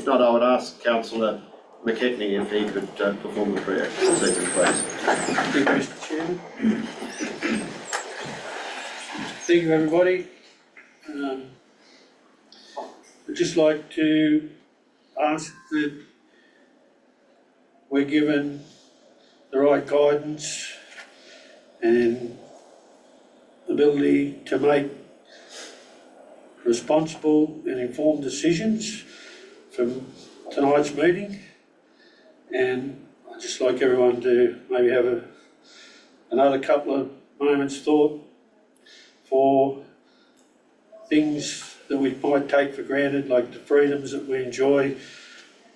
not, I would ask Councillor McKechnie if he could perform the prayer. Please. Thank you, Mr. Chairman. Thank you, everybody. I'd just like to ask that we're given the right guidance and ability to make responsible and informed decisions from tonight's meeting. And I'd just like everyone to maybe have another couple of moments thought for things that we might take for granted, like the freedoms that we enjoy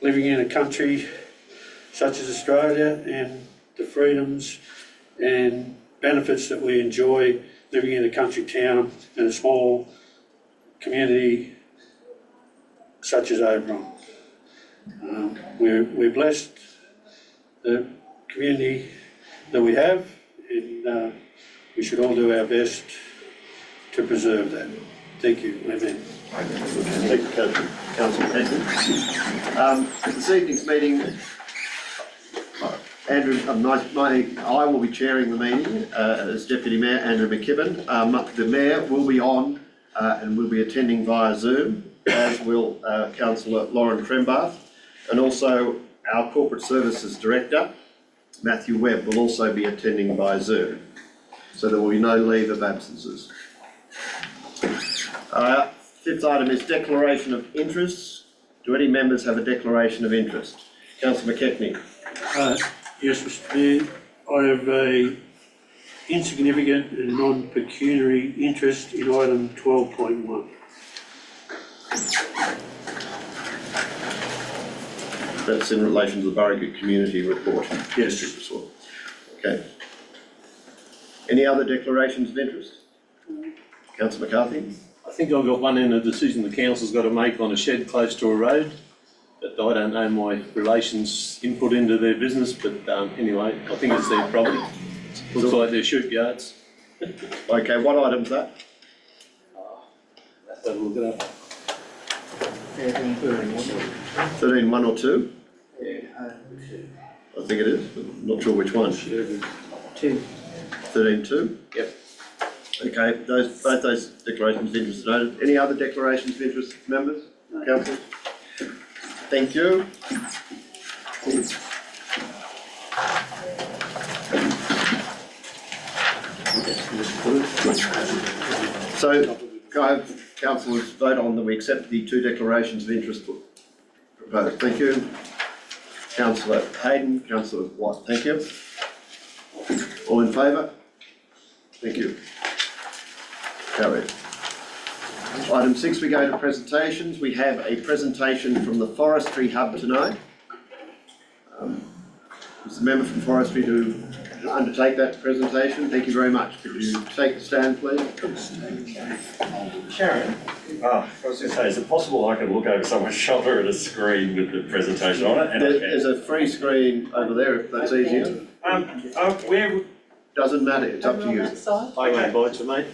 living in a country such as Australia, and the freedoms and benefits that we enjoy living in a country town in a small community such as Oberon. We're blessed the community that we have, and we should all do our best to preserve that. Thank you. Amen. Thank you, Councillor Henson. This evening's meeting, Andrew, I will be chairing the meeting as Deputy Mayor Andrew McKibben. The Mayor will be on and will be attending via Zoom, as will Councillor Lauren Trembath, and also our Corporate Services Director, Matthew Webb, will also be attending by Zoom. So there will be no leave of absences. Fifth item is declaration of interests. Do any members have a declaration of interest? Councillor McKechnie. Yes, Mr. Mayor. I have a insignificant and non-pecuniary interest in item 12.1. That's in relation to the Burragut Community Report. Yes. Okay. Any other declarations of interest? Councillor McCarthy? I think I've got one in a decision the council's got to make on a shed close to a road, but I don't know my relations' input into their business, but anyway, I think it's their property. Looks like they're shoot yards. Okay, what item's that? Have a look it up. 13, 1 or 2? Yeah. I think it is, but I'm not sure which one. 2. 13, 2? Yep. Okay, both those declarations of interest noted. Any other declarations of interest, members? No. Council? Thank you. So, councillors vote on that we accept the 2 declarations of interest proposed. Thank you. Councillor Hayden, Councillor Watt, thank you. All in favour? Thank you. Carried. Item 6, we go to presentations. We have a presentation from the Forestry Hub tonight. Is the member from Forestry to undertake that presentation? Thank you very much. Could you take the stand, please? Sharon, I was going to say, is it possible I could look over someone's shoulder at a screen with the presentation on it? And There's a free screen over there if that's easier. Where? Doesn't matter, it's up to you. I can invite you, mate.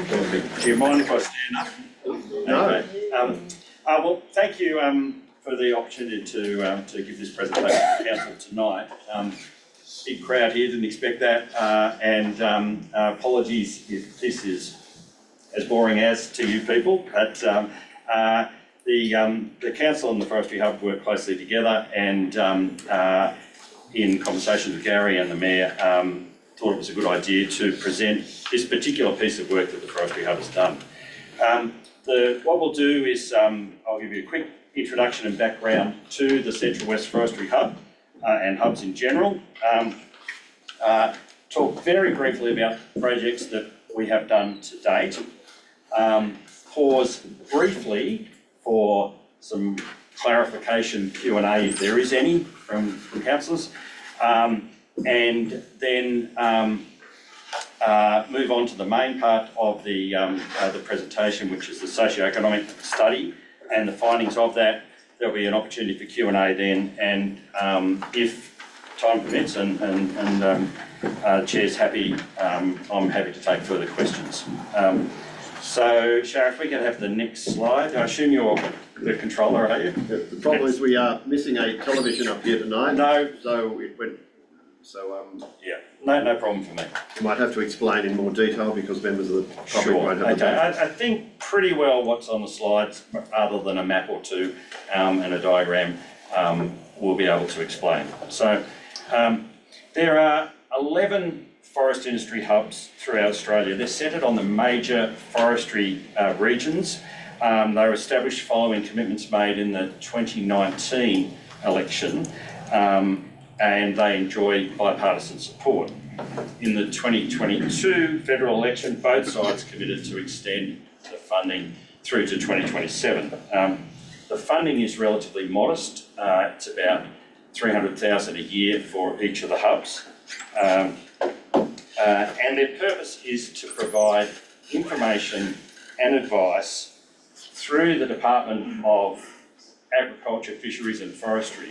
Perfect. Do you mind if I stand up? No. Okay. Well, thank you for the opportunity to give this presentation to council tonight. Big crowd here, didn't expect that, and apologies if this is as boring as to you people, but the council and the Forestry Hub work closely together, and in conversations with Gary and the Mayor, thought it was a good idea to present this particular piece of work that the Forestry Hub has done. What we'll do is I'll give you a quick introduction and background to the Central West Forestry Hub and hubs in general. Talk very briefly about projects that we have done to date. Pause briefly for some clarification Q&A if there is any from councillors, and then move on to the main part of the presentation, which is the socio-economic study and the findings of that. There'll be an opportunity for Q&A then, and if time permits and Chair's happy, I'm happy to take further questions. So Sharon, if we can have the next slide. I assume you're the controller, are you? The problem is we are missing a television up here tonight. No. So it went, Yeah, no problem for me. you might have to explain in more detail because members of the public Sure, won't have the okay, benefit. I think pretty well what's on the slides, other than a map or two and a diagram, we'll be able to explain. So there are 11 forest industry hubs throughout Australia. They're centred on the major forestry regions. They were established following commitments made in the 2019 election, and they enjoy bipartisan support. In the 2022 federal election, both sides committed to extend the funding through to 2027. The funding is relatively modest. It's about $300,000 a year for each of the hubs. And their purpose is to provide information and advice through the Department of Agriculture, Fisheries and Forestry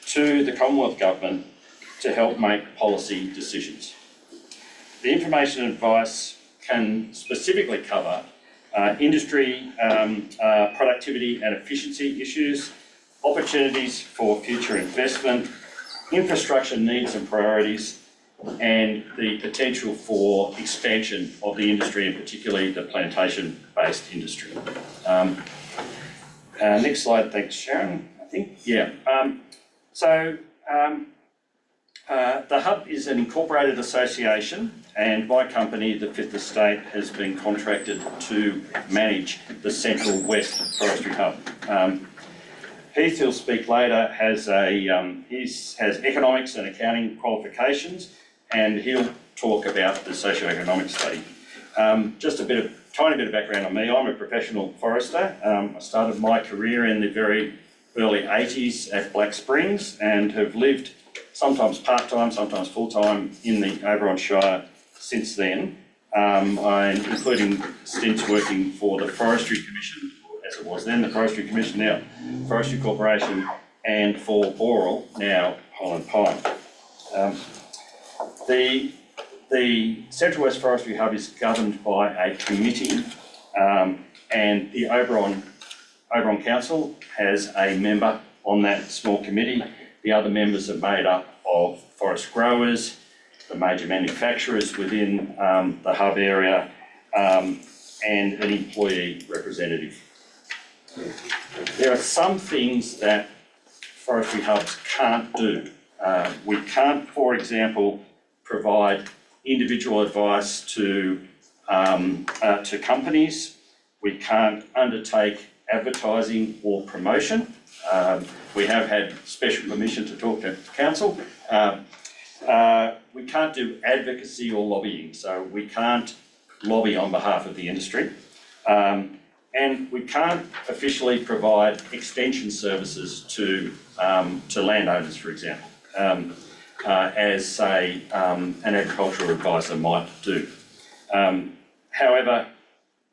to the Commonwealth Government to help make policy decisions. The information and advice can specifically cover industry productivity and efficiency issues, opportunities for future investment, infrastructure needs and priorities, and the potential for expansion of the industry, and particularly the plantation-based industry. Next slide, thanks Sharon, I think. Yeah. The Hub is an incorporated association, and my company, the Fifth Estate, has been contracted to manage the Central West Forestry Hub. Heath, who'll speak later, has economics and accounting qualifications, and he'll talk about the socio-economic study. Just a tiny bit of background on me. I'm a professional forester. I started my career in the very early 80s at Black Springs and have lived sometimes part-time, sometimes full-time in the Oberon Shire since then, including stints working for the Forestry Commission, as it was then, the Forestry Commission, now Forestry Corporation, and for Boral, now Holland Pine. The Central West Forestry Hub is governed by a committee, and the Oberon Council has a member on that small committee. The other members are made up of forest growers, the major manufacturers within the hub area, and an employee representative. There are some things that forestry hubs can't do. We can't, for example, provide individual advice to companies. We can't undertake advertising or promotion. We have had special permission to talk to council. We can't do advocacy or lobbying, so we can't lobby on behalf of the industry. And we can't officially provide extension services to landowners, for example, as say an agricultural advisor might do. However,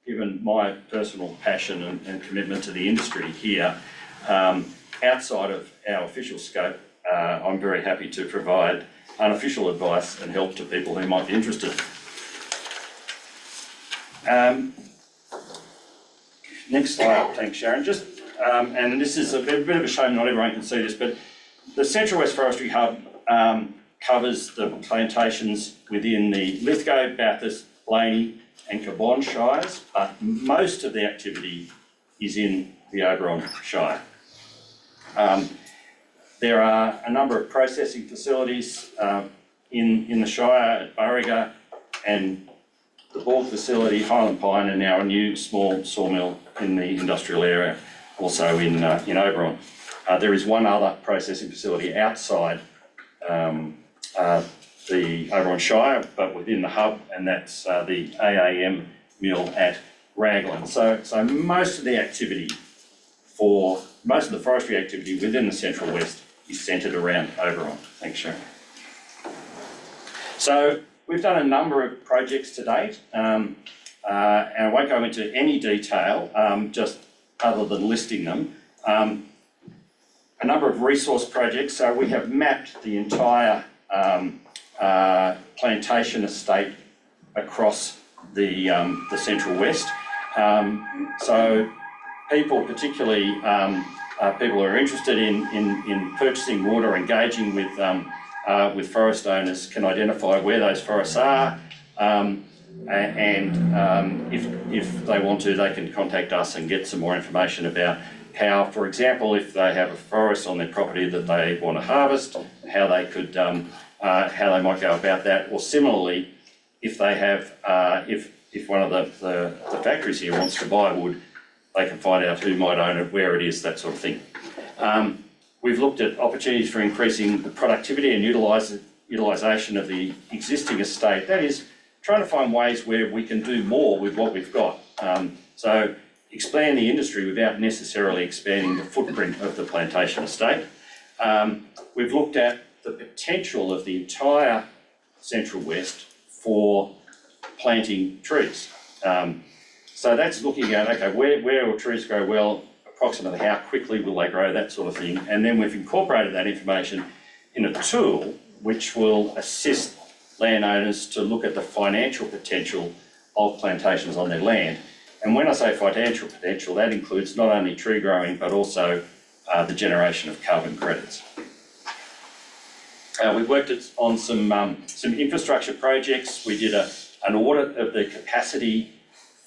given my personal passion and commitment to the industry here, outside of our official scope, I'm very happy to provide unofficial advice and help to people who might be interested. Next slide, thanks Sharon. Just, and this is a bit of a shame not everyone can see this, but the Central West Forestry Hub covers the plantations within the Lithgow, Bathurst, Blaney and Cabonne Shires, but most of the activity is in the Oberon Shire. There are a number of processing facilities in the Shire at Burriga, and the Borg facility, Highland Pine, and now a new small sawmill in the industrial area, also in Oberon. There is one other processing facility outside the Oberon Shire, but within the hub, and that's the AAM mill at Raglan. So most of the forestry activity within the Central West is centred around Oberon. Thanks, Sharon. So we've done a number of projects to date, and I won't go into any detail, just other than listing them. a number of resource projects. So we have mapped the entire plantation estate across the Central West. So people, particularly people who are interested in purchasing wood or engaging with forest owners, can identify where those forests are, and if they want to, they can contact us and get some more information about how, for example, if they have a forest on their property that they want to harvest, how they could, how they might go about that, or similarly, if they have, if one of the factories here wants to buy wood, they can find out who might own it, where it is, that sort of thing. We've looked at opportunities for increasing the productivity and utilisation of the existing estate. That is, trying to find ways where we can do more with what we've got. So expand the industry without necessarily expanding the footprint of the plantation estate. We've looked at the potential of the entire Central West for planting trees. So that's looking at, okay, where will trees grow well, approximately how quickly will they grow, that sort of thing. And then we've incorporated that information in a tool which will assist landowners to look at the financial potential of plantations on their land. And when I say financial potential, that includes not only tree growing, but also the generation of carbon credits. We've worked on some infrastructure projects. We did an audit of the capacity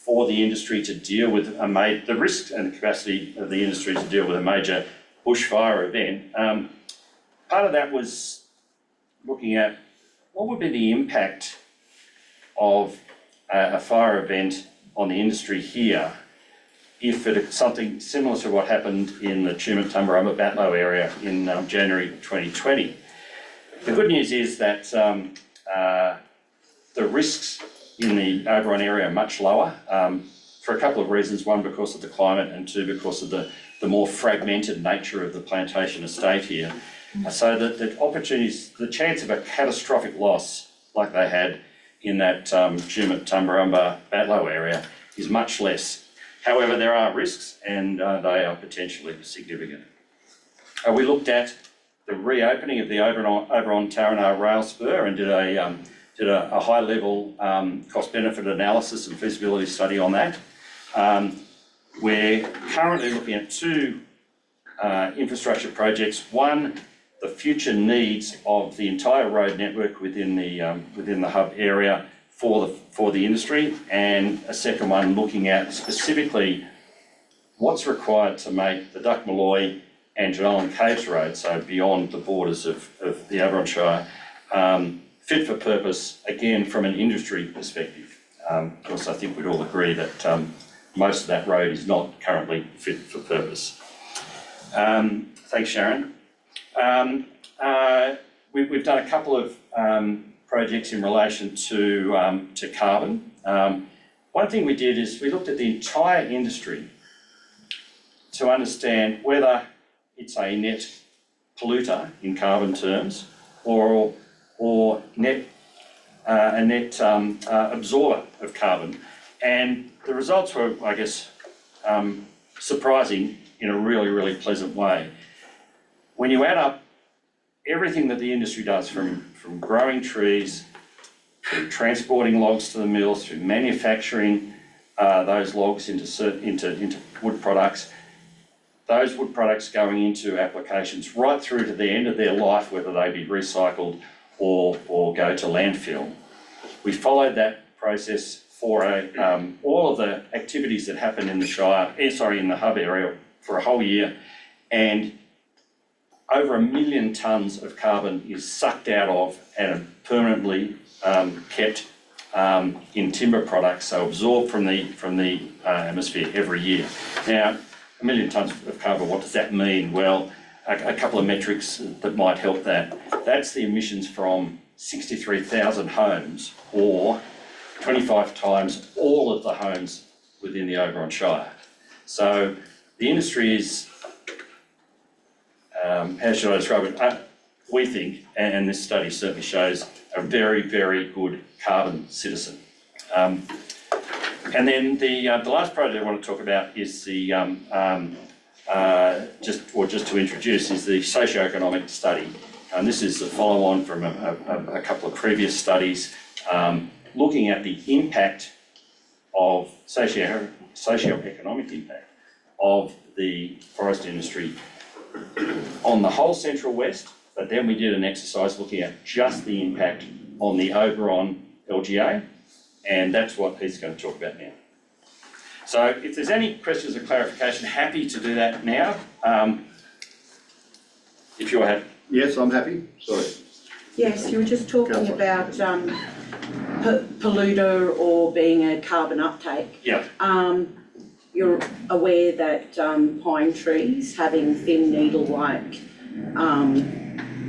for the industry to deal with the risks and the capacity of the industry to deal with a major bushfire event. Part of that was looking at what would be the impact of a fire event on the industry here if it something similar to what happened in the Tumut-Tumbarumba Batlow area in January 2020. The good news is that the risks in the Oberon area are much lower for a couple of reasons. One, because of the climate, and two, because of the more fragmented nature of the plantation estate here. So that the opportunities, the chance of a catastrophic loss like they had in that Tumut-Tumbarumba Batlow area is much less. However, there are risks, and they are potentially significant. We looked at the reopening of the Oberon-Taranar rail spur and did a high-level cost-benefit analysis and feasibility study on that. We're currently looking at two infrastructure projects. One, the future needs of the entire road network within the hub area for the industry, and a second one looking at specifically what's required to make the Duck Malloy and Genolan Caves Road, so beyond the borders of the Oberon Shire, fit for purpose, again, from an industry perspective. Of course, I think we'd all agree that most of that road is not currently fit for purpose. Thanks, Sharon. We've done a couple of projects in relation to carbon. One thing we did is we looked at the entire industry to understand whether it's a net polluter in carbon terms or a net absorber of carbon. And the results were, I guess, surprising in a really, really pleasant way. When you add up everything that the industry does, from growing trees, through transporting logs to the mills, through manufacturing those logs into wood products, those wood products going into applications right through to the end of their life, whether they be recycled or go to landfill. We followed that process for all of the activities that happen in the Shire, in the hub area for a whole year, and over 1 million tonnes of carbon is sucked out of and permanently kept in timber products, so absorbed from the atmosphere every year. Now, 1 million tonnes of carbon, what does that mean? Well, a couple of metrics that might help that. That's the emissions from 63,000 homes, or 25 times all of the homes within the Oberon Shire. So the industry is, how should I describe it? We think, and this study certainly shows, a very, very good carbon citizen. And then the last project I want to talk about is the just to introduce is the socioeconomic study. And this is a follow-on from a couple of previous studies looking at the impact of socioeconomic impact of the forest industry on the whole Central West, but then we did an exercise looking at just the impact on the Oberon LGA, and that's what he's going to talk about now. So if there's any questions or clarification, happy to do that now. If you're happy. Yes, I'm happy, sorry. Yes, you were just talking about polluter or being a carbon uptake. Yeah. You're aware that pine trees having thin needle-like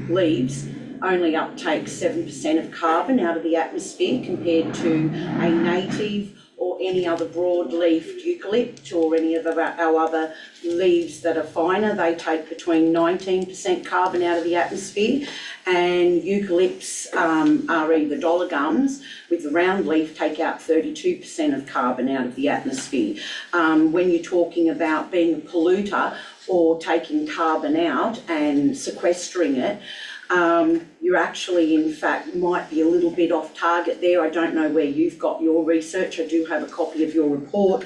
leaves only uptake 7% of carbon out of the atmosphere compared to a native or any other broad-leafed eucalypt or any of our other leaves that are finer. They take between 19% carbon out of the atmosphere, and eucalypts are either dollar gums with the round leaf take out 32% of carbon out of the atmosphere. When you're talking about being a polluter or taking carbon out and sequestering it, you actually, in fact, might be a little bit off target there. I don't know where you've got your research. I do have a copy of your report.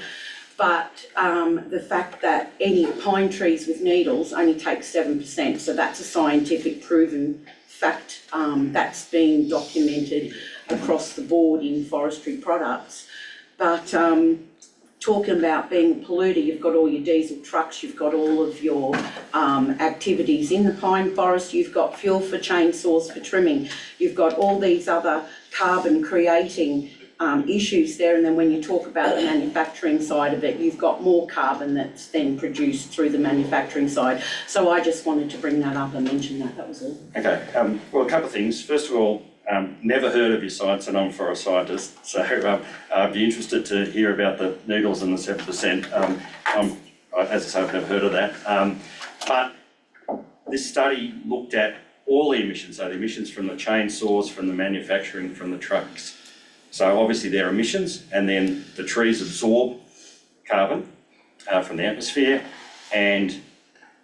But the fact that any pine trees with needles only take 7%, so that's a scientific proven fact that's been documented across the board in forestry products. But talking about being a polluter, you've got all your diesel trucks, you've got all of your activities in the pine forest, you've got fuel for chainsaws for trimming, you've got all these other carbon creating issues there, and then when you talk about the manufacturing side of it, you've got more carbon that's then produced through the manufacturing side. So I just wanted to bring that up and mention that, that was all. Okay, well, a couple of things. First of all, never heard of your science, and I'm for a scientist, so I'd be interested to hear about the needles and the 7%. As I say, I've never heard of that. But this study looked at all the emissions, so the emissions from the chainsaws, from the manufacturing, from the trucks. So obviously they're emissions, and then the trees absorb carbon from the atmosphere, and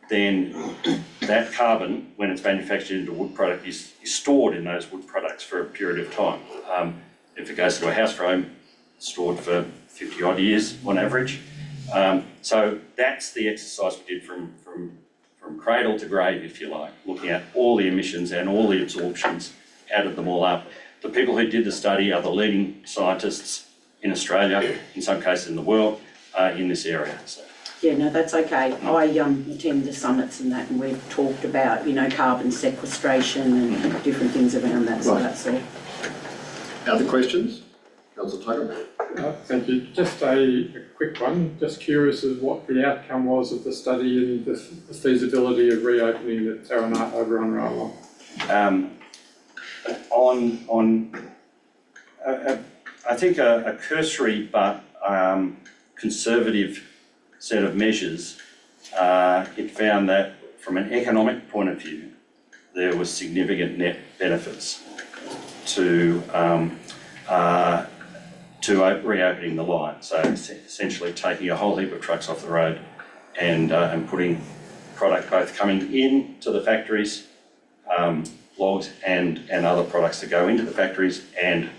then that carbon, when it's manufactured into a wood product, is stored in those wood products for a period of time. If it goes to a house frame, it's stored for 50 odd years on average. So that's the exercise we did from cradle to grave, if you like, looking at all the emissions and all the absorptions, added them all up. The people who did the study are the leading scientists in Australia, in some cases in the world, in this area. So. Yeah, no, that's okay. I attend the summits and that, and we've talked about, you know, carbon sequestration and different things around that, so that's all. Other questions? Councillor Tucker? Thank you. Just a quick one. Just curious as what the outcome was of the study and the feasibility of reopening the Taranaki Oberon rail line. I think a cursory but conservative set of measures, it found that from an economic point of view, there was significant net benefits to reopening the line. So essentially taking a whole heap of trucks off the road and putting product both coming in to the factories, logs and other products that go into the factories and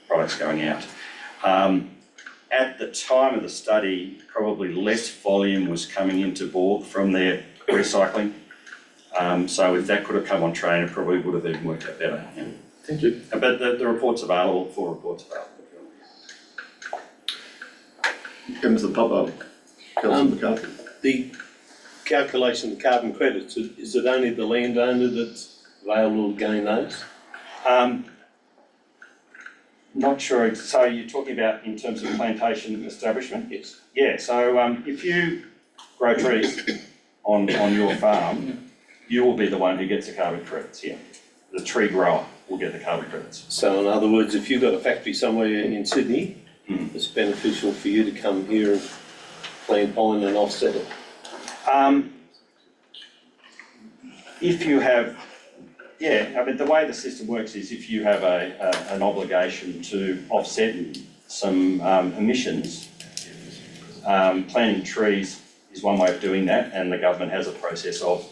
products going out. At the time of the study, probably less volume was coming into Borg from their recycling. So if that could have come on train, it probably would have even worked out better. Yeah. Thank you. But the report's available, full report's available. Councillor Popper. Councillor McCarthy. The calculation of carbon credits, is it only the landowner that's available to gain those? Not sure. So you're talking about in terms of plantation establishment? Yes. Yeah, so if you grow trees on your farm, you will be the one who gets the carbon credits, yeah. The tree grower will get the carbon credits. So in other words, if you've got a factory somewhere in Sydney, it's beneficial for you to come here and plant pine and offset it? If you have, yeah, I mean, the way the system works is if you have an obligation to offset some emissions, planting trees is one way of doing that, and the government has a process of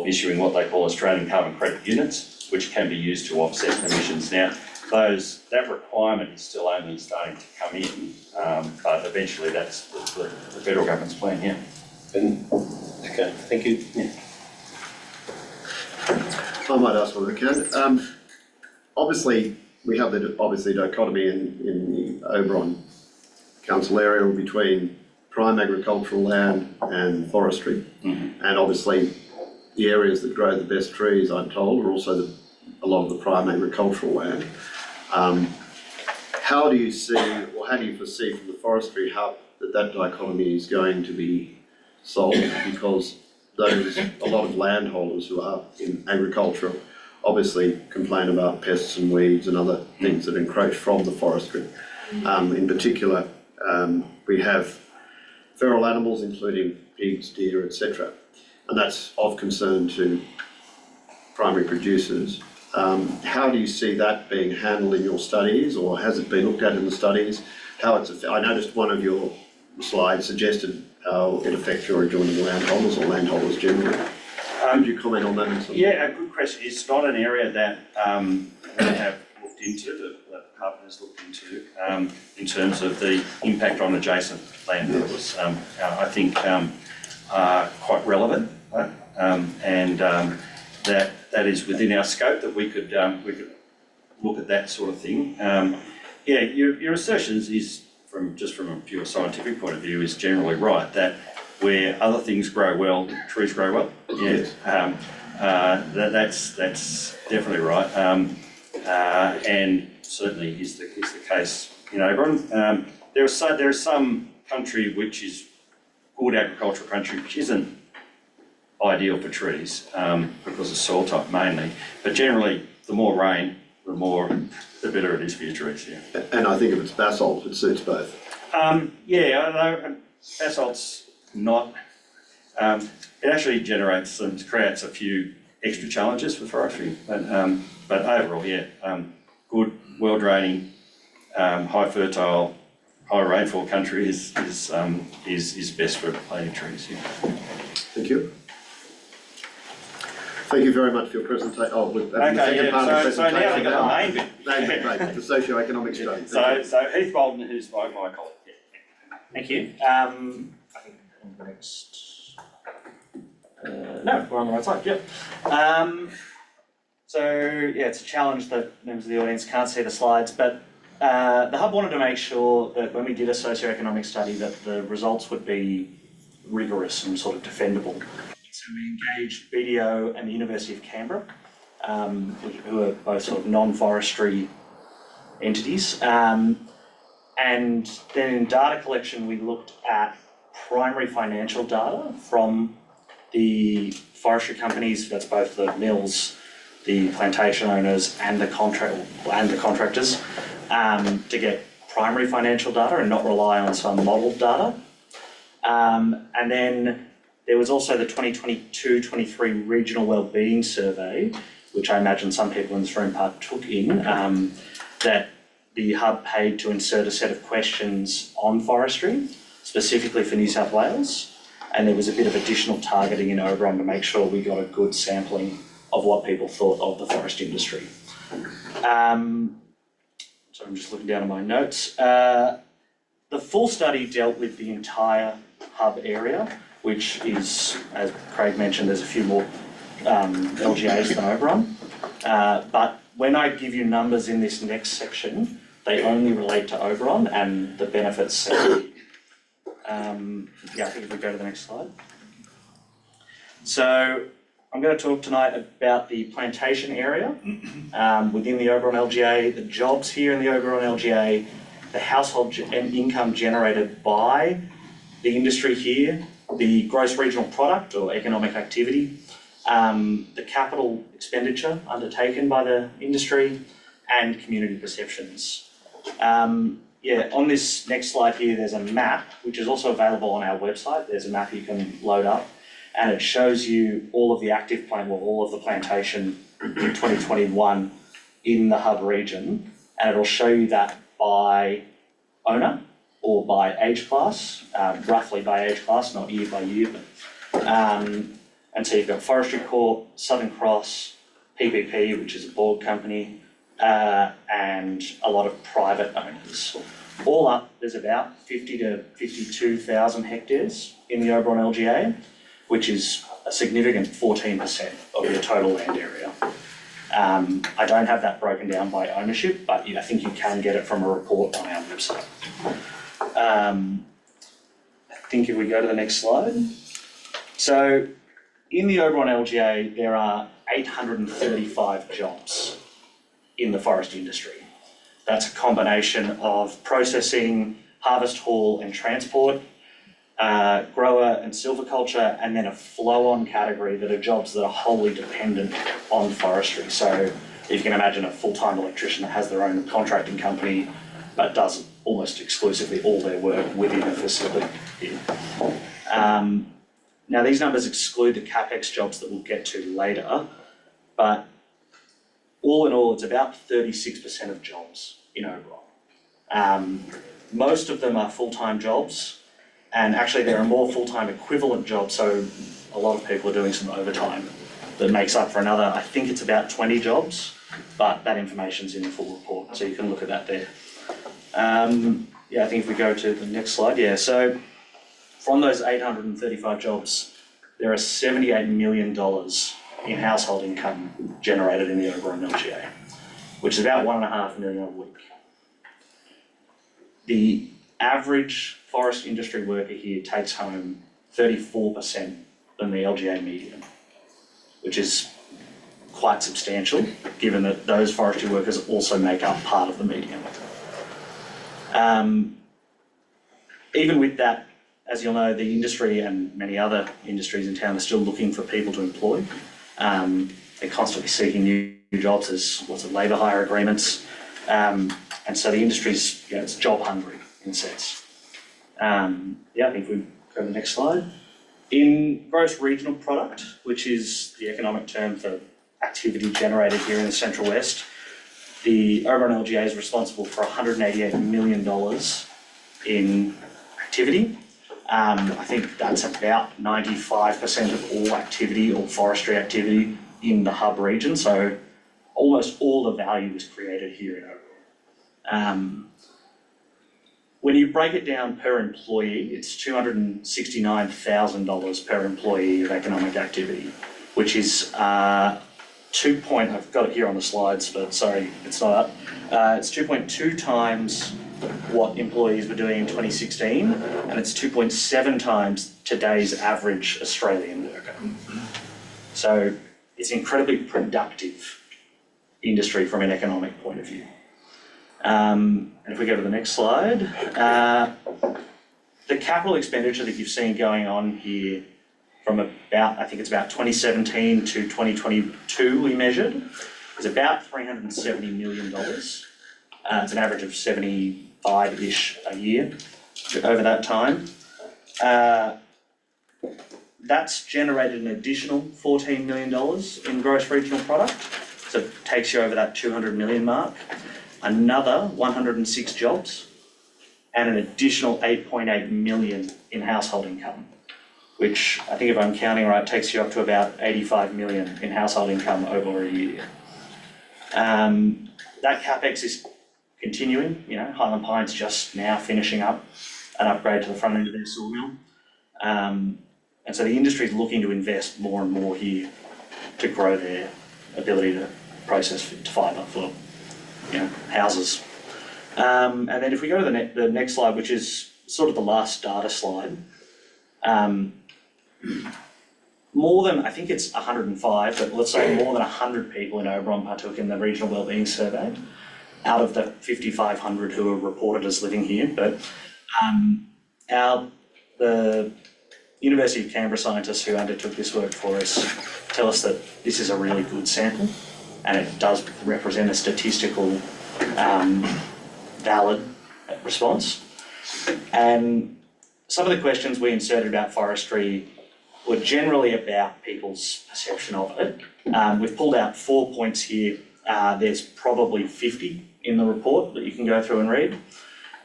issuing what they call Australian carbon credit units, which can be used to offset emissions. Now, that requirement is still only starting to come in, but eventually that's the federal government's plan, yeah. And, okay, thank you. Yeah. I might ask one if I can. Obviously, we have the dichotomy in the Oberon council area between prime agricultural land and forestry. Mm-hmm. And obviously, the areas that grow the best trees, I'm told, are also a lot of the prime agricultural land. How do you see, or how do you foresee from the forestry hub that dichotomy is going to be solved? Because a lot of landholders who are in agriculture obviously complain about pests and weeds and other things that encroach from the forestry. In particular, we have feral animals, including pigs, deer, etc. And that's of concern to primary producers. How do you see that being handled in your studies, or has it been looked at in the studies? I noticed one of your slides suggested how it affects your adjoining landholders or landholders generally. Could you comment on that? Yeah, a good question. It's not an area that we have looked into, that the department has looked into, in terms of the impact on adjacent landholders. I think quite relevant, right? And that is within our scope, that we could look at that sort of thing. Yeah, your assertions is from a pure scientific point of view is generally right, that where other things grow well, trees grow well. Yes. That's definitely right, and certainly is the case in Oberon. There is some country which is good agricultural country which isn't ideal for trees because of soil type mainly, but generally the more rain, the better it is for your trees. Yeah. And I think if it's basalt, it suits both. Yeah, although basalt's not. It actually creates a few extra challenges for forestry, but overall, yeah, good, well draining, high fertile, high rainfall country is best for planting trees. Yeah. Thank you. Thank you very much for your presentation. Oh, look, that's the second part of the so now presentation. we got the main bit. Right, the socio-economic study. So Heath Bolden, who's my colleague. Yeah. Thank you. I think on the next. No, we're on the right side. Yep. So yeah, it's a challenge that members of the audience can't see the slides, but the hub wanted to make sure that when we did a socio-economic study, that the results would be rigorous and sort of defendable. So we engaged BDO and the University of Canberra, who are both sort of non-forestry entities. And then in data collection, we looked at primary financial data from the forestry companies, that's both the mills, the plantation owners and the contractors, to get primary financial data and not rely on some modelled data. And then there was also the 2022-23 Regional Wellbeing Survey, which I imagine some people in this room partook in, that the hub paid to insert a set of questions on forestry, specifically for New South Wales. And there was a bit of additional targeting in Oberon to make sure we got a good sampling of what people thought of the forest industry. So I'm just looking down at my notes. The full study dealt with the entire hub area, which is, as Craig mentioned, there's a few more LGAs than Oberon. But when I give you numbers in this next section, they only relate to Oberon and the benefits. Yeah, I think if we go to the next slide. So I'm going to talk tonight about the plantation area within the Oberon LGA, the jobs here in the Oberon LGA, the household income generated by the industry here, the gross regional product or economic activity, the capital expenditure undertaken by the industry, and community perceptions. Yeah, on this next slide here, there's a map, which is also available on our website. There's a map you can load up, and it shows you all of the active all of the plantation in 2021 in the hub region, and it'll show you that by owner or by age class, roughly by age class, not year by year. But, and so you've got Forestry Corp, Southern Cross, PPP, which is a board company, and a lot of private owners. All up, there's about 50 to 52,000 hectares in the Oberon LGA, which is a significant 14% of your total land area. I don't have that broken down by ownership, but I think you can get it from a report on our website. I think if we go to the next slide. So in the Oberon LGA, there are 835 jobs in the forest industry. That's a combination of processing, harvest, haul and transport, grower and silviculture, and then a flow-on category that are jobs that are wholly dependent on forestry. So you can imagine a full-time electrician that has their own contracting company but does almost exclusively all their work within a facility here. Now these numbers exclude the CapEx jobs that we'll get to later, but all in all, it's about 36% of jobs in Oberon. Most of them are full-time jobs, and actually there are more full-time equivalent jobs, so a lot of people are doing some overtime that makes up for another, I think it's about 20 jobs, but that information's in the full report, so you can look at that there. I think if we go to the next slide, so from those 835 jobs, there are $78 million in household income generated in the Oberon LGA, which is about $1.5 million a week. The average forest industry worker here takes home 34% than the LGA median, which is quite substantial, given that those forestry workers also make up part of the median. Even with that, as you'll know, the industry and many other industries in town are still looking for people to employ. They're constantly seeking new jobs. There's lots of labour hire agreements. And so the industry's, it's job hungry in a sense. I think we go to the next slide. In gross regional product, which is the economic term for activity generated here in the Central West, the Oberon LGA is responsible for $188 million in activity. I think that's about 95% of all activity or forestry activity in the hub region. So almost all the value is created here in Oberon. When you break it down per employee, it's $269,000 per employee of economic activity, which is I've got it here on the slides, but sorry, it's not up. It's 2.2 times what employees were doing in 2016, and it's 2.7 times today's average Australian worker. So it's an incredibly productive industry from an economic point of view. And if we go to the next slide, the capital expenditure that you've seen going on here from about, I think it's about 2017 to 2022 we measured, is about $370 million. It's an average of 75-ish a year over that time. That's generated an additional $14 million in gross regional product, so it takes you over that 200 million mark. Another 106 jobs, and an additional 8.8 million in household income, which I think if I'm counting right, takes you up to about 85 million in household income over a year. That CapEx is continuing, Highland Pine's just now finishing up an upgrade to the front end of their sawmill. And so the industry is looking to invest more and more here to grow their ability to process fibre for houses. And then if we go to the next slide, which is sort of the last data slide, more than, I think it's 105, but let's say more than 100 people in Oberon partook in the Regional Wellbeing Survey out of the 5,500 who are reported as living here. But the University of Canberra scientists who undertook this work for us tell us that this is a really good sample, and it does represent a statistical valid response. And some of the questions we inserted about forestry were generally about people's perception of it. We've pulled out 4 points here. There's probably 50 in the report that you can go through and read.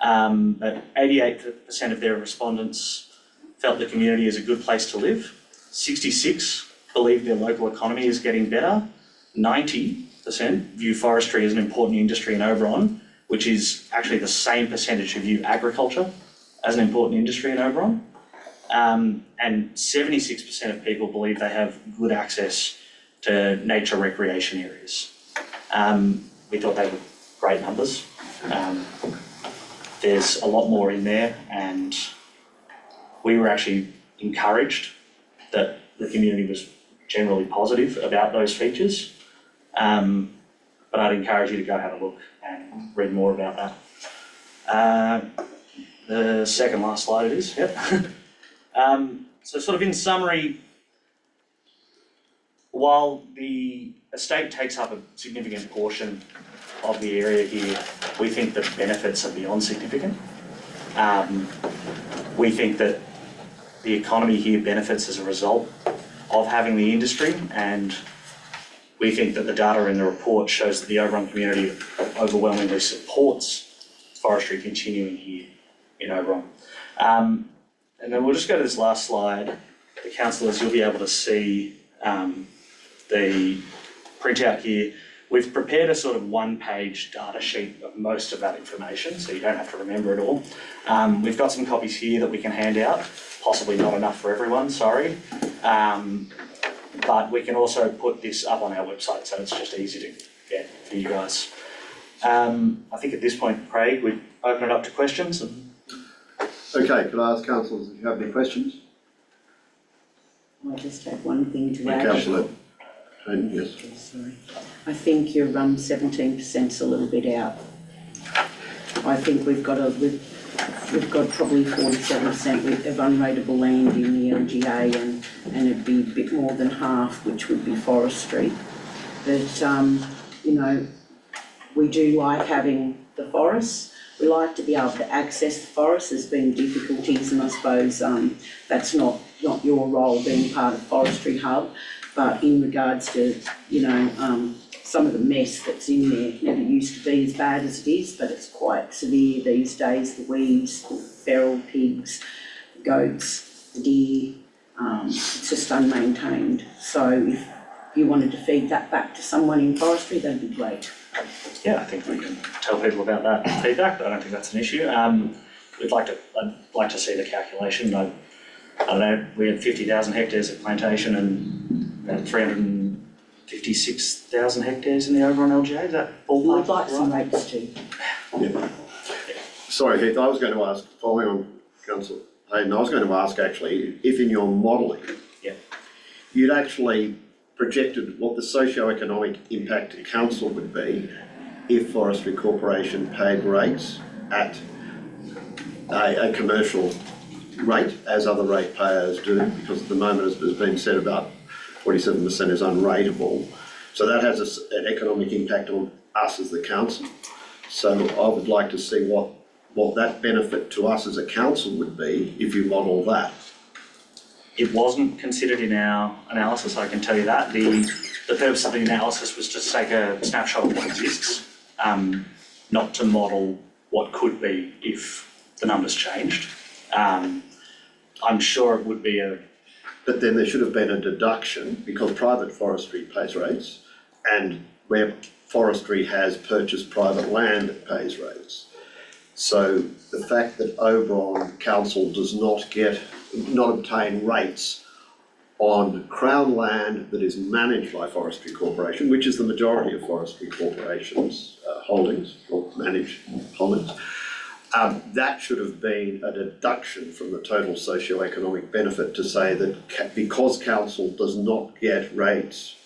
But 88% of their respondents felt the community is a good place to live. 66 believe their local economy is getting better. 90% view forestry as an important industry in Oberon, which is actually the same percentage who view agriculture as an important industry in Oberon. And 76% of people believe they have good access to nature recreation areas. We thought they were great numbers. There's a lot more in there, and we were actually encouraged that the community was generally positive about those features. But I'd encourage you to go have a look and read more about that. The second last slide it is, yep. So sort of in summary, while the estate takes up a significant portion of the area here, we think the benefits are beyond significant. We think that the economy here benefits as a result of having the industry, and we think that the data in the report shows that the Oberon community overwhelmingly supports forestry continuing here in Oberon. And then we'll just go to this last slide. The councillors, you'll be able to see the printout here. We've prepared a sort of one-page data sheet of most of that information, so you don't have to remember it all. We've got some copies here that we can hand out, possibly not enough for everyone, sorry. But we can also put this up on our website, so it's just easy to get for you guys. I think at this point, Craig, we open it up to questions. Okay, could I ask councillors if you have any questions? I just have one thing to add. Councillor Hayden, yes. Okay, sorry. I think your 17%'s a little bit out. I think we've got probably 47% of unrateable land in the LGA, and it'd be a bit more than half, which would be forestry. But you know, we do like having the forests. We like to be able to access the forest. There's been difficulties, and I suppose that's not your role being part of Forestry Hub, but in regards to, you know, some of the mess that's in there. Never used to be as bad as it is, but it's quite severe these days. The weeds, the feral pigs, the goats, the deer, it's just unmaintained. So if you wanted to feed that back to someone in forestry, that'd be great. Yeah, I think we can tell people about that feedback, but I don't think that's an issue. I'd like to see the calculation. I don't know, we had 50,000 hectares of plantation and 356,000 hectares in the Oberon LGA. Is that ballpark? We'd like some rates too. Yeah. Sorry, Heath, I was going to ask, following on Councillor Hayden, I was going to ask actually, if in your modelling, Yeah. you'd actually projected what the socio-economic impact to council would be if Forestry Corporation paid rates at a commercial rate, as other ratepayers do, because at the moment, as has been said, about 47% is unrateable. So that has an economic impact on us as the council. So I would like to see what that benefit to us as a council would be if you model that. It wasn't considered in our analysis, I can tell you that. The purpose of the analysis was to take a snapshot of what exists, not to model what could be if the numbers changed. I'm sure it would be But then there should have been a deduction, because private forestry pays rates, and where forestry has purchased private land, it pays rates. So the fact that Oberon Council does not obtain rates on Crown land that is managed by Forestry Corporation, which is the majority of Forestry Corporation's holdings, or managed holdings, that should have been a deduction from the total socio-economic benefit to say that because council does not get rates,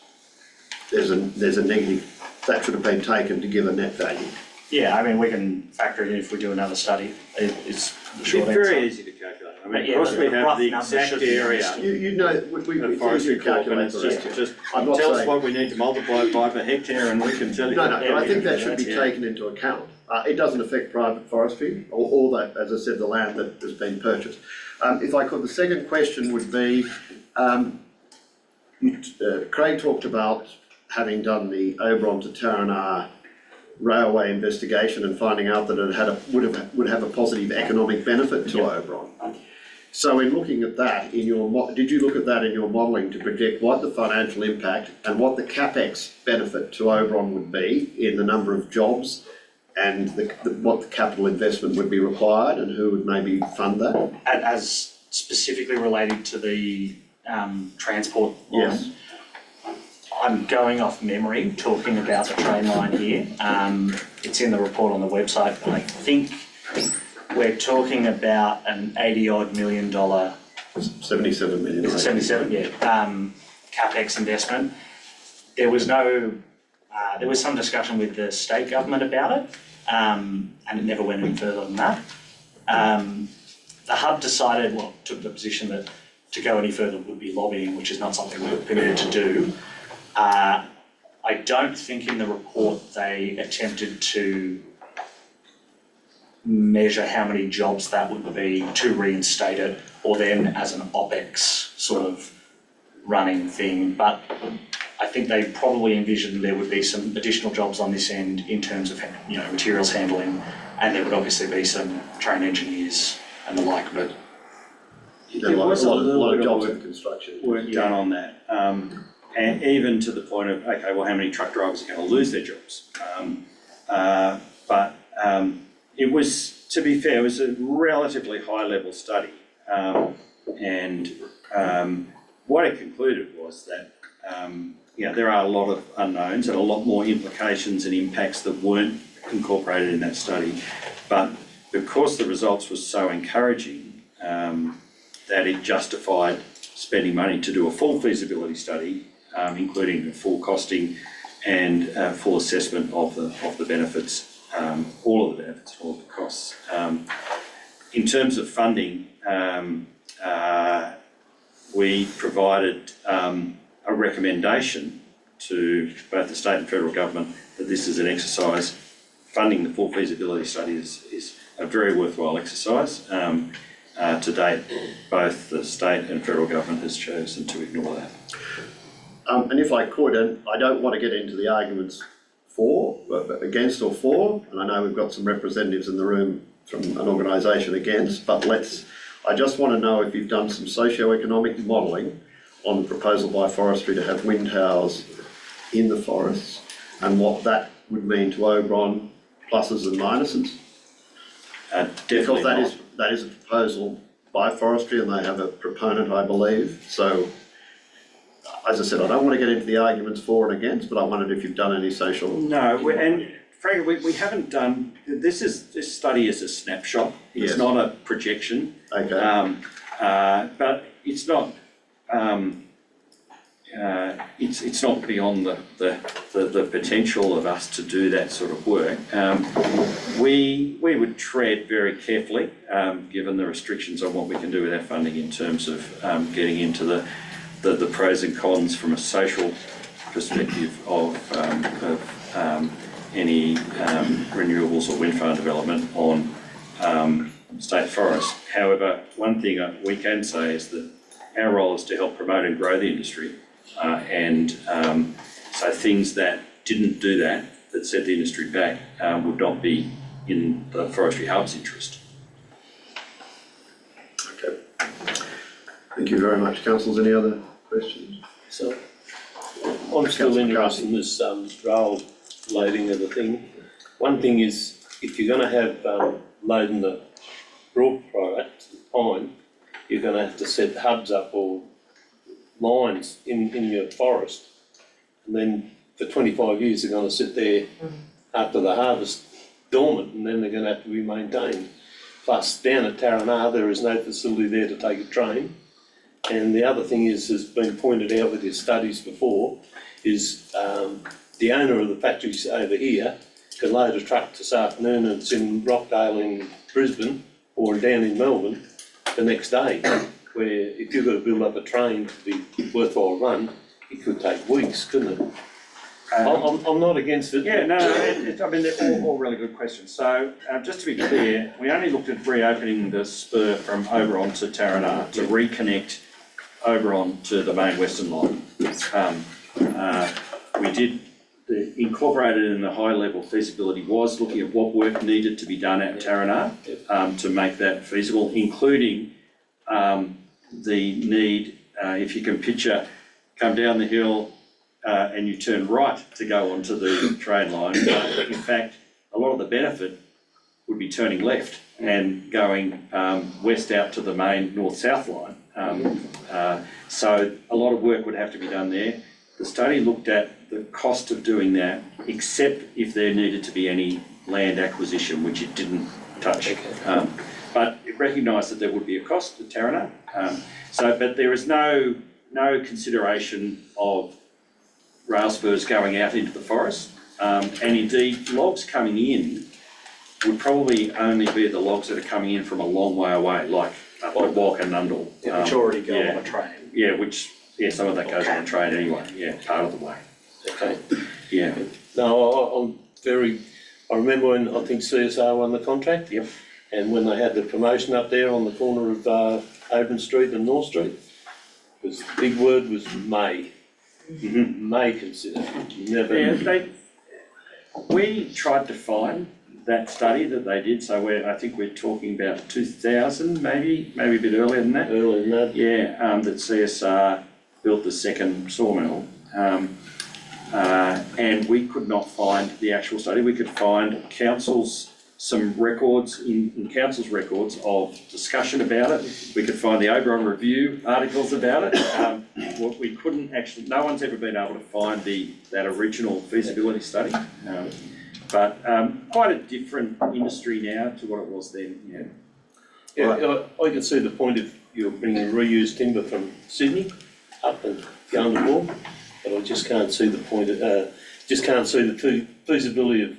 there's a negative. That should have been taken to give a net value. yeah, I mean, we can factor it in if we do another study. It's the It's short answer. very easy to calculate. I mean, Yeah, because we the have rough the numbers exact should be area You know, we of forestry corp, and it's just I'm not tell us saying- what we need to multiply it by per hectare, and we can tell you. No, but I think that should be Yeah. taken into account. It doesn't affect private forestry or that, as I said, the land that has been purchased. If I could, the second question would be, Craig talked about having done the Oberon to Taranah railway investigation and finding out that it would have a positive economic benefit to Oberon. So in looking at that, did you look at that in your modelling to project what the financial impact and what the CapEx benefit to Oberon would be in the number of jobs and what the capital investment would be required and who would maybe fund that? As specifically related to the transport line? Yes. I'm going off memory, talking about the train line here. It's in the report on the website, and I think we're talking about an $80-odd million, 77 million. 77, yeah, CapEx investment. There was some discussion with the state government about it, and it never went any further than that. The hub took the position that to go any further would be lobbying, which is not something we were permitted to do. I don't think in the report they attempted to measure how many jobs that would be to reinstate it, or then as an OPEX sort of running thing. But I think they probably envisioned there would be some additional jobs on this end in terms of, materials handling, and there would obviously be some train engineers and the like, but There was a lot of little jobs bit in construction. work done on that. And even to the point of, okay, well, how many truck drivers are going to lose their jobs? But it was, to be fair, it was a relatively high-level study. And what it concluded was that, there are a lot of unknowns and a lot more implications and impacts that weren't incorporated in that study. But because the results were so encouraging, that it justified spending money to do a full feasibility study, including the full costing and full assessment of the benefits, all of the benefits, all of the costs. In terms of funding, we provided a recommendation to both the state and federal government that this is an exercise. Funding the full feasibility study is a very worthwhile exercise. To date, both the state and federal government has chosen to ignore that. And if I could, and I don't want to get into the arguments against or for, and I know we've got some representatives in the room from an organisation against, but I just want to know if you've done some socio-economic modelling on the proposal by Forestry to have wind towers in the forests and what that would mean to Oberon, pluses and minuses. Because that is a proposal by Forestry and they have a proponent, I believe. So, as I said, I don't want to get into the arguments for and against, but I wondered if you've done any social... No, and frankly, we haven't done, this study is a snapshot. It's Yes. not a projection. Okay. But it's not, it's not beyond the potential of us to do that sort of work. We would tread very carefully, given the restrictions on what we can do with our funding in terms of getting into the pros and cons from a social perspective of any renewables or wind farm development on state forests. However, one thing we can say is that our role is to help promote and grow the industry. So things that didn't do that set the industry back, would not be in the Forestry Hub's interest. Okay. Thank you very much. Councillors, any other questions? So, I'm still interested in this rail loading of the thing. One thing is, if you're going to have loading the broad product, pine, you're going to have to set hubs up or lines in your forest. And then for 25 years, they're going to sit there after the harvest dormant, and then they're going to have to be maintained. Plus, down at Taranah, there is no facility there to take a train. And the other thing is, has been pointed out with your studies before, is the owner of the factories over here can load a truck this afternoon and it's in Rockdale in Brisbane or down in Melbourne the next day, where if you've got to build up a train to be worthwhile run, it could take weeks, couldn't it? I'm not against it. Yeah, no, I mean, they're all really good questions. So, just to be clear, we only looked at reopening the spur from Oberon to Taranah to reconnect Oberon to the main Western line. We did incorporated in the high-level feasibility was looking at what work needed to be done at Taranaki to make that feasible, including the need, if you can picture, come down the hill and you turn right to go onto the train line. In fact, a lot of the benefit would be turning left and going west out to the main north-south line. So a lot of work would have to be done there. The study looked at the cost of doing that, except if there needed to be any land acquisition, which it didn't touch. But it recognised that there would be a cost to Taranaki. But there is no consideration of rail spurs going out into the forest. And indeed, logs coming in would probably only be the logs that are coming in from a long way away, like Walk and Nundle. Which already go on a train. Yeah, some of that goes on a train anyway, part of the way. Okay. Yeah. No, I remember when I think CSR won the contract. Yep. And when they had the promotion up there on the corner of Oberon Street and North Street, because the big word was may. May consider. Never. Yeah, we tried to find that study that they did, so I think we're talking about 2000, maybe a bit earlier than that. Earlier than that. Yeah, that CSR built the second sawmill, and we could not find the actual study. We could find some records in council's records of discussion about it. We could find the Oberon Review articles about it. What we couldn't actually, no one's ever been able to find that original feasibility study. But quite a different industry now to what it was then. Yeah, I can see the point of you're bringing reused timber from Sydney up and going to Bourne, but I just can't see the point of, just can't see the feasibility of,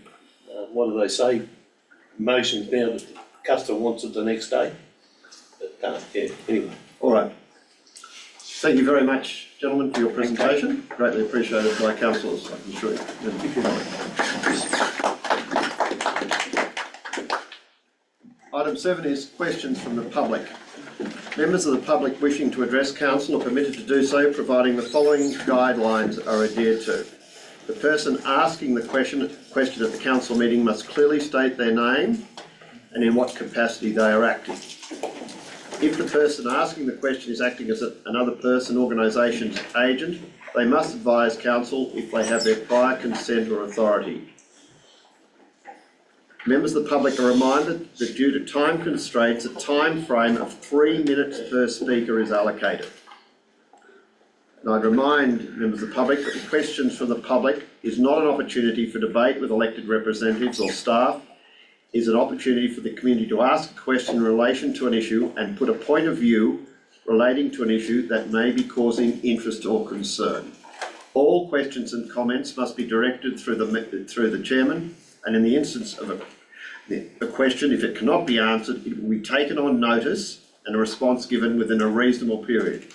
what do they say, motions now that the customer wants it the next day. But, anyway. All right. Thank you very much, gentlemen, for your presentation. Greatly appreciated by councillors, I can assure you. Item 7 is questions from the public. Members of the public wishing to address council are permitted to do so, providing the following guidelines are adhered to. The person asking the question at the council meeting must clearly state their name and in what capacity they are acting. If the person asking the question is acting as another person, organisation's agent, they must advise council if they have their prior consent or authority. Members of the public are reminded that due to time constraints, a time frame of 3 minutes per speaker is allocated. And I'd remind members of the public that the questions from the public is not an opportunity for debate with elected representatives or staff. It is an opportunity for the community to ask a question in relation to an issue and put a point of view relating to an issue that may be causing interest or concern. All questions and comments must be directed through the chairman, and in the instance of a question, if it cannot be answered, it will be taken on notice and a response given within a reasonable period.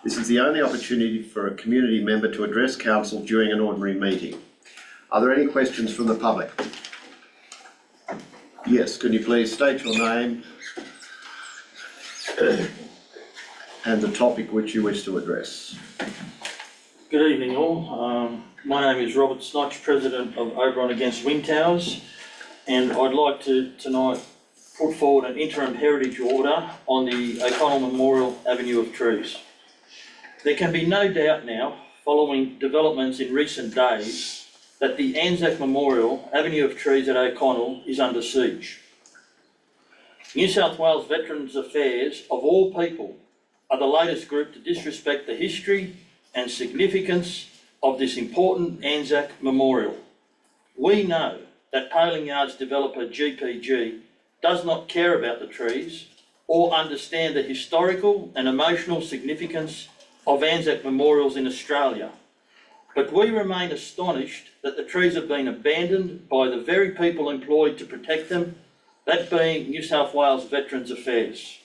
This is the only opportunity for a community member to address council during an ordinary meeting. Are there any questions from the public? Yes, can you please state your name and the topic which you wish to address? Good evening all. My name is Robert Snotch, President of Oberon against Wind Towers, and I'd like to tonight put forward an interim heritage order on the O'Connell Memorial Avenue of Trees. There can be no doubt now, following developments in recent days, that the Anzac Memorial Avenue of Trees at O'Connell is under siege. New South Wales Veterans Affairs, of all people, are the latest group to disrespect the history and significance of this important Anzac memorial. We know that Paling Yards developer GPG does not care about the trees or understand the historical and emotional significance of Anzac memorials in Australia. But we remain astonished that the trees have been abandoned by the very people employed to protect them, that being New South Wales Veterans Affairs.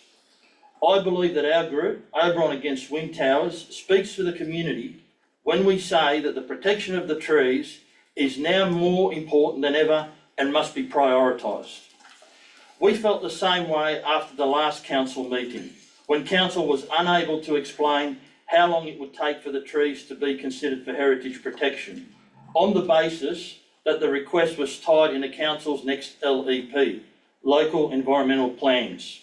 I believe that our group, Oberon Against Wind Towers, speaks for the community when we say that the protection of the trees is now more important than ever and must be prioritised. We felt the same way after the last council meeting, when council was unable to explain how long it would take for the trees to be considered for heritage protection. on the basis that the request was tied in the council's next LEP, Local Environmental Plans.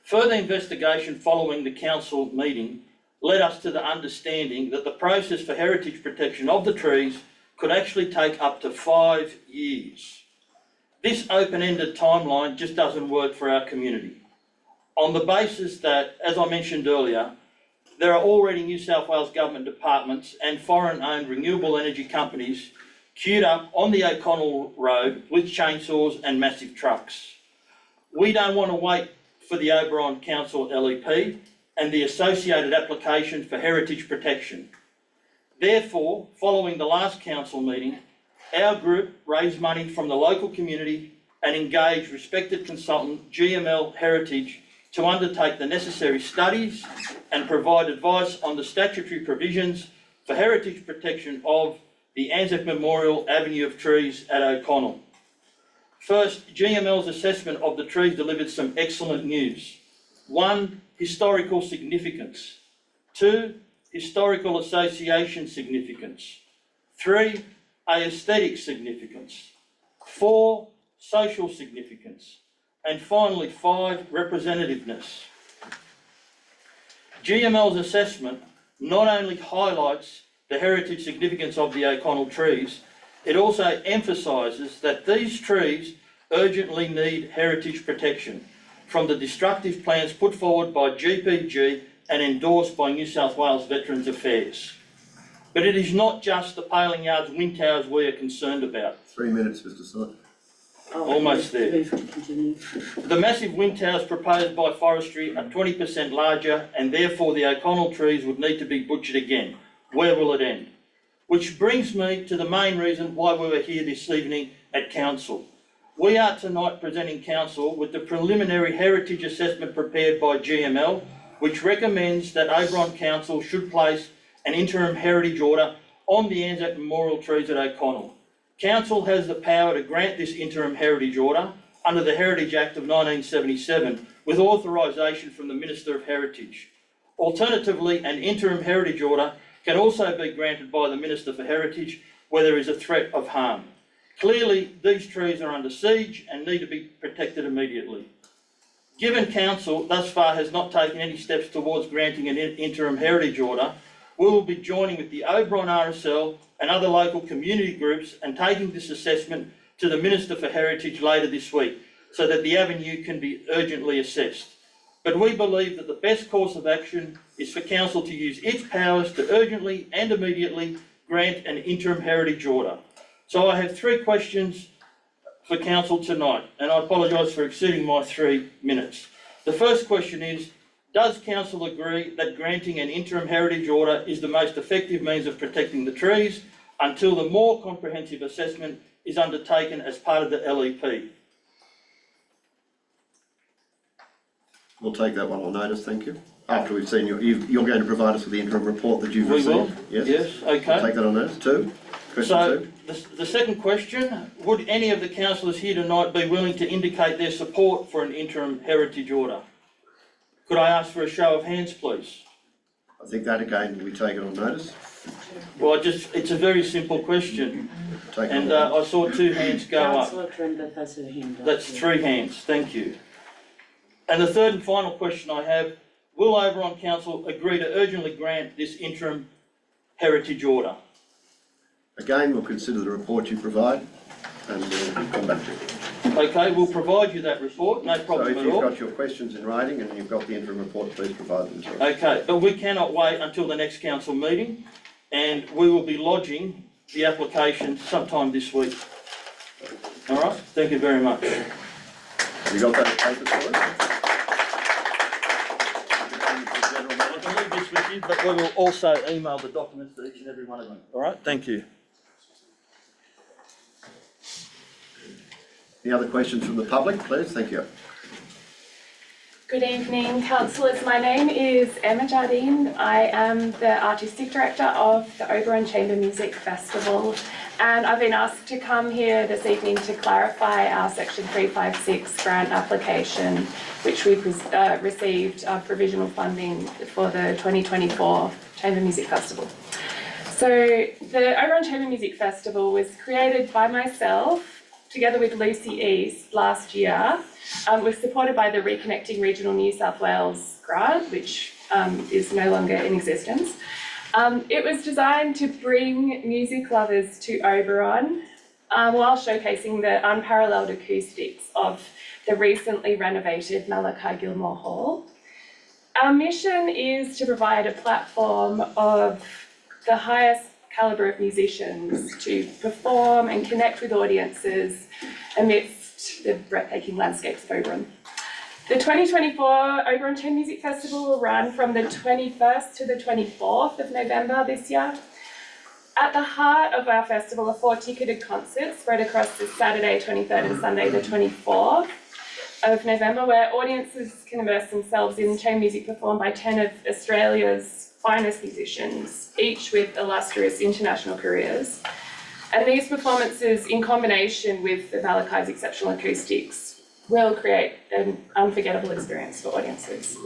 Further investigation following the council meeting led us to the understanding that the process for heritage protection of the trees could actually take up to 5 years. This open-ended timeline just doesn't work for our community. On the basis that, as I mentioned earlier, there are already New South Wales government departments and foreign-owned renewable energy companies queued up on the O'Connell Road with chainsaws and massive trucks. We don't want to wait for the Oberon Council LEP and the associated application for heritage protection. Therefore, following the last council meeting, our group raised money from the local community and engaged respected consultant GML Heritage to undertake the necessary studies and provide advice on the statutory provisions for heritage protection of the Anzac Memorial Avenue of trees at O'Connell. First, GML's assessment of the trees delivered some excellent news. 1, historical significance. 2, historical association significance. 3, aesthetic significance. 4, social significance. And finally, 5, representativeness. GML's assessment not only highlights the heritage significance of the O'Connell trees, it also emphasises that these trees urgently need heritage protection from the destructive plans put forward by GPG and endorsed by New South Wales Veterans Affairs. But it is not just the Paling Yards wind towers we are concerned about. 3 minutes, Mr. Snodge. Almost there. The massive wind towers proposed by Forestry are 20% larger, and therefore the O'Connell trees would need to be butchered again. Where will it end? Which brings me to the main reason why we were here this evening at Council. We are tonight presenting Council with the preliminary heritage assessment prepared by GML, which recommends that Oberon Council should place an interim heritage order on the Anzac Memorial trees at O'Connell. Council has the power to grant this interim heritage order under the Heritage Act of 1977 with authorisation from the Minister of Heritage. Alternatively, an interim heritage order can also be granted by the Minister for Heritage where there is a threat of harm. Clearly, these trees are under siege and need to be protected immediately. Given Council thus far has not taken any steps towards granting an interim heritage order, we will be joining with the Oberon RSL and other local community groups and taking this assessment to the Minister for Heritage later this week so that the avenue can be urgently assessed. But we believe that the best course of action is for Council to use its powers to urgently and immediately grant an interim heritage order. So I have 3 questions for Council tonight, and I apologise for exceeding my 3 minutes. The first question is, does Council agree that granting an interim heritage order is the most effective means of protecting the trees until the more comprehensive assessment is undertaken as part of the LEP? We'll take that one on notice, thank you. After we've seen you're going to provide us with the interim report that you've received? We will, Yes, okay. We'll take that on notice. 2, question 2. The second question, would any of the councillors here tonight be willing to indicate their support for an interim heritage order? Could I ask for a show of hands, please? I think that again will be taken on notice. Well, it's a very simple question, Taken and on notice. I saw 2 hands go up. Councillor Trembeth has her hand up. That's 3 hands, thank you. And the third and final question I have, will Oberon Council agree to urgently grant this interim heritage order? Again, we'll consider the report you provide and we'll come back to it. Okay, we'll provide you that report, no So problem if at you've all. got your questions in writing and you've got the interim report, please provide them to us. Okay, but we cannot wait until the next council meeting, and we will be lodging the application sometime this week. All right, thank you very much. Have you got those papers for us? I can leave this with you, but we will also email the documents to each and every one of them. All right, thank you. Any other questions from the public, please? Thank you. Good evening, councillors. My name is Emma Jardine. I am the Artistic Director of the Oberon Chamber Music Festival, and I've been asked to come here this evening to clarify our Section 356 grant application, which we've received provisional funding for the 2024 Chamber Music Festival. So the Oberon Chamber Music Festival was created by myself, together with Lucy East last year. Was supported by the Reconnecting Regional New South Wales grant, which is no longer in existence. It was designed to bring music lovers to Oberon while showcasing the unparalleled acoustics of the recently renovated Malachi Gilmore Hall. Our mission is to provide a platform of the highest calibre of musicians to perform and connect with audiences amidst the breathtaking landscapes of Oberon. The 2024 Oberon Chamber Music Festival will run from the 21st to the 24th of November this year. At the heart of our festival are 4 ticketed concerts spread across the Saturday 23rd and Sunday the 24th of November, where audiences can immerse themselves in chamber music performed by 10 of Australia's finest musicians, each with illustrious international careers. And these performances, in combination with the Malachi's exceptional acoustics, will create an unforgettable experience for audiences.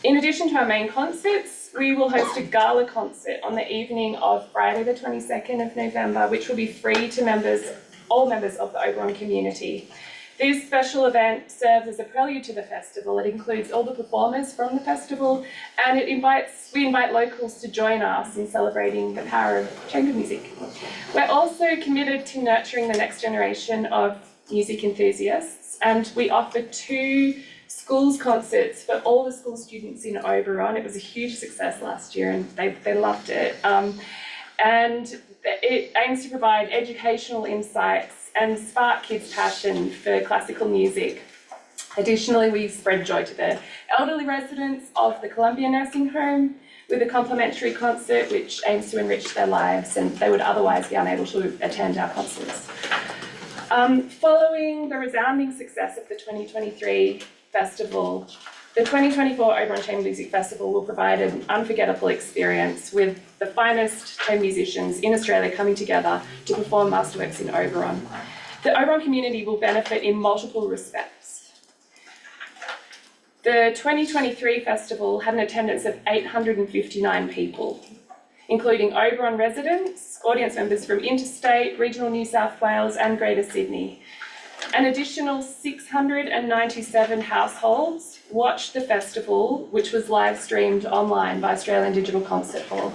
In addition to our main concerts, we will host a gala concert on the evening of Friday the 22nd of November, which will be free to all members of the Oberon community. This special event serves as a prelude to the festival. It includes all the performers from the festival, and we invite locals to join us in celebrating the power of chamber music. We're also committed to nurturing the next generation of music enthusiasts, and we offer 2 schools concerts for all the school students in Oberon. It was a huge success last year and they loved it. And it aims to provide educational insights and spark kids' passion for classical music. Additionally, we spread joy to the elderly residents of the Columbia Nursing Home with a complimentary concert which aims to enrich their lives, and they would otherwise be unable to attend our concerts. Following the resounding success of the 2023 festival, the 2024 Oberon Chamber Music Festival will provide an unforgettable experience with the finest chamber musicians in Australia coming together to perform masterworks in Oberon. The Oberon community will benefit in multiple respects. The 2023 festival had an attendance of 859 people, including Oberon residents, audience members from interstate, regional New South Wales and Greater Sydney. An additional 697 households watched the festival, which was live streamed online by Australian Digital Concert Hall.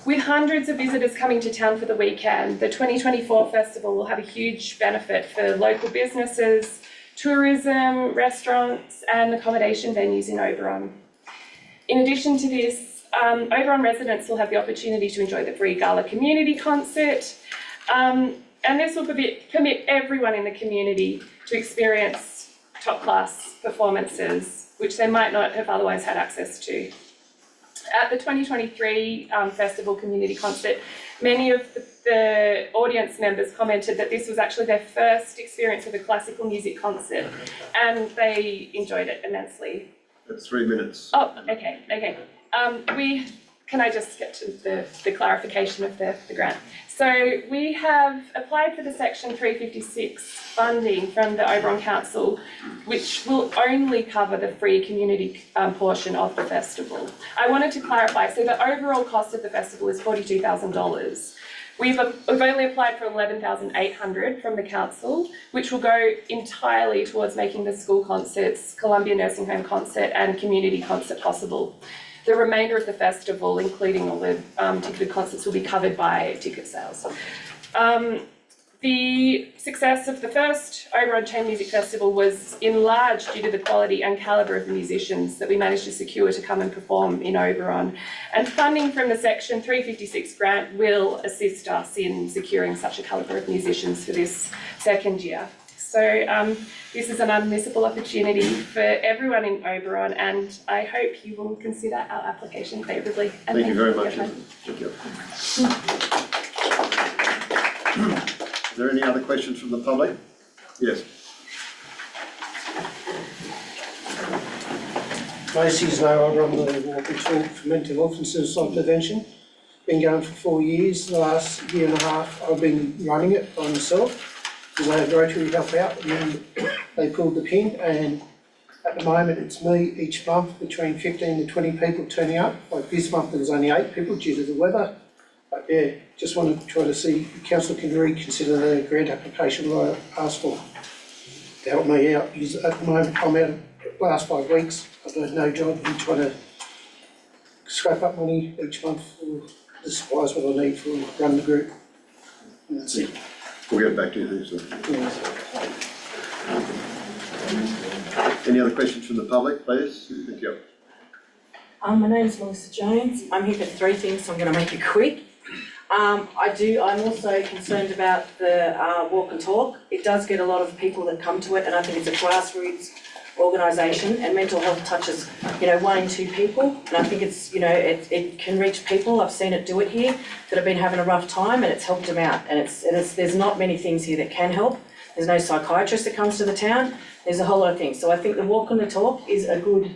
With hundreds of visitors coming to town for the weekend, the 2024 festival will have a huge benefit for local businesses, tourism, restaurants and accommodation venues in Oberon. In addition to this, Oberon residents will have the opportunity to enjoy the free gala community concert, and this will permit everyone in the community to experience top-class performances, which they might not have otherwise had access to. At the 2023 festival community concert, many of the audience members commented that this was actually their first experience of a classical music concert, and they enjoyed it immensely. That's 3 minutes. Oh, okay. Can I just get to the clarification of the grant? So we have applied for the Section 356 funding from the Oberon Council, which will only cover the free community portion of the festival. I wanted to clarify, so the overall cost of the festival is $42,000. We've only applied for $11,800 from the council, which will go entirely towards making the school concerts, Columbia Nursing Home concert and community concert possible. The remainder of the festival, including all the ticketed concerts, will be covered by ticket sales. The success of the first Oberon Chamber Music Festival was in large due to the quality and calibre of the musicians that we managed to secure to come and perform in Oberon. And funding from the Section 356 grant will assist us in securing such a calibre of musicians for this second year. So this is an unmissable opportunity for everyone in Oberon, and I hope you will consider our application favourably. Thank you very much. Thank you. Is there any other questions from the public? Yes. Basically, as know, I run the walking talk for mental health and suicide prevention. Been going for 4 years. The last year and a half I've been running it by myself, because I had Rotary help out, and then they pulled the pin, and at the moment it's me each month between 15 to 20 people turning up. Like this month there was only 8 people due to the weather. Yeah, just want to try to see if council can reconsider the grant application I asked for to help me out, because at the moment, I'm out the last 5 weeks, I've had no job, and trying to scrape up money each month for the supplies what I need for running the group. And that's it. We'll get back to you, sir. Yeah. Any other questions from the public, please? Thank you. My name's Melissa Jones. I'm here for 3 things, so I'm going to make it quick. I'm also concerned about the walk and talk. It does get a lot of people that come to it, and I think it's a grassroots organisation, and mental health touches, 1 in 2 people, and I think it's, it can reach people. I've seen it do it here that have been having a rough time, and it's helped them out. And there's not many things here that can help. There's no psychiatrist that comes to the town. There's a whole lot of things. So I think the Walk and Talk is a good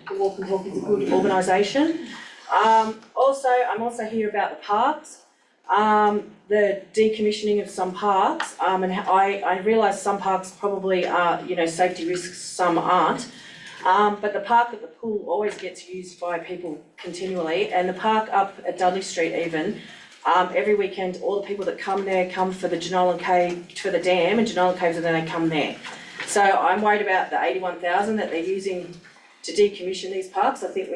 organisation. I'm also here about the parks. The decommissioning of some parks, and I realise some parks probably are, safety risks, some aren't. But the park at the pool always gets used by people continually, and the park up at Dudley Street even, every weekend, all the people that come there come for the Genolan Cave, for the dam and Genolan Caves, and then they come there. So I'm worried about the 81,000 that they're using to decommission these parks. I think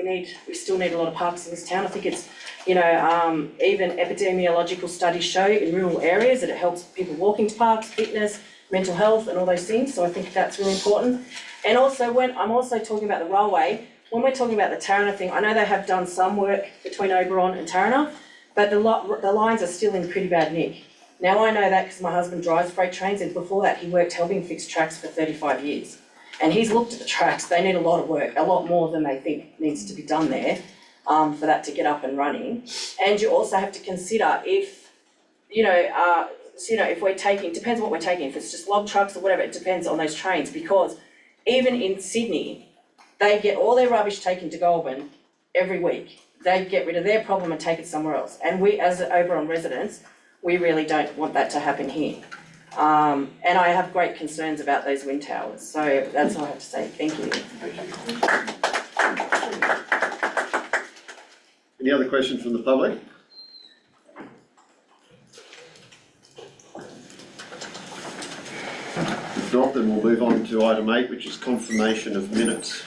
we still need a lot of parks in this town. I think it's, even epidemiological studies show in rural areas that it helps people walking to parks, fitness, mental health and all those things. So I think that's really important. And also when I'm also talking about the railway, when we're talking about the Tarrana thing, I know they have done some work between Oberon and Tarrana, but the lines are still in pretty bad nick. Now I know that because my husband drives freight trains, and before that he worked helping fix tracks for 35 years. And he's looked at the tracks, they need a lot of work, a lot more than they think needs to be done there for that to get up and running. And you also have to consider if, if we're taking, depends what we're taking, if it's just log trucks or whatever, it depends on those trains, because even in Sydney, they get all their rubbish taken to Goulburn every week. They get rid of their problem and take it somewhere else. And we, as Oberon residents, we really don't want that to happen here. And I have great concerns about those wind towers. So that's all I have to say. Thank you. Any other questions from the public? If not, then we'll move on to item 8, which is confirmation of minutes.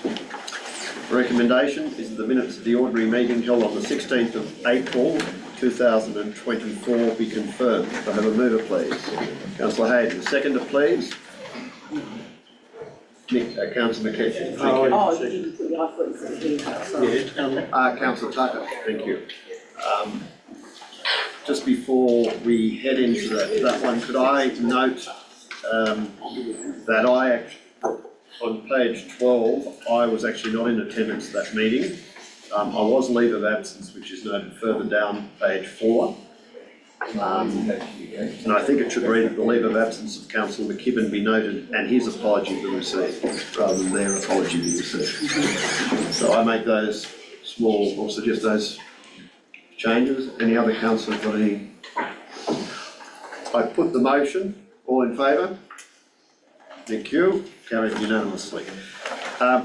The recommendation is that the minutes of the ordinary meeting held on the 16th of April 2024 be confirmed. I have a mover, please. Councillor Hayden, a seconder, please. Councillor McKechnie, thank you. Oh, you didn't put your foot in the sorry. Councillor Tucker, thank you. Just before we head into that one, could I note that I actually, on page 12, I was actually not in attendance at that meeting. I was leave of absence, which is noted further down page 4. And I think it should read the leave of absence of Councillor McKibben be noted and his apology be received, rather than their apology be received. So I make those small, or suggest those changes. Any other councillors got any? I put the motion. All in favour? Thank you. Carried unanimously.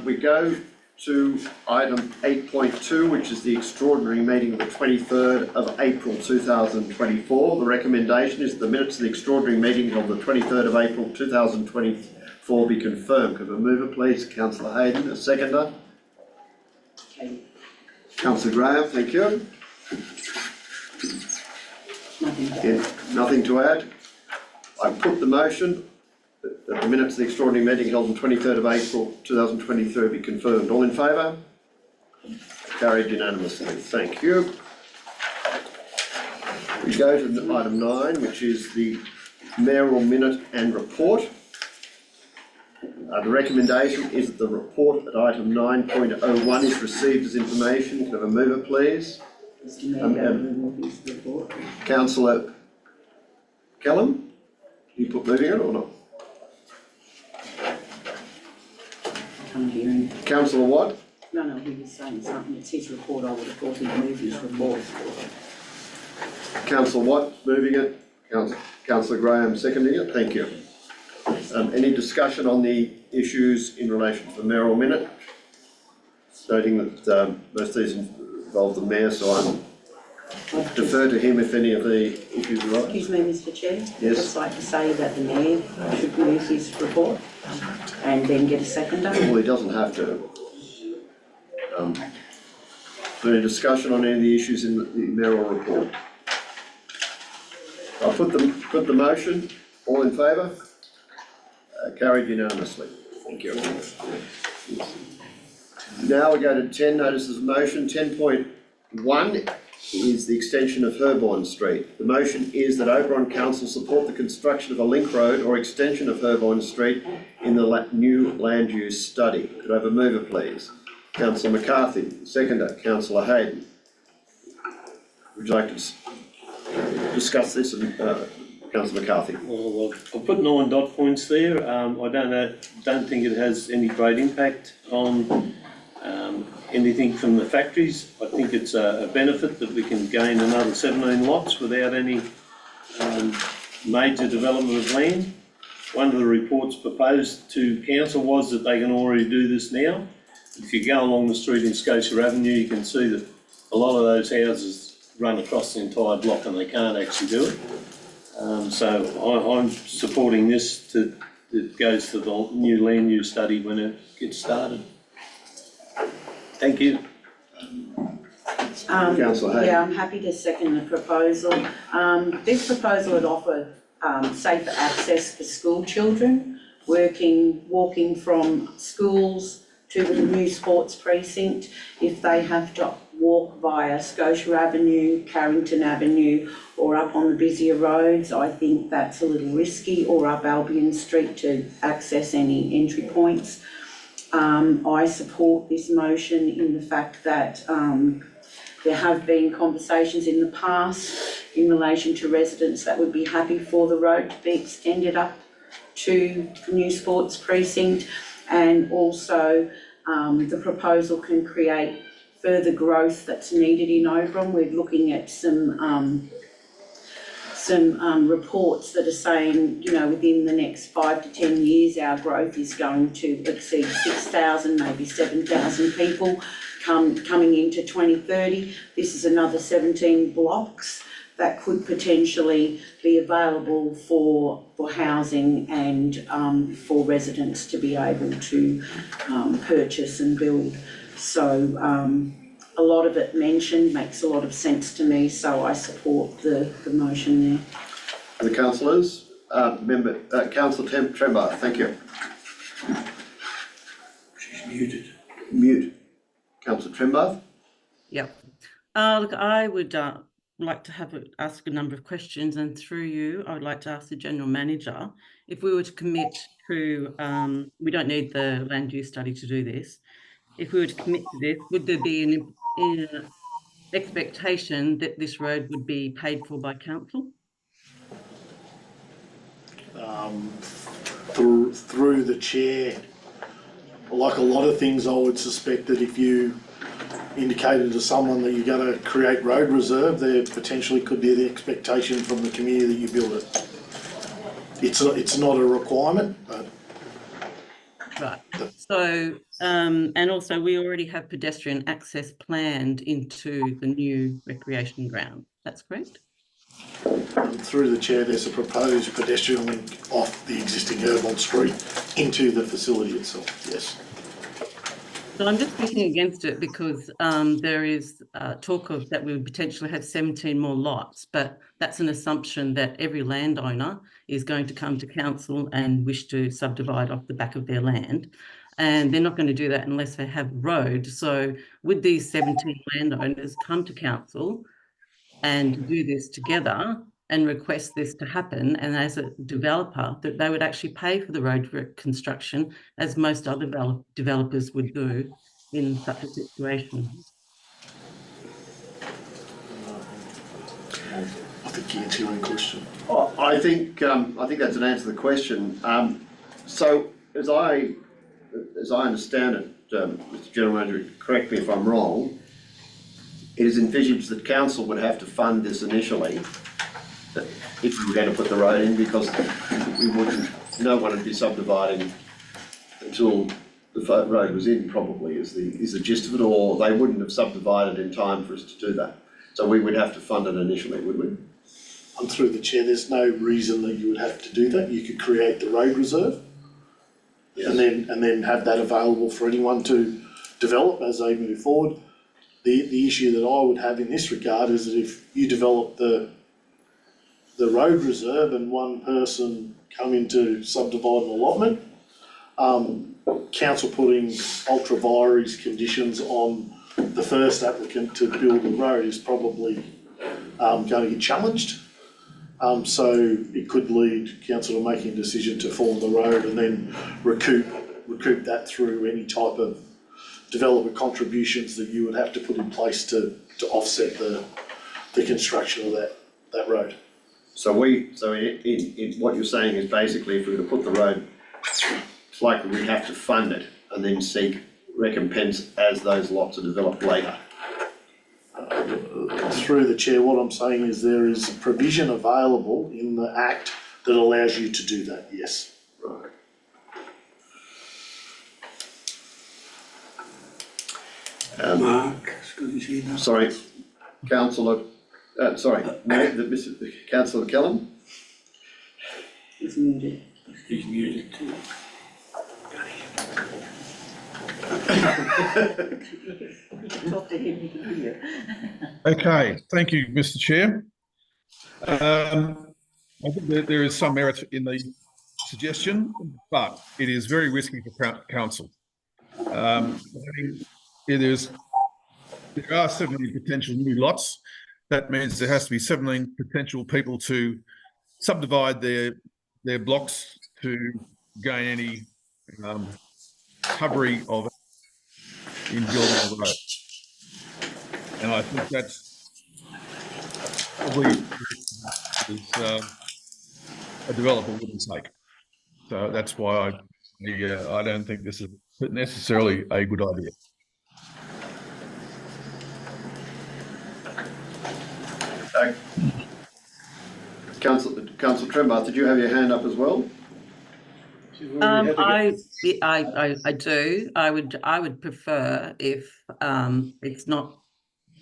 We go to item 8.2, which is the extraordinary meeting of the 23rd of April 2024. The recommendation is the minutes of the extraordinary meeting of the 23rd of April 2024 be confirmed. Could a mover, please? Councillor Hayden, a seconder. Okay. Councillor Graham, thank you. Nothing to add. I put the motion that the minutes of the extraordinary meeting held on 23rd of April 2023 be confirmed. All in favour? Carried unanimously. Thank you. We go to item 9, which is the mayoral minute and report. The recommendation is that the report at item 9.01 is received as information. Can I have a mover, please? Councillor Callum, you put moving it or not? Councillor Watt? No, he was saying something, it's his report, I would have thought he'd moved his report. Councillor Watt moving it, Councillor Graham seconding it, thank you. Any discussion on the issues in relation to the mayoral minute? Noting that most of these involve the mayor, so I'm defer to him if any of the issues arise. Excuse me, Mr Chair. Yes. I'd just like to say that the Mayor should move his report and then get a seconder. Well, he doesn't have to. Is there any discussion on any of the issues in the mayoral report? I'll put the motion. All in favour? Carried unanimously. Thank you. Now we go to 10 notices of motion. 10.1 is the extension of Herborn Street. The motion is that Oberon Council support the construction of a link road or extension of Herborn Street in the new land use study. Could I have a mover, please? Councillor McCarthy, seconder, Councillor Hayden. Would you like to discuss this, Councillor McCarthy? Well, I've put 9 dot points there. I don't think it has any great impact on anything from the factories. I think it's a benefit that we can gain another 17 lots without any major development of land. One of the reports proposed to council was that they can already do this now. If you go along the street in Scotia Avenue, you can see that a lot of those houses run across the entire block and they can't actually do it. So I'm supporting this that goes to the new land use study when it gets started. Thank you. Councillor Hayden. Yeah, I'm happy to second the proposal. This proposal would offer safer access for school children, walking from schools to the new sports precinct. If they have to walk via Scotia Avenue, Carrington Avenue, or up on the busier roads, I think that's a little risky, or up Albion Street to access any entry points. I support this motion in the fact that there have been conversations in the past in relation to residents that would be happy for the road to be extended up to the new sports precinct, and also the proposal can create further growth that's needed in Oberon. We're looking at some reports that are saying, you know, within the next 5 to 10 years, our growth is going to exceed 6,000, maybe 7,000 people coming into 2030. This is another 17 blocks that could potentially be available for housing and for residents to be able to purchase and build. So a lot of it mentioned makes a lot of sense to me, so I support the motion there. The councillors, Councillor Trembar, thank you. She's muted. Mute. Councillor Trembar. Yep. Look, I would like to ask a number of questions, and through you, I would like to ask the General Manager if we were to commit to, we don't need the land use study to do this, if we were to commit to this, would there be an expectation that this road would be paid for by council? Through the chair, like a lot of things, I would suspect that if you indicated to someone that you're going to create road reserve, there potentially could be the expectation from the community that you build it. It's not a requirement, but right. So, and also we already have pedestrian access planned into the new recreation ground. That's correct? Through the chair, there's a proposed pedestrian link off the existing Herborn Street into the facility itself, yes. So I'm just speaking against it because there is talk of that we would potentially have 17 more lots, but that's an assumption that every landowner is going to come to council and wish to subdivide off the back of their land. And they're not going to do that unless they have a road. So would these 17 landowners come to council and do this together and request this to happen, and as a developer, that they would actually pay for the road construction as most other developers would do in such a situation? I think you answered your own question. I think that's an answer to the question. So as I understand it, Mr. General Manager, correct me if I'm wrong, it is envisaged that council would have to fund this initially, if we were going to put the road in, because no one would be subdividing until the road was in, probably, is the gist of it, or they wouldn't have subdivided in time for us to do that. So we would have to fund it initially, would we? I'm through the chair, there's no reason that you would have to do that. You could create the road reserve and then have that available for anyone to develop as they move forward. The issue that I would have in this regard is that if you develop the road reserve and one person come into subdivide an allotment, council putting ultra vires conditions on the first applicant to build the road is probably going to get challenged. So it could lead council to making a decision to form the road and then recoup that through any type of developer contributions that you would have to put in place to offset the construction of that road. So in what you're saying is basically if we were to put the road, it's likely we'd have to fund it and then seek recompense as those lots are developed later. Through the chair, what I'm saying is there is provision available in the Act that allows you to do that, yes. Right. Mark, it's good to see you. Sorry, Councillor, Councillor Kellam? He's muted. He's muted too. You can talk to him, he can hear you. Okay, thank you, Mr. Chair. I think that there is some merit in the suggestion, but it is very risky for council. There are 17 potential new lots. That means there has to be 17 potential people to subdivide their blocks to gain any recovery of in building the road. And I think that's probably a developer wouldn't take. So that's why I don't think this is necessarily a good idea. Councillor Trembath, did you have your hand up as well? I do. I would prefer if it's not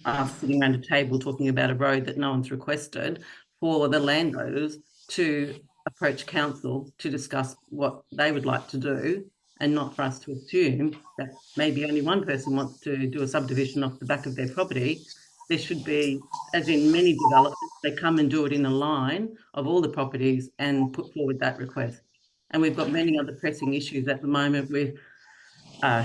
us sitting around a table talking about a road that no one's requested, for the landowners to approach council to discuss what they would like to do, and not for us to assume that maybe only one person wants to do a subdivision off the back of their property. There should be, as in many developments, they come and do it in a line of all the properties and put forward that request. And we've got many other pressing issues at the moment with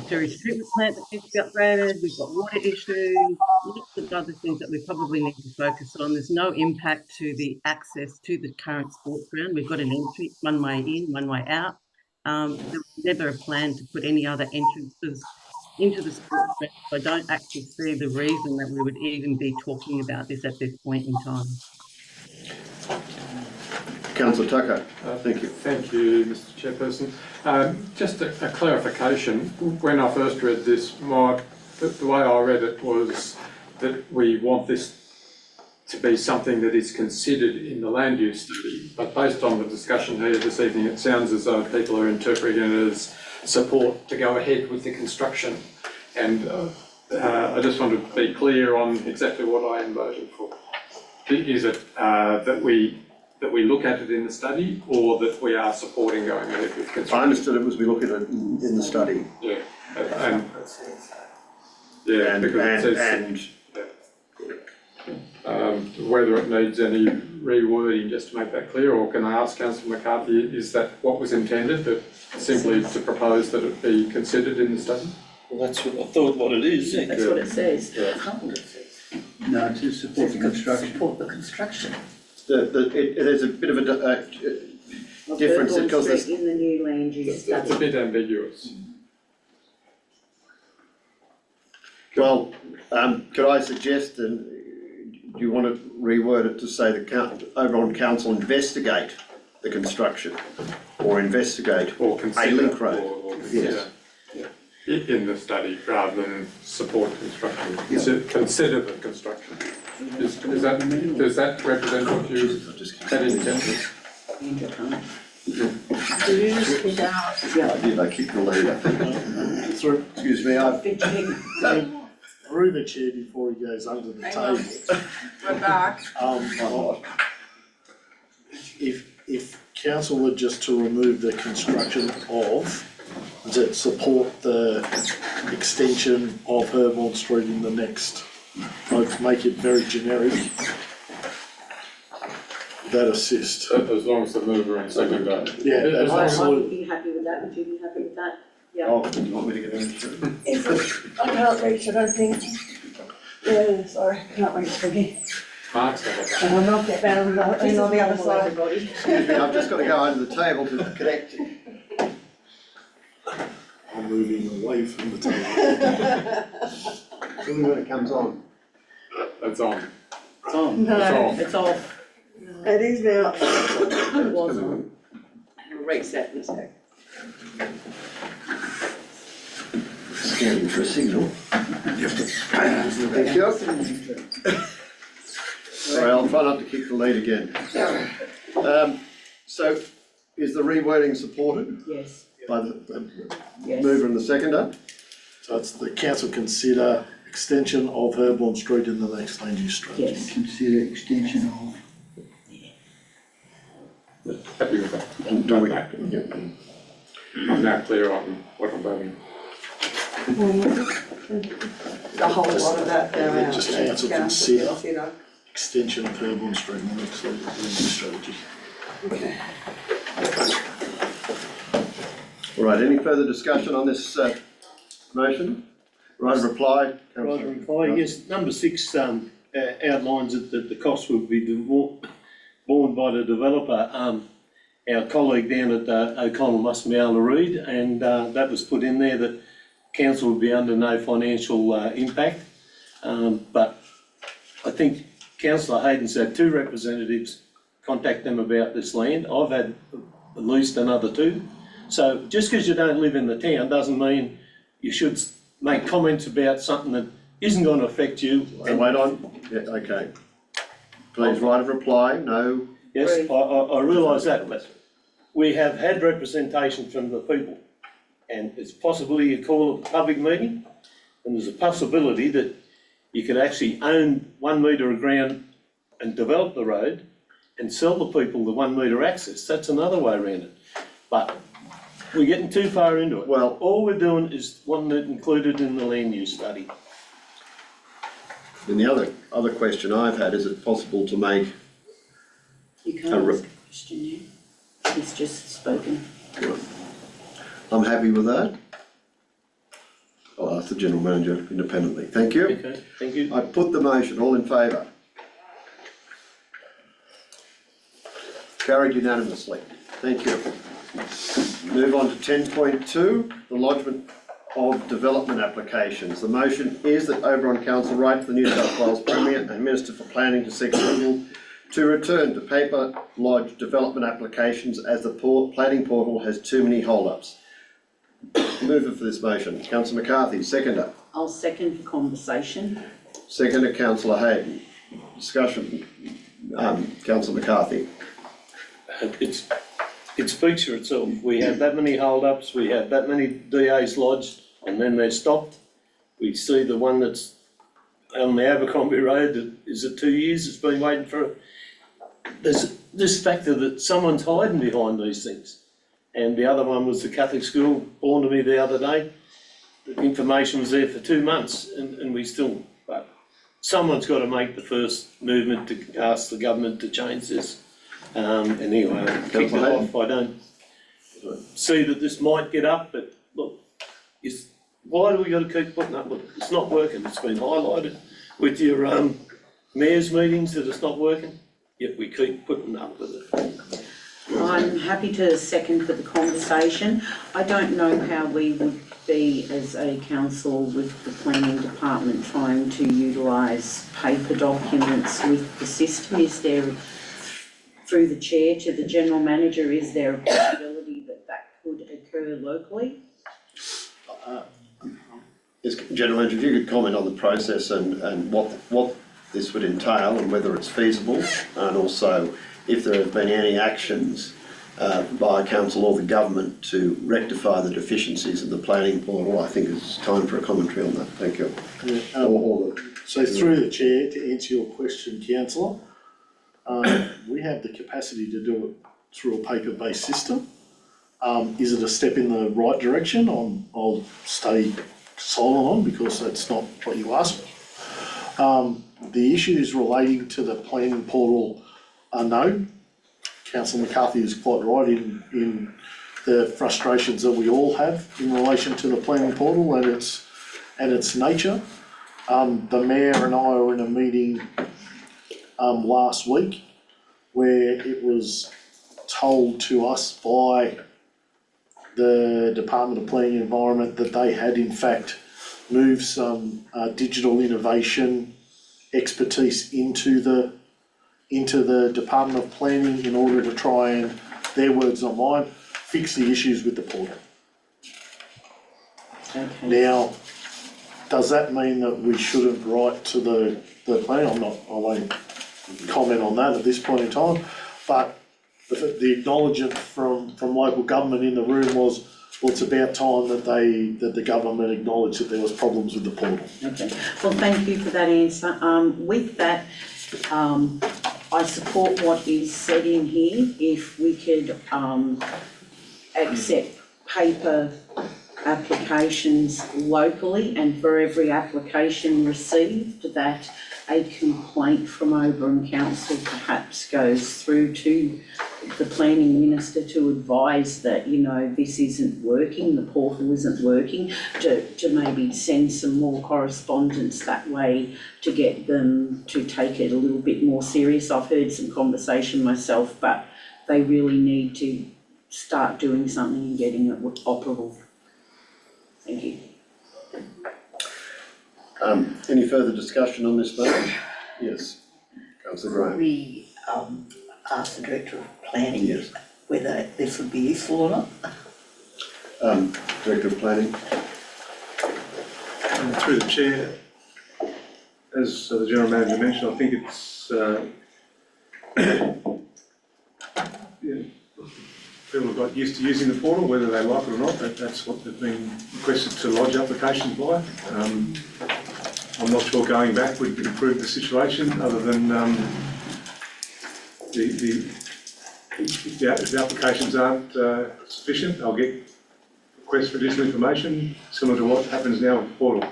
sewage treatment plant that needs to be upgraded. We've got water issues, lots of other things that we probably need to focus on. There's no impact to the access to the current sports ground. We've got an entry, one way in, one way out. There was never a plan to put any other entrances into the sports ground. So I don't actually see the reason that we would even be talking about this at this point in time. Councillor Tucker, thank you. Thank you, Mr. Chairperson. Just a clarification. When I first read this, the way I read it was that we want this to be something that is considered in the land use study. But based on the discussion here this evening, it sounds as though people are interpreting it as support to go ahead with the construction. And I just want to be clear on exactly what I am voting for. Is it that we look at it in the study, or that we are supporting going ahead with construction? I understood it was we look at it in the study. Yeah, because it says whether it needs any rewording, just to make that clear, or can I ask Councillor McCarthy, is that what was intended, that simply to propose that it be considered in the study? Well, that's what I thought what it is. That's what it says. No, to support the construction. Support the construction. There's a bit of a difference because there's in the new land use study. It's a bit ambiguous. well. Could I suggest, do you want to reword it to say the Oberon Council investigate the construction, or investigate Or a consider. link road? Or consider. Yes. Yeah. In the study, rather than support construction. Consider the construction. Does that represent what you had intended? I did, I kicked the lead, I think. Excuse me, through the chair before he goes under the Hang table. on. We're back. If council were just to remove the construction of, does it support the extension of Herborn Street in the next, I'd make it very generic. That assist. As long as the mover and seconder. Yeah, As long as- I would be happy with that, would you be happy with that? Yeah. Oh, you want me to get into it? I can't reach, I don't think. Yeah, sorry, can't reach from here. Mark's got it. And I'll knock that down on the other side. Everybody. Excuse me, I've just got to go under the table to connect. I'm moving away from the table. Tell me when it comes on. That's on. It's on. No, it's off. It is now. It was Coming on. on. We'll reset in a sec. Scanning for a signal. Thank you. Sorry, I'll try not to kick the lead again. So is the rewording supported Yes, by the yes. mover and the seconder? So it's the council consider extension of Herborn Street in the next land use strategy. Yes. Consider extension of. Happy with that. And do we? I'm now clear on what I'm voting. A whole lot of that go out. Just council consider extension of Herborn Street in the next land use strategy. Okay. All right, any further discussion on this motion? Right of reply? Right, Councillor? reply, yes, number 6 outlines that the cost will be borne by the developer. Our colleague down at O'Connell must be able to read, and that was put in there that council would be under no financial impact. But I think Councillor Hayden's had 2 representatives contact them about this land. I've had at least another 2. So just because you don't live in the town doesn't mean you should make comments about something that isn't going to affect you. And wait on, yeah, okay. Please, right of reply, no. Yes, I realise that, but we have had representation from the people. And it's possibly you call it a public meeting, and there's a possibility that you could actually own 1 metre of ground and develop the road and sell the people the 1 metre access. That's another way around it. But we're getting too far into it. Well, all we're doing is wanting it included in the land use study. And the other question I've had, is it possible to make, You can't ask a question now. He's just spoken. I'm happy with that. I'll ask the general manager independently. Thank you. Okay, thank you. I put the motion, all in favour? Carried unanimously. Thank you. Move on to 10.2, the lodgement of development applications. The motion is that Oberon Council write to the New South Wales Premier and Minister for Planning to seek approval to return to paper lodge development applications as the planning portal has too many hold-ups. Mover for this motion, Councillor McCarthy, seconder. I'll second for conversation. Seconder, Councillor Hayden. Discussion, Councillor McCarthy. It speaks for itself. We have that many hold-ups, we have that many DAs lodged, and then they're stopped. We see the one that's on the Abercrombie Road, that is it 2 years, it's been waiting for, there's this factor that someone's hiding behind these things. And the other one was the Catholic school, born to me the other day. The information was there for 2 months, and we still, but someone's got to make the first movement to ask the government to change this. And anyway, I'll kick it off. I don't see that this might get up, but look, why do we got to keep putting up with it? It's not working. It's been highlighted with your mayor's meetings that it's not working, yet we keep putting up with it. I'm happy to second for the conversation. I don't know how we would be as a council with the planning department trying to utilise paper documents with the system. Is there, through the chair to the general manager, is there a possibility that that could occur locally? Yes, General Manager, if you could comment on the process and what this would entail and whether it's feasible, and also if there have been any actions by council or the government to rectify the deficiencies of the planning portal. I think it's time for a commentary on that. Thank you. Yeah, so through the chair, to answer your question, councillor, we have the capacity to do it through a paper-based system. Is it a step in the right direction? I'll stay silent on because that's not what you asked. The issues relating to the planning portal are known. Councillor McCarthy is quite right in the frustrations that we all have in relation to the planning portal and its nature. The Mayor and I were in a meeting last week where it was told to us by the Department of Planning and Environment that they had in fact moved some digital innovation expertise into the Department of Planning in order to try and, their words not mine, fix the issues with the portal. Okay. Now, does that mean that we shouldn't write to the plan? I won't comment on that at this point in time, but the acknowledgement from local government in the room was, well, it's about time that the government acknowledged that there was problems with the portal. Okay, well, thank you for that answer. With that, I support what is said in here. If we could accept paper applications locally and for every application received that a complaint from Oberon Council perhaps goes through to the planning minister to advise that, you know, this isn't working, the portal isn't working, to maybe send some more correspondence that way to get them to take it a little bit more serious. I've heard some conversation myself, but they really need to start doing something and getting it operable. Thank you. Any further discussion on this matter? Yes, Councillor Graham. We asked the Director of Planning Yes. whether this would be useful or not. Director of Planning. Through the chair, as the General Manager mentioned, I think it's yeah, people have got used to using the portal, whether they like it or not. That's what they've been requested to lodge applications by. I'm not sure going back would improve the situation, other than if the applications aren't sufficient, I'll get requests for additional information, similar to what happens now with the portal.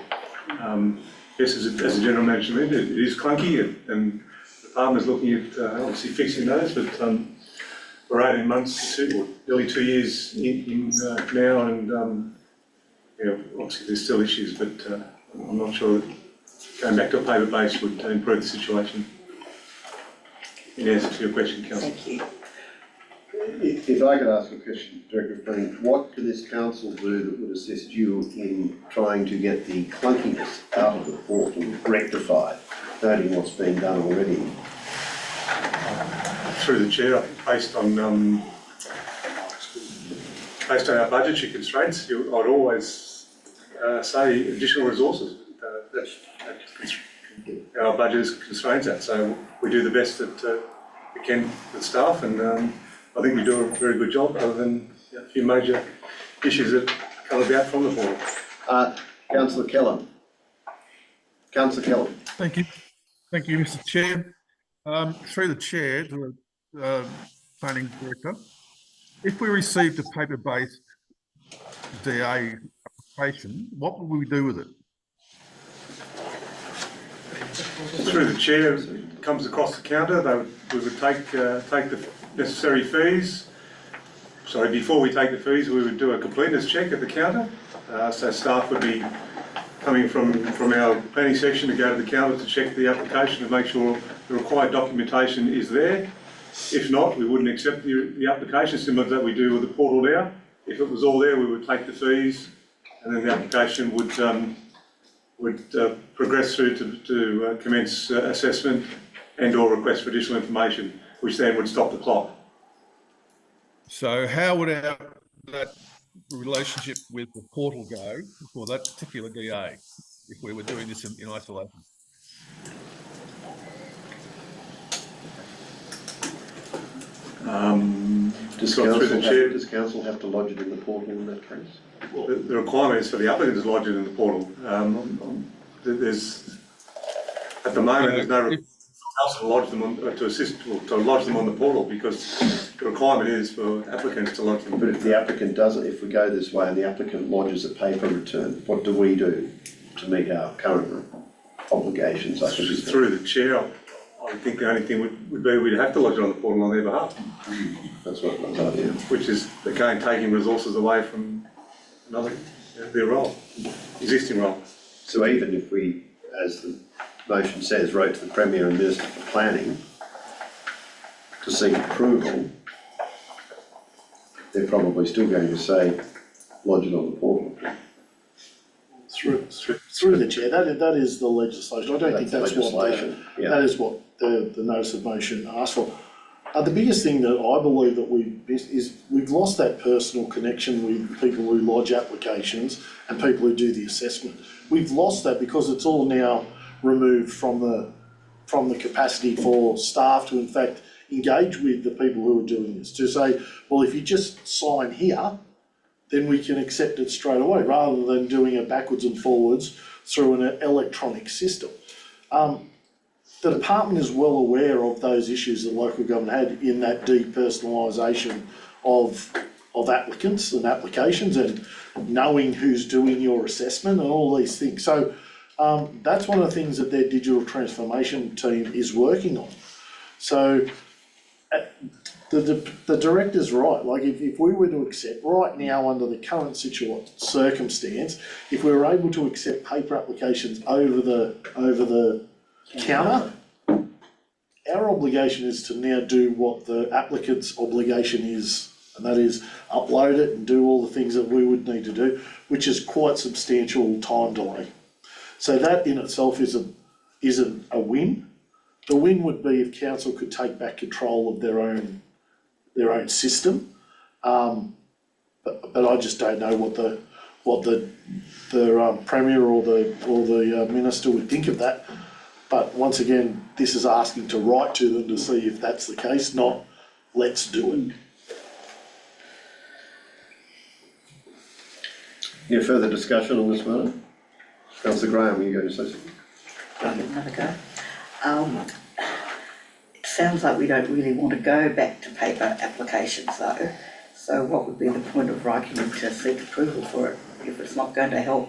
Yes, as the General Manager mentioned, it is clunky, and the department is looking at obviously fixing those, but we're 18 months, or nearly 2 years in now, and yeah, obviously there's still issues, but I'm not sure that going back to a paper base would improve the situation. In answer to your question, Councillor. Thank you. If I could ask a question, Director of Planning, what could this council do that would assist you in trying to get the clunkiness out of the portal rectified, noting what's been done already? Through the chair, I think based on our budgetary constraints, I'd always say additional resources. Our budget constrains that, so we do the best that we can with staff, and I think we do a very good job, other than a few major issues that come about from the portal. Councillor Kellam. Councillor Kellam. Thank you, Mr. Chair. Through the chair to the planning director, if we received a paper-based DA application, what would we do with it? Through the chair, it comes across the counter. We would take the necessary fees. Sorry, before we take the fees, we would do a completeness check at the counter. So staff would be coming from our planning section to go to the counter to check the application and make sure the required documentation is there. If not, we wouldn't accept the application, similar to that we do with the portal now. If it was all there, we would take the fees, and then the application would progress through to commence assessment and/or request for additional information, which then would stop the clock. So how would that relationship with the portal go for that particular DA if we were doing this in isolation? Does Got through the council chair. have, does council have to lodge it in the portal in that case? The requirement is for the applicant to lodge it in the portal. There's, at the moment, there's no requirement to lodge them on, to assist, or to lodge them on the portal, because the requirement is for applicants to lodge them. But if the applicant doesn't, if we go this way and the applicant lodges a paper return, what do we do to meet our current obligations? I think is Through the chair, I think the only thing would be we'd have to lodge it on the portal on their behalf, that's what I thought, yeah. which is again taking resources away from another, their role, existing role. So even if we, as the motion says, wrote to the Premier and Minister for Planning to seek approval, they're probably still going to say, lodge it on the portal. Through the chair, that is the legislation. I don't think that's what legislation, yeah. that is what the notice of motion asked for. The biggest thing that I believe that we've lost that personal connection with people who lodge applications and people who do the assessment. We've lost that because it's all now removed from the capacity for staff to in fact engage with the people who are doing this. To say, well, if you just sign here, then we can accept it straight away, rather than doing it backwards and forwards through an electronic system. The department is well aware of those issues that local government had in that depersonalisation of applicants and applications, and knowing who's doing your assessment and all these things. So that's one of the things that their digital transformation team is working on. So the director's right. Like if we were to accept right now under the current circumstance, if we were able to accept paper applications over the counter, our obligation is to now do what the applicant's obligation is, and that is upload it and do all the things that we would need to do, which is quite substantial time delay. So that in itself is a win. The win would be if council could take back control of their own system, but I just don't know what the Premier or the Minister would think of that. But once again, this is asking to write to them to see if that's the case, not let's do it. Any further discussion on this matter? Councillor Graham, are you going to say something? Another go. It sounds like we don't really want to go back to paper applications though. So what would be the point of writing them to seek approval for it if it's not going to help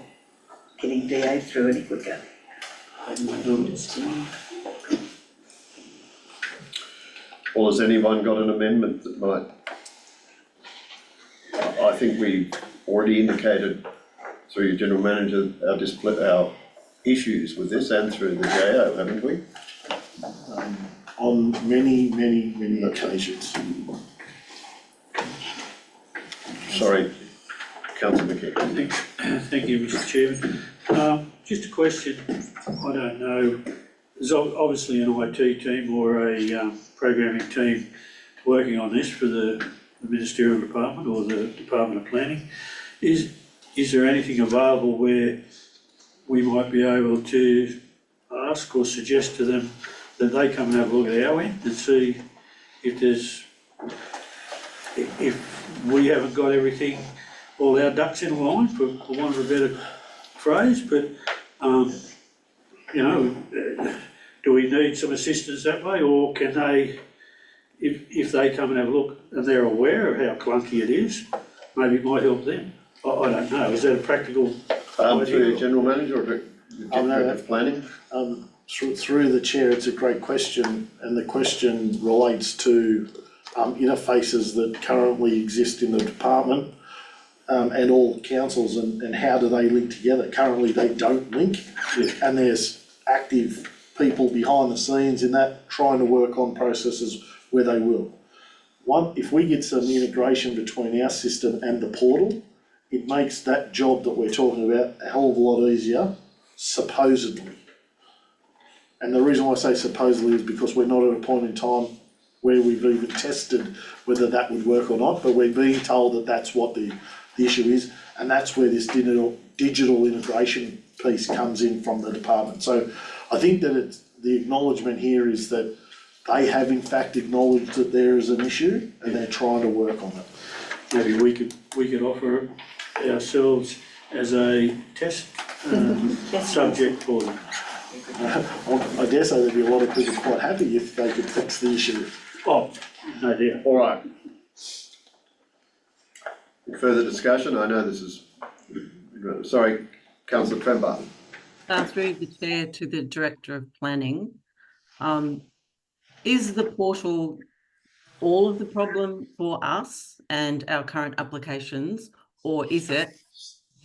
getting DA through any quicker? Or has anyone got an amendment that might? I think we've already indicated through your General Manager our issues with this and through the JO, haven't we? On many occasions. Sorry, Councillor McKee. Thank you, Mr. Chairman. Just a question, I don't know, there's obviously an IT team or a programming team working on this for the Ministerial Department or the Department of Planning. Is there anything available where we might be able to ask or suggest to them that they come and have a look at our end and see if we haven't got everything, all our ducks in a line, for want of a better phrase, but do we need some assistance that way, or can they, if they come and have a look and they're aware of how clunky it is, maybe it might help them? I don't know, is that a practical idea? Through your General Manager or Director of Planning? Through the chair, it's a great question, and the question relates to interfaces that currently exist in the department and all councils, and how do they link together. Currently they don't link, and there's active people behind the scenes in that trying to work on processes where they will. If we get some integration between our system and the portal, it makes that job that we're talking about a hell of a lot easier, supposedly. And the reason why I say supposedly is because we're not at a point in time where we've even tested whether that would work or not, but we're being told that that's what the issue is, and that's where this digital integration piece comes in from the department. So I think that the acknowledgement here is that they have in fact acknowledged that there is an issue and they're trying to work on it. Maybe we could offer ourselves as a test subject for them. I dare say there'd be a lot of people quite happy if they could fix the issue. Oh, no doubt. All right. Further discussion? I know this is, sorry, councillor Trembath. Through the chair to the Director of Planning, is the portal all of the problem for us and our current applications, or is it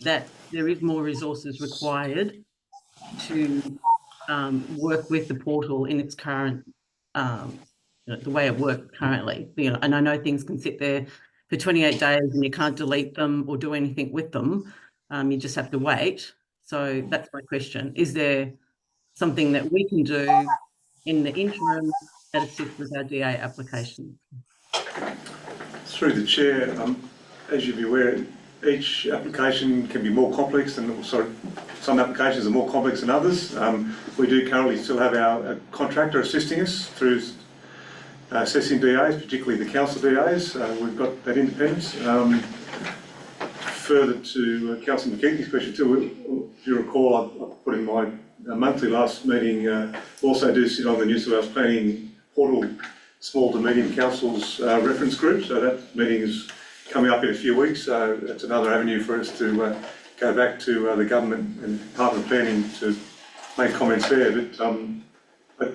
that there is more resources required to work with the portal in its current, the way it works currently? And I know things can sit there for 28 days and you can't delete them or do anything with them. You just have to wait. So that's my question. Is there something that we can do in the interim that assists with our DA application? Through the chair, as you'll be aware, each application can be more complex than, some applications are more complex than others. We do currently still have our contractor assisting us through assessing DAs, particularly the council DAs. We've got that independence. Further to Councillor McKeithy's question too, if you recall, I put in my monthly last meeting, also do sit on the New South Wales Planning Portal Small to Medium Councils reference group, so that meeting is coming up in a few weeks, so that's another avenue for us to go back to the government and Department of Planning to make comments there. But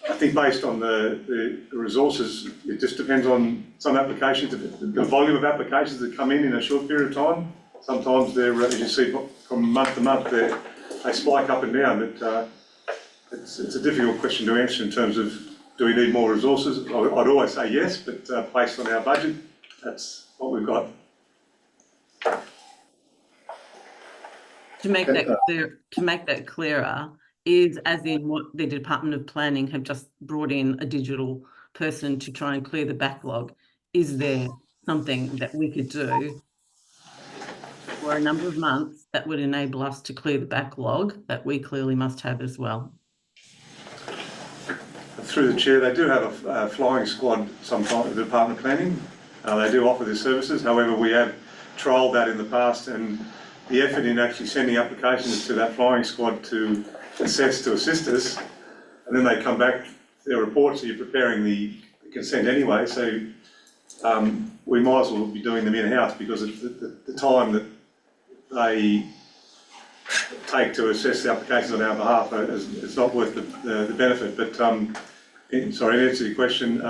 I think based on the resources, it just depends on some applications, the volume of applications that come in a short period of time. Sometimes they're, as you see, from month to month, they spike up and down, but it's a difficult question to answer in terms of, do we need more resources? I'd always say yes, but based on our budget, that's what we've got. To make that clearer, is as in what the Department of Planning have just brought in a digital person to try and clear the backlog. Is there something that we could do for a number of months that would enable us to clear the backlog that we clearly must have as well? Through the chair, they do have a flying squad sometimes at the Department of Planning. They do offer their services. However, we have trialled that in the past, and the effort in actually sending applications to that flying squad to assist us, and then they come back, their reports, so you're preparing the consent anyway, so we might as well be doing them in-house, because the time that they take to assess the applications on our behalf it's not worth the benefit. But sorry, in answer to your question,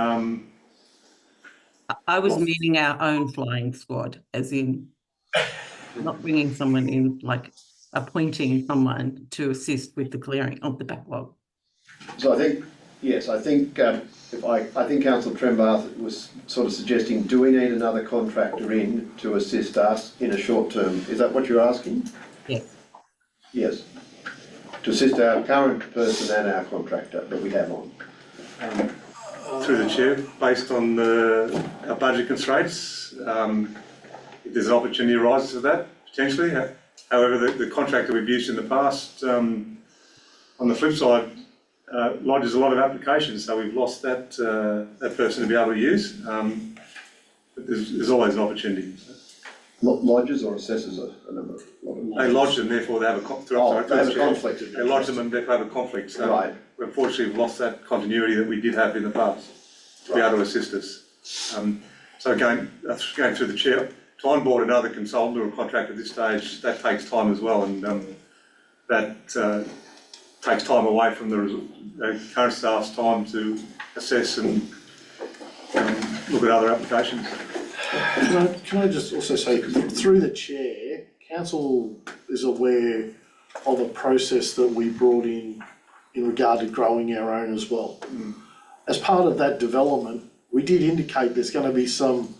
I was meaning our own flying squad, as in not bringing someone in, like appointing someone to assist with the clearing of the backlog. So I think, yes, I think I think Councillor Trembath was sort of suggesting, do we need another contractor in to assist us in a short term? Is that what you're asking? Yes. Yes. To assist our current person and our contractor that we have on. through the chair, based on our budget constraints, if there's an opportunity arises for that, potentially. However, the contractor we've used in the past, on the flip side, lodges a lot of applications, so we've lost that person to be able to use. But there's always an opportunity. Lodges or assessors a number? They lodge them, therefore they have a conflict. They lodge them and therefore have a conflict. So right. Unfortunately, we've lost that continuity that we did have in the past to be able to assist us. So going through the chair, to onboard another consultant or a contractor at this stage, that takes time as well, and that takes time away from the current staff's time to assess and look at other applications. Can I just also say, through the chair, council is aware of a process that we brought in regard to growing our own as well. As part of that development, we did indicate there's going to be some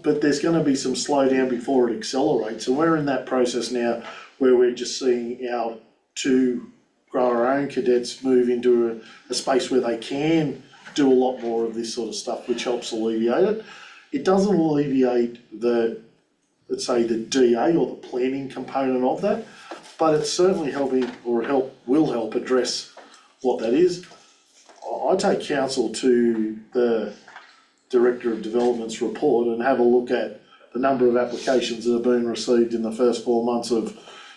but there's going to be some slowdown before it accelerates. And we're in that process now where we're just seeing our two grow our own cadets move into a space where they can do a lot more of this sort of stuff, which helps alleviate it. It doesn't alleviate let's say the DA or the planning component of that, but it's certainly helping or will help address what that is. I take council to the Director of Development's report and have a look at the number of applications that have been received in the first 4 months of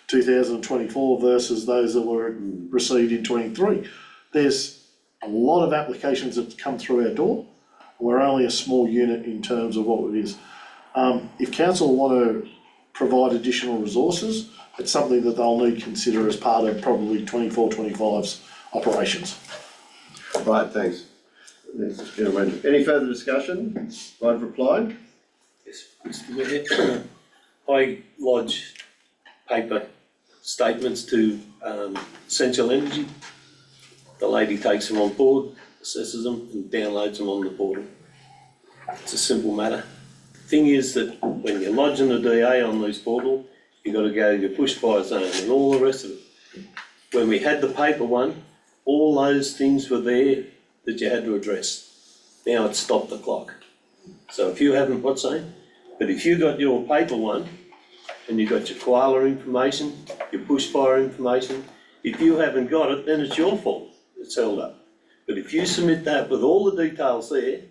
2024 versus those that were received in 23. There's a lot of applications that come through our door. We're only a small unit in terms of what it is. If council want to provide additional resources, it's something that they'll need to consider as part of probably 24-25's operations. Right, thanks. Any further discussion? Right, reply? Yes, Mr. Mayor. I lodge paper statements to Essential Energy. The lady takes them on board, assesses them and downloads them on the portal. It's a simple matter. The thing is that when you're lodging a DA on these portal, you've got to go to your bushfire zone and all the rest of it. When we had the paper one, all those things were there that you had to address. Now it's stopped the clock. So if you haven't, what's saying? But if you got your paper one, and you got your koala information, your bushfire information, if you haven't got it, then it's your fault. It's held up. But if you submit that with all the details there,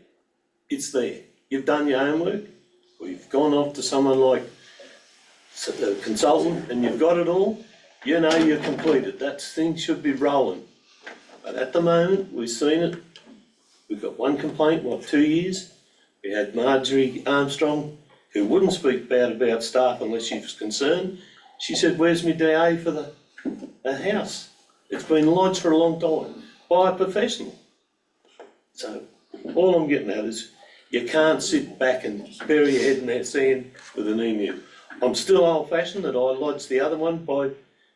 it's there. You've done your homework, or you've gone off to someone like a consultant and you've got it all, you know you're completed. That thing should be rolling. But at the moment, we've seen it. We've got one complaint, 2 years? We had Marjorie Armstrong, who wouldn't speak bad about staff unless she was concerned. She said, where's my DA for the house? It's been lodged for a long time by a professional. So all I'm getting at is you can't sit back and bury your head in that sand with an email. I'm still old-fashioned that I lodged the other one by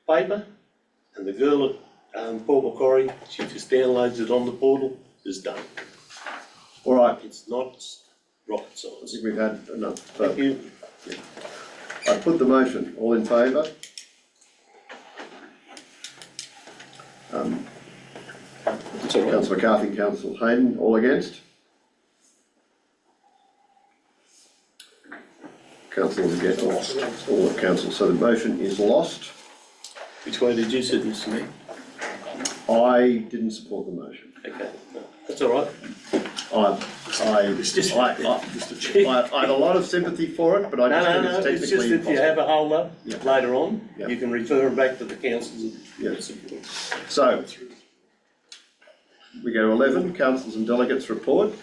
paper, and the girl at Port Macquarie, she just downloads it on the portal, it's done. All right. It's not rocket science. I think we've had enough. Thank you. I put the motion. All in favour? Councillor McCarthy, Councillor Hayden, all against? Councillors against, all of council, so the motion is lost. Which way did you sit, Mr. Mayor? I didn't support the motion. Okay, no, that's all right. I had a lot of sympathy for it, but I just think it's technically it's just if you have a hold up later on, Yeah. you can refer them back to the councils. Yes. So, we go to 11, councillors and delegates report.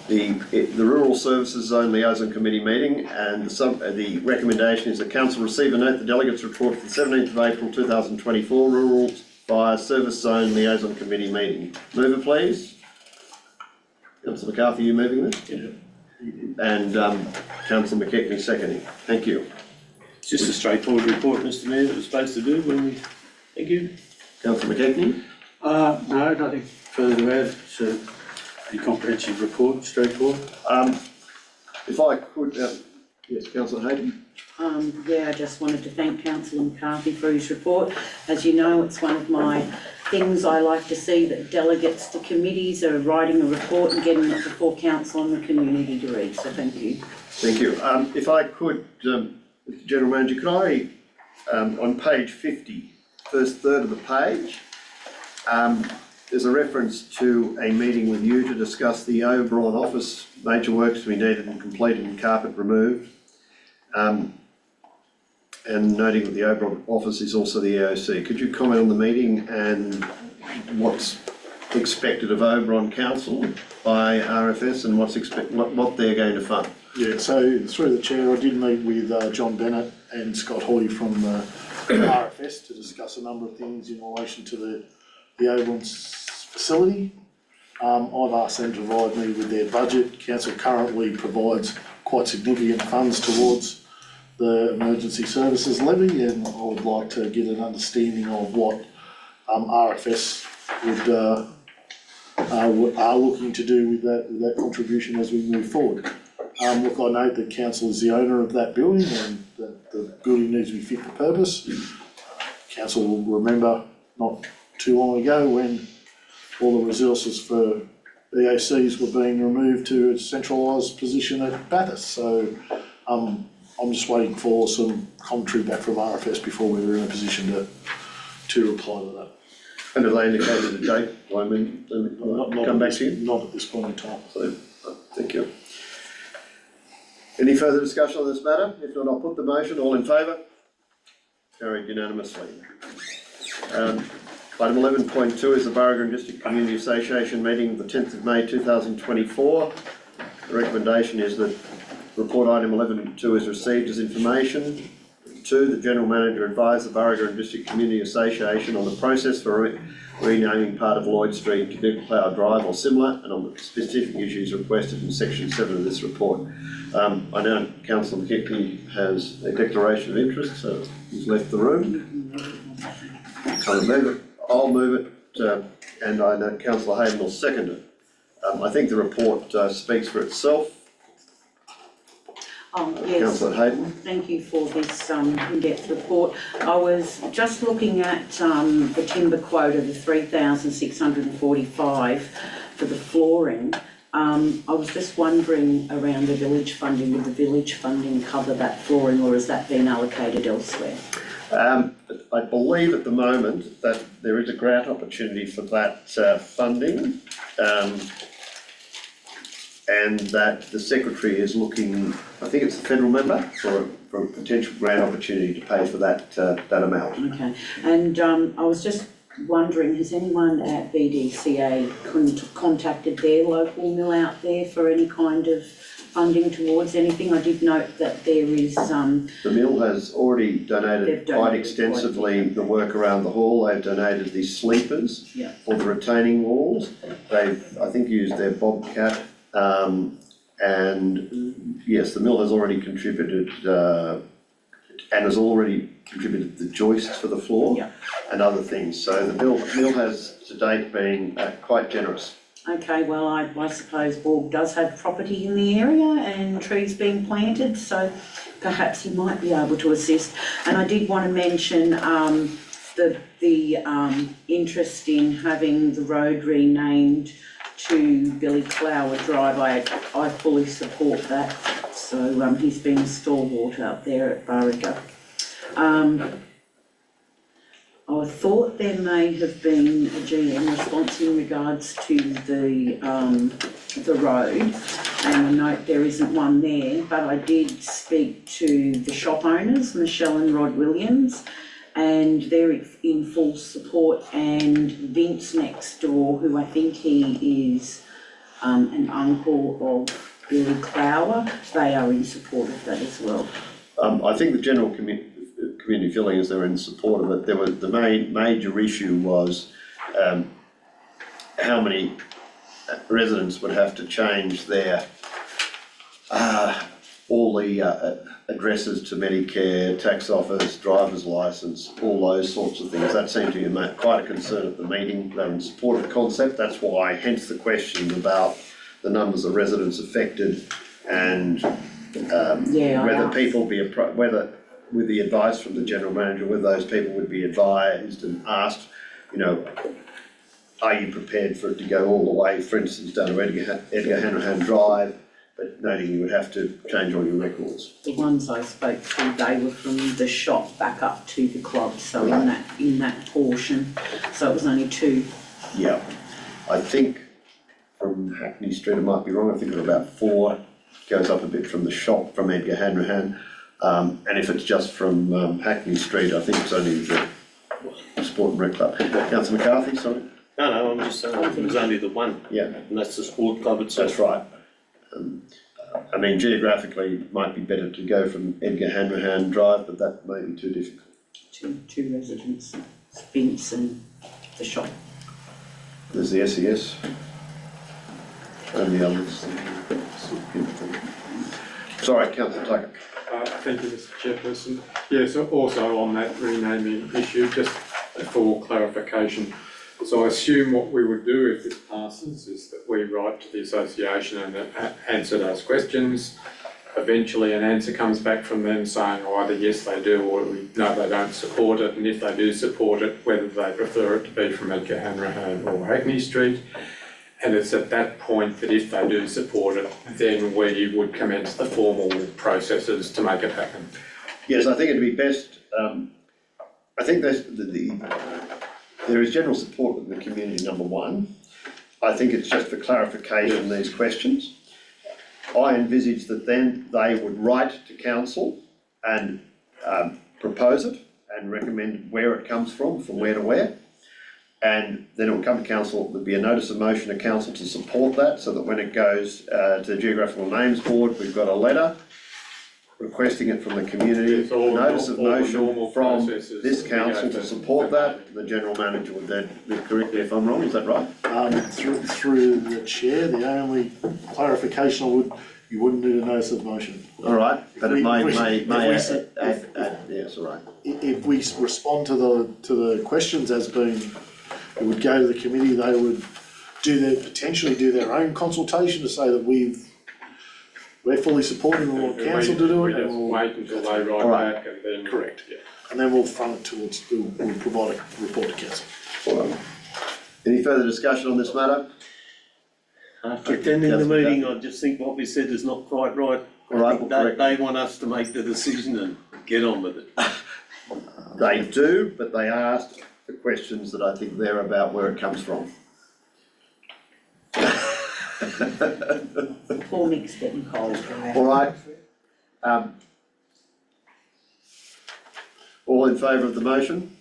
The Rural Services Zone Liaison Committee meeting, and the recommendation is that council receive and note the delegates report for the 17th of April 2024 Rural Fire Service Zone Liaison Committee meeting. Move it, please. Councillor McCarthy, you moving this? Yeah. And Councillor McKechnie seconding. Thank you. It's just a straightforward report, Mr. Mayor, that we're supposed to do when we, thank you. Councillor McKechnie? No, nothing further to add. It's a comprehensive report, straightforward. If I could, yes, Councillor Hayden? I just wanted to thank Councillor McCarthy for his report. As you know, it's one of my things I like to see, that delegates to committees are writing a report and getting it before council and the community to read, so thank you. Thank you. If I could, Mr. General Manager, could I, on page 50, first third of the page, there's a reference to a meeting with you to discuss the Oberon office, major works to be needed and completed and carpet removed. And noting that the Oberon office is also the EOC. Could you comment on the meeting and what's expected of Oberon Council by RFS and what they're going to fund? Yeah, so through the chair, I did meet with John Bennett and Scott Hoy from RFS to discuss a number of things in relation to the Oberon's facility. I've asked them to provide me with their budget. Council currently provides quite significant funds towards the emergency services levy, and I would like to get an understanding of what RFS are looking to do with that contribution as we move forward. Look, I note that council is the owner of that building and that the building needs to be fit for purpose. Council will remember not too long ago when all the resources for EACs were being removed to a centralised position at Bathurst. So I'm just waiting for some commentary back from RFS before we were in a position to reply to that. And have they indicated a date? I mean, Not come at back this- to you? Not at this point in time. So, thank you. Any further discussion on this matter? If not, I'll put the motion. All in favour? Carried unanimously. Item 11.2 is the Barragan District Community Association meeting the 10th of May 2024. The recommendation is that report item 11.2 is received as information. 2, the General Manager advised the Barragan District Community Association on the process for renaming part of Lloyd Street to Nickel Drive or similar, and on the specific issues requested in section 7 of this report. I know Councillor McKechnie has a declaration of interest, so he's left the room. I'll move it, and I know Councillor Hayden will second it. I think the report speaks for itself. Yes, Councillor Hayden. thank you for this in-depth report. I was just looking at the timber quota, the 3,645 for the flooring. I was just wondering around the village funding, would the village funding cover that flooring, or has that been allocated elsewhere? I believe at the moment that there is a grant opportunity for that funding, and that the Secretary is looking, I think it's the federal member, for a potential grant opportunity to pay for that amount. Okay, and I was just wondering, has anyone at BDCA contacted their local mill out there for any kind of funding towards anything? I did note that there is The mill has already donated quite extensively the work around the hall. They've donated the sleepers for the retaining walls. They've, I think, used their bobcat, and yes, the mill has already contributed and has already contributed the joists for the floor and other things. So the mill has to date been quite generous. Okay, well, I suppose Borg does have property in the area and trees being planted, so perhaps he might be able to assist. And I did want to mention the interest in having the road renamed to Billy Clower Drive. I fully support that. So he's been a stalwart out there at Barraga. I thought there may have been a GM response in regards to the road, and I note there isn't one there, but I did speak to the shop owners, Michelle and Rod Williams, and they're in full support, and Vince next door, who I think he is an uncle of Billy Clower, they are in support of that as well. I think the general community feeling is they're in support of it. There was the major issue was how many residents would have to change their all the addresses to Medicare, tax office, driver's licence, all those sorts of things. That seemed to be quite a concern at the meeting. They're in support of the concept. That's why, hence the question about the numbers of residents affected and whether people whether with the advice from the General Manager, whether those people would be advised and asked, you know, are you prepared for it to go all the way, for instance, down to Edgar Hanrahan Drive, but noting you would have to change all your records. The ones I spoke to, they were from the shop back up to the club, so in that portion, so it was only 2. Yeah, I think from Hackney Street, I might be wrong, I think it's about 4, goes up a bit from the shop from Edgar Hanrahan. And if it's just from Hackney Street, I think it's only the Sport and Rec Club. Councillor McCarthy, sorry? No, I'm just saying it was only the one. Yeah. And that's the sport club itself. That's right. I mean, geographically, it might be better to go from Edgar Hanrahan Drive, but that may be too difficult. Two residents, Vince and the shop. There's the SES and the others. Sorry, Councillor Tucker. Thank you, Mr Chairperson. Yes, also on that renaming issue, just for clarification. So I assume what we would do if this passes is that we write to the association and answer those questions. Eventually an answer comes back from them saying either yes they do or no they don't support it, and if they do support it, whether they prefer it to be from Edgar Hanrahan or Hackney Street. And it's at that point that if they do support it, then where you would commence the formal processes to make it happen. Yes, I think it'd be best, I think there's there is general support within the community, number one. I think it's just for clarification, these questions. I envisage that then they would write to council and propose it and recommend where it comes from where to where. And then it will come to council, there'll be a notice of motion to council to support that, so that when it goes to the Geographical Names Board, we've got a letter requesting it from the community, It's all notice of all the motion normal from processes this that we go council to to- support that. The general manager would then, correct me if I'm wrong, is that right? Through the chair, the only clarification you wouldn't need a notice of motion. All right, but it may If yes, all right. If we respond to the questions as being, it would go to the committee, they would potentially do their own consultation to say that we're fully supporting the Lord Council to do it. We just wait until they write back and then. Correct. Yeah. And then we'll front it towards, we'll provide a report to council. All right. Any further discussion on this matter? After attending the meeting, I just think what we said is not quite right. All right, I think well, they want us to make the decision and get on with it. They do, but they asked the questions that I think they're about where it comes from. Poor Nick's getting cold. All right. All in favour of the motion?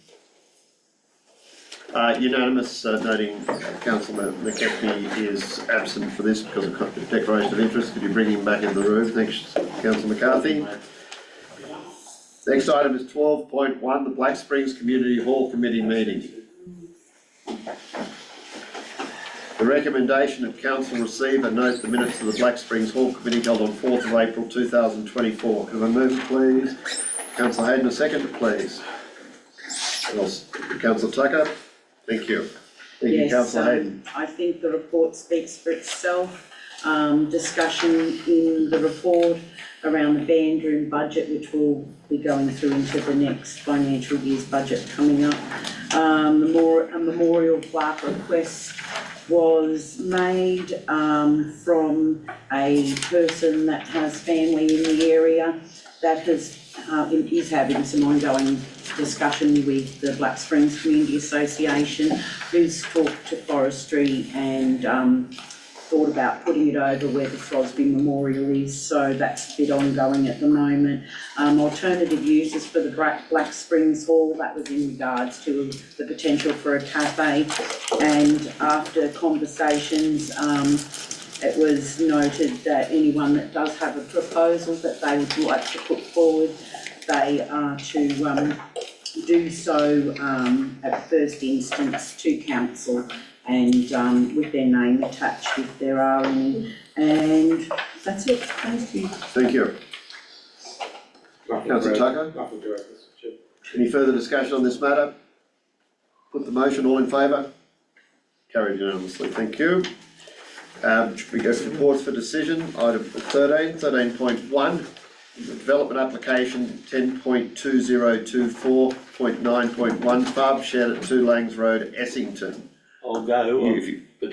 Unanimous, noting Councillor McKechnie is absent for this because of declaration of interest. Could you bring him back in the room? Thanks, Councillor McCarthy. Next item is 12.1, the Black Springs Community Hall Committee meeting. The recommendation of council receive and note the minutes of the Black Springs Hall Committee held on 4th of April 2024. Can I move it, please? Councillor Hayden, a second, please. Councillor Tucker, thank you. Thank you, Yes, Councillor Hayden. I think the report speaks for itself. Discussion in the report around the band room budget, which we'll be going through into the next financial year's budget coming up. A memorial plaque request was made from a person that has family in the area that is having some ongoing discussion with the Black Springs Community Association, who's talked to forestry and thought about putting it over where the Throsby Memorial is, so that's a bit ongoing at the moment. Alternative uses for the Black Springs Hall, that was in regards to the potential for a cafe, and after conversations, it was noted that anyone that does have a proposal that they would like to put forward, they are to do so at first instance to council and with their name attached if there are any. And that's it. Thank you. Thank you. Councillor Tucker? Nothing to add, Mr. Chair. Any further discussion on this matter? Put the motion, all in favour? Carried unanimously, thank you. We go to reports for decision, item 13.1, development application 10.2024.9.1 FAB shared at 2 Langs Road, Essington. I'll go, but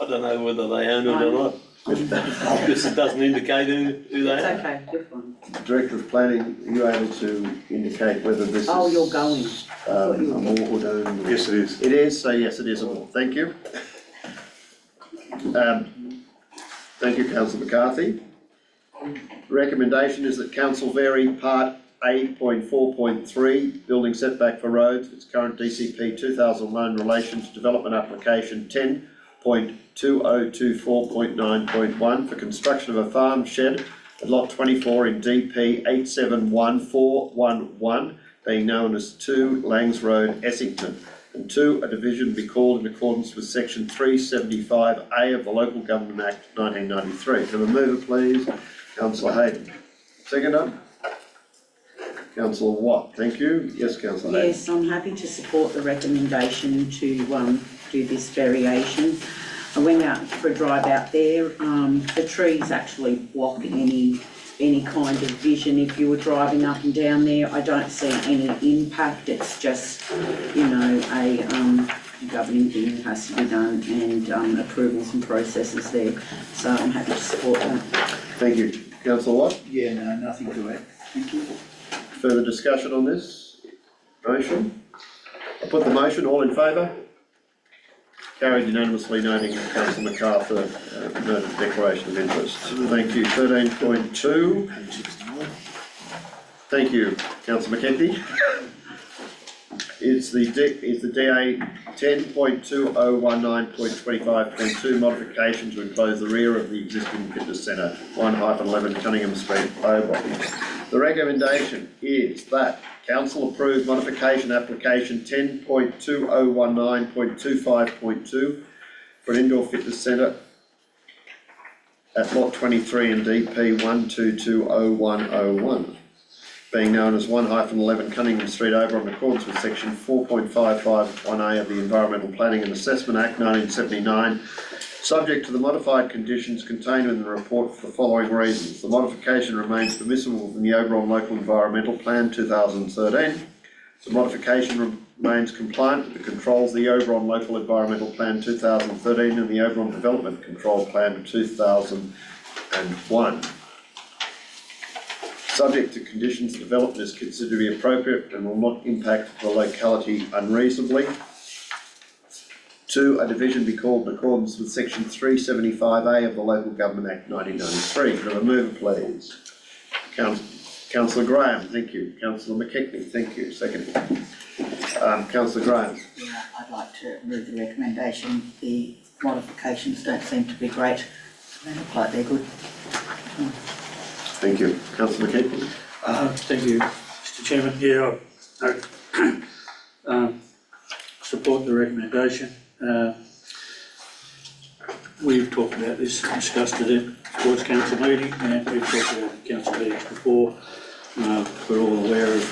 I don't know whether they own it or not. Because it doesn't indicate who they It's are. okay, you're fine. Director of Planning, are you able to indicate whether this is? Oh, you're going. A Moorwood owned? Yes, it is. It is, so yes, it is a Moor, thank you. Thank you, Councillor McCarthy. Recommendation is that council vary part 8.4.3, building setback for roads, its current DCP 2001 relation to development application 10.2024.9.1 for construction of a farm shed at lot 24 in DP 871411, being known as 2 Langs Road, Essington. And 2, a division be called in accordance with section 375A of the Local Government Act 1993. Can I move it, please? Councillor Hayden. Seconder? Councillor Watt, thank you. Yes, Councillor Hayden. Yes, I'm happy to support the recommendation to do this variation. I went out for a drive out there. The trees actually block any kind of vision. If you were driving up and down there, I don't see any impact. It's just, you know, governing thing that has to be done and approvals and processes there. So I'm happy to support that. Thank you. Councillor Watt, Yeah, no, nothing to add. Thank you. further discussion on this motion? I put the motion, all in favour? Carried unanimously, noting Councillor MacArthur noted declaration of interest. Thank you. 13.2. Thank you, Councillor McKenzie. Is the DA 10.2019.25.2 modification to enclose the rear of the existing fitness centre, 1-11 Cunningham Street, Oberon. The recommendation is that Council approve modification application 10.2019.25.2 for an indoor fitness centre at lot 23 and DP 1220101, being known as 1-11 Cunningham Street, Oberon, in accordance with section 4.551A of the Environmental Planning and Assessment Act 1979, subject to the modified conditions contained in the report for the following reasons. The modification remains permissible within the Oberon Local Environmental Plan 2013. The modification remains compliant with the controls of the Oberon Local Environmental Plan 2013 and the Oberon Development Control Plan 2001. Subject to conditions, the development is considered to be appropriate and will not impact the locality unreasonably. 2, a division be called in accordance with section 375A of the Local Government Act 1993. Could I have a mover, please? Councillor Graham, thank you. Councillor McKechnie, thank you. Second. Councillor Graham. Yeah, I'd like to move the recommendation. The modifications don't seem to be great. They look like they're good. Thank you. Councillor McKechnie. Thank you, Mr Chairman. Yeah, I support the recommendation. We've talked about this, discussed it at Sports Council meeting, and we've talked about it at council meetings before. We're all aware of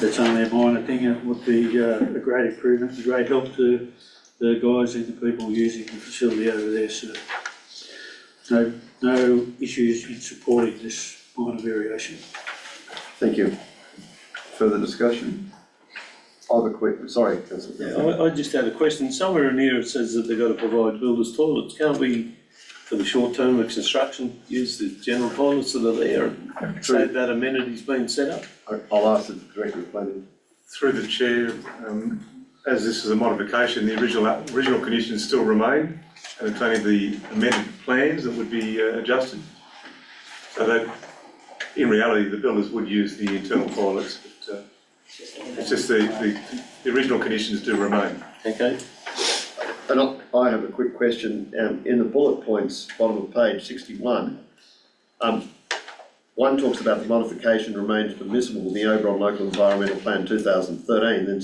it's only a minor thing, and it would be a great improvement, a great help to the guys and the people using the facility over there. So no issues in supporting this minor variation. Thank you. Further discussion? I have a quick, sorry, Councillor. Yeah, I just had a question. Somewhere in here it says that they've got to provide builders' toilets. Can't we, for the short term of construction, use the general toilets that are there and say that amenity's been set up? I'll ask the Director of Planning. Through the chair, as this is a modification, the original conditions still remain, and it's only the amended plans that would be adjusted. So that, in reality, the builders would use the internal toilets, but it's just the original conditions do remain. Okay. And I have a quick question. In the bullet points, bottom of page 61, one talks about the modification remains permissible in the Oberon Local Environmental Plan 2013. Then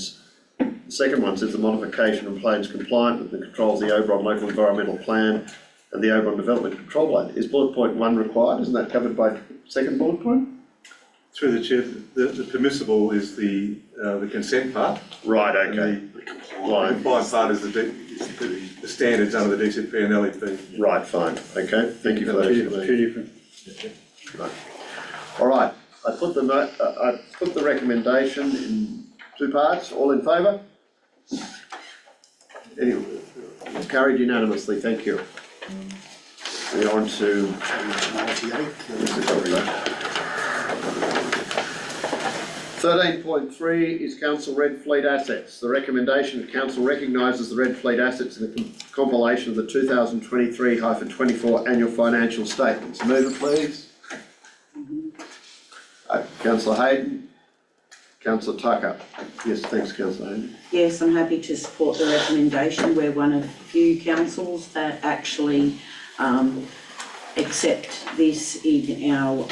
the second one says the modification remains compliant with the controls of the Oberon Local Environmental Plan and the Oberon Development Control Plan. Is bullet point 1 required? Isn't that covered by second bullet point? Through the chair, the permissible is the consent part. Right, okay. The compliant part is the standards under the DCP and LEP. Right, fine. Okay, thank you for that explanation. Right. All right, I put the recommendation in 2 parts. All in favour? Anyway, carried unanimously. Thank you. We're on to 13.3 is Council Red Fleet assets. The recommendation of Council recognises the Red Fleet assets in the compilation of the 2023-24 annual financial statements. Move it, please. Councillor Hayden. Councillor Tucker. Yes, thanks, Councillor Hayden. Yes, I'm happy to support the recommendation. We're one of the few councils that actually accept this in our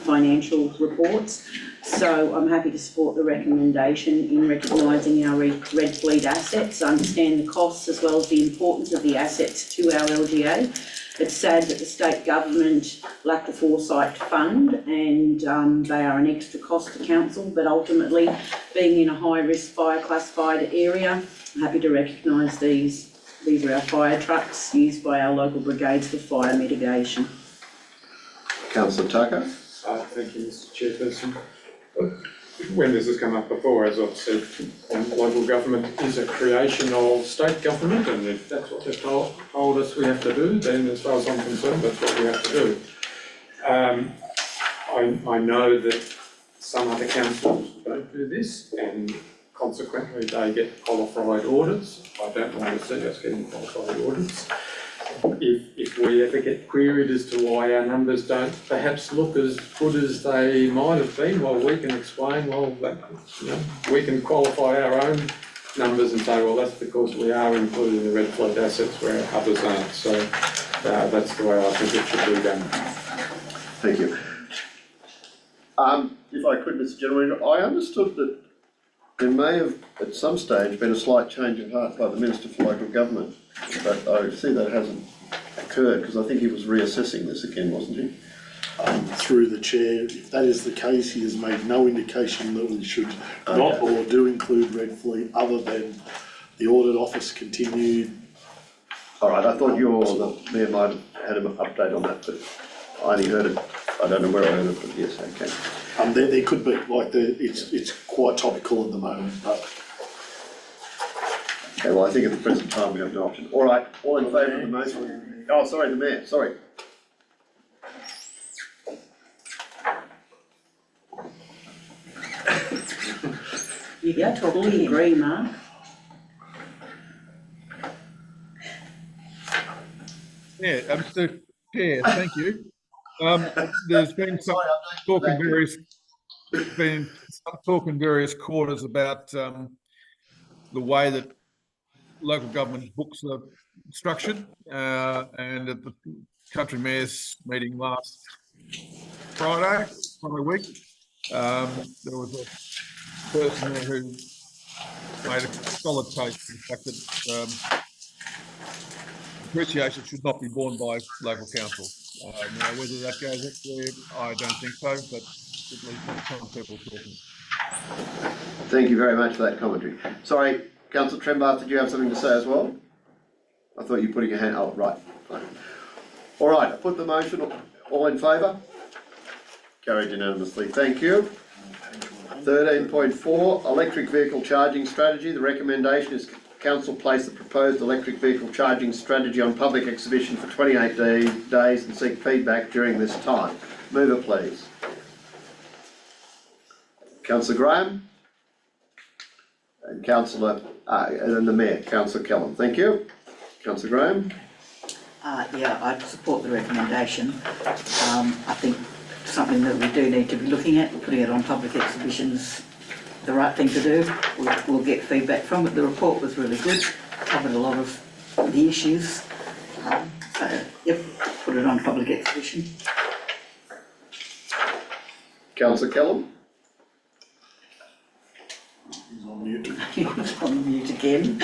financial reports. So I'm happy to support the recommendation in recognising our Red Fleet assets, understand the costs as well as the importance of the assets to our LGA. It's sad that the state government lacked the foresight to fund, and they are an extra cost to council, but ultimately, being in a high-risk fire classified area, I'm happy to recognise these. These are our fire trucks used by our local brigades for fire mitigation. Councillor Tucker. Thank you, Mr Chairperson. when this has come up before, as I've said, local government is a creation of state government, and if that's what they've told us we have to do, then as far as I'm concerned, that's what we have to do. I know that some other councils don't do this, and consequently they get qualified audits. I don't want to see us getting qualified audits. If we ever get queried as to why our numbers don't perhaps look as good as they might have been, well, we can explain, well, that, you know, we can qualify our own numbers and say, well, that's because we are including the red flood assets where others aren't. So that's the way I think it should be done. Thank you. If I could, Mr. Gentleman, I understood that there may have, at some stage, been a slight change of heart by the Minister for Local Government, but I see that hasn't occurred, because I think he was reassessing this again, wasn't he? Through the chair, if that is the case, he has made no indication that we should not or do include Red Fleet, other than the audit office continued. All right, I thought the Mayor might have had an update on that, but I only heard it, I don't know where I heard it, but yes, okay. There could be, like, it's quite topical at the moment, but. Okay, well, I think at the present time we have no option. All right, all in favour of the motion? Oh, sorry, the Mayor, sorry. Yeah, totally agree, Mark. Yeah, Mr. Chair, thank you. There's been some talk in various quarters about the way that local government books are structured, and at the country mayor's meeting last Friday week, there was a person there who made a solid case for the fact that depreciation should not be borne by local council. Now, whether that goes up there, I don't think so, but at least that's some people talking. Thank you very much for that commentary. Sorry, Councillor Trembath, did you have something to say as well? I thought you were putting your hand, oh, right. Fine. All right, I put the motion, all in favour? Carried unanimously, thank you. 13.4, electric vehicle charging strategy. The recommendation is Council place the proposed electric vehicle charging strategy on public exhibition for 28 days and seek feedback during this time. Mover, please. Councillor Graham? And Councillor, and then the Mayor, Councillor Kellam. Thank you. Councillor Graham? Yeah, I'd support the recommendation. I think something that we do need to be looking at, putting it on public exhibitions, the right thing to do. We'll get feedback from it. The report was really good, covered a lot of the issues. So, yep, put it on public exhibition. Councillor Kellam? He's on mute. He's on mute again.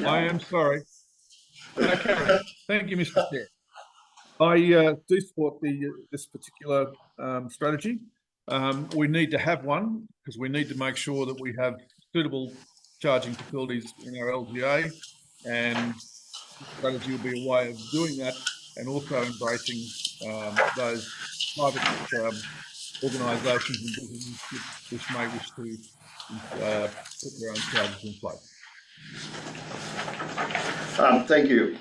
I am sorry. Okay, thank you, Mr. Chair. I do support this particular strategy. We need to have one because we need to make sure that we have suitable charging facilities in our LGA, and this strategy will be a way of doing that, and also embracing those private organisations and businesses which may wish to put their own charges in place. Thank you.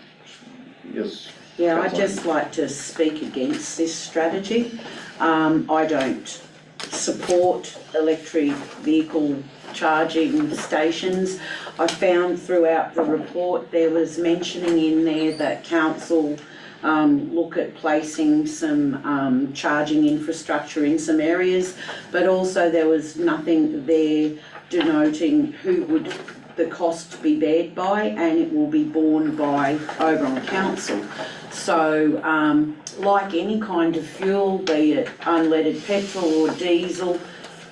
Yes. Yeah, I'd just like to speak against this strategy. I don't support electric vehicle charging stations. I found throughout the report there was mentioning in there that council look at placing some charging infrastructure in some areas, but also there was nothing there denoting who would the cost be bared by, and it will be borne by Oberon Council. So, like any kind of fuel, be it unleaded petrol or diesel,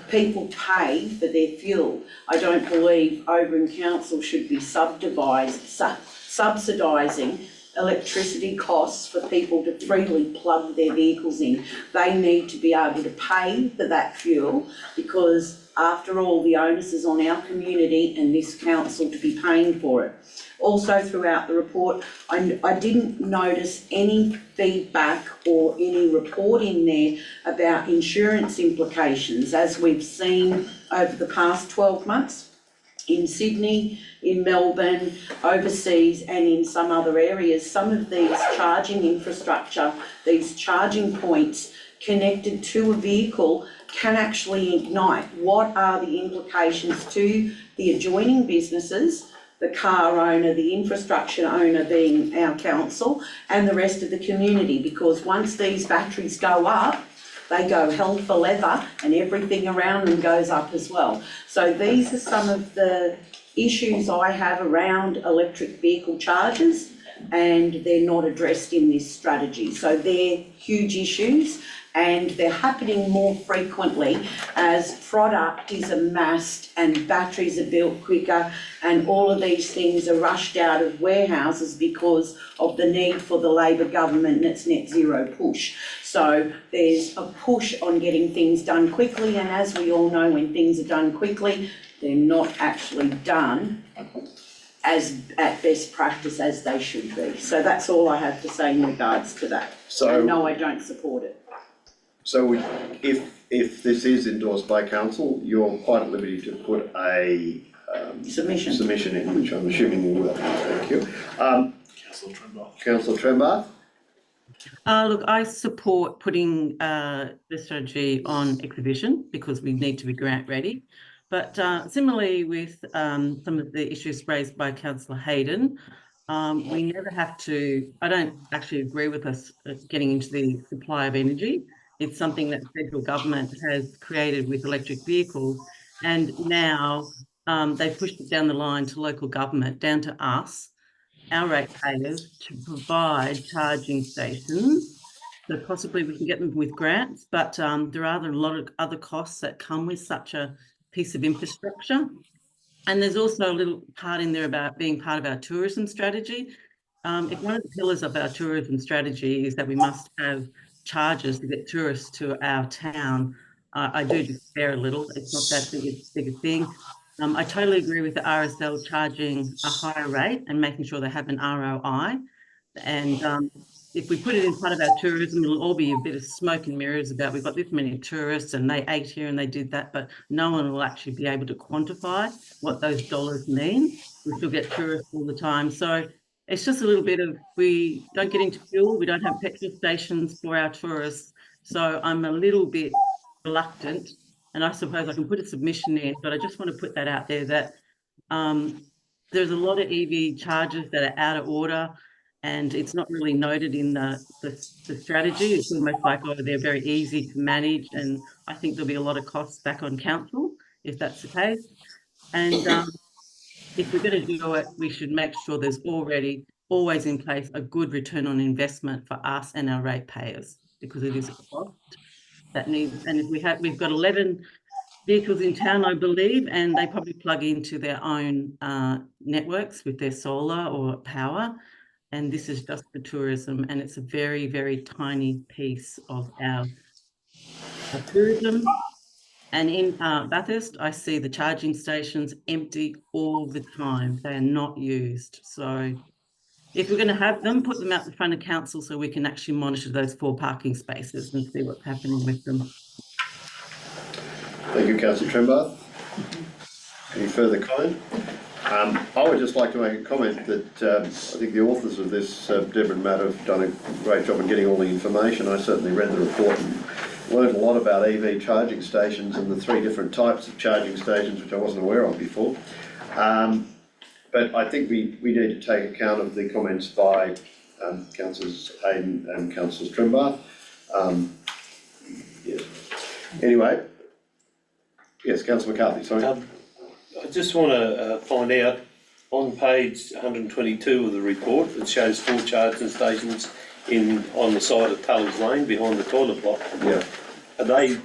people pay for their fuel. I don't believe Oberon Council should be subsidising electricity costs for people to freely plug their vehicles in. They need to be able to pay for that fuel because after all, the onus is on our community and this council to be paying for it. Also throughout the report, I didn't notice any feedback or any report in there about insurance implications as we've seen over the past 12 months. In Sydney, in Melbourne, overseas and in some other areas, some of these charging infrastructure, these charging points connected to a vehicle can actually ignite. What are the implications to the adjoining businesses, the car owner, the infrastructure owner being our council, and the rest of the community? Because once these batteries go up, they go hell for leather and everything around them goes up as well. So these are some of the issues I have around electric vehicle chargers, and they're not addressed in this strategy. So they're huge issues, and they're happening more frequently as product is amassed and batteries are built quicker, and all of these things are rushed out of warehouses because of the need for the Labor government and its net zero push. So there's a push on getting things done quickly, and as we all know, when things are done quickly, they're not actually done as at best practice as they should be. So that's all I have to say in regards to that. So, and no, I don't support it. So if this is endorsed by council, you're quite at liberty to put a submission in, which I'm assuming you will. Thank you. Councillor Trembath. Councillor Trembath. Look, I support putting the strategy on exhibition because we need to be grant ready. But similarly with some of the issues raised by Councillor Hayden, we never have to, I don't actually agree with us getting into the supply of energy. It's something that the federal government has created with electric vehicles, and now they've pushed it down the line to local government, down to us, our ratepayers, to provide charging stations. So possibly we can get them with grants, but there are a lot of other costs that come with such a piece of infrastructure. And there's also a little part in there about being part of our tourism strategy. If one of the pillars of our tourism strategy is that we must have charges to get tourists to our town, I do despair a little. It's not that big a thing. I totally agree with the RSL charging a higher rate and making sure they have an ROI. And if we put it in part of our tourism, it'll all be a bit of smoke and mirrors about we've got this many tourists and they ate here and they did that, but no one will actually be able to quantify what those dollars mean. We still get tourists all the time. So it's just a little bit of, we don't get into fuel, we don't have petrol stations for our tourists. So I'm a little bit reluctant, and I suppose I can put a submission in, but I just want to put that out there that there's a lot of EV chargers that are out of order, and it's not really noted in the strategy. It's almost like, oh, they're very easy to manage, and I think there'll be a lot of costs back on council if that's the case. And if we're going to do it, we should make sure there's always in place a good return on investment for us and our ratepayers, because it is a cost that needs. And if we've got 11 vehicles in town, I believe, and they probably plug into their own networks with their solar or power. And this is just for tourism, and it's a very, very tiny piece of our tourism. And in Bathurst, I see the charging stations empty all the time. They are not used. So if we're going to have them, put them out the front of council so we can actually monitor those 4 parking spaces and see what's happening with them. Thank you, Councillor Trembath. Any further comment? I would just like to make a comment that I think the authors of this, Deborah and Matt, have done a great job in getting all the information. I certainly read the report and learned a lot about EV charging stations and the 3 different types of charging stations, which I wasn't aware of before. But I think we need to take account of the comments by Councillors Hayden and Councillors Trembath. Yes. Anyway, yes, Councillor McCarthy, sorry. I just want to find out, on page 122 of the report, it shows 4 charging stations on the side of Tully's Lane behind the toilet block. Yeah. Are they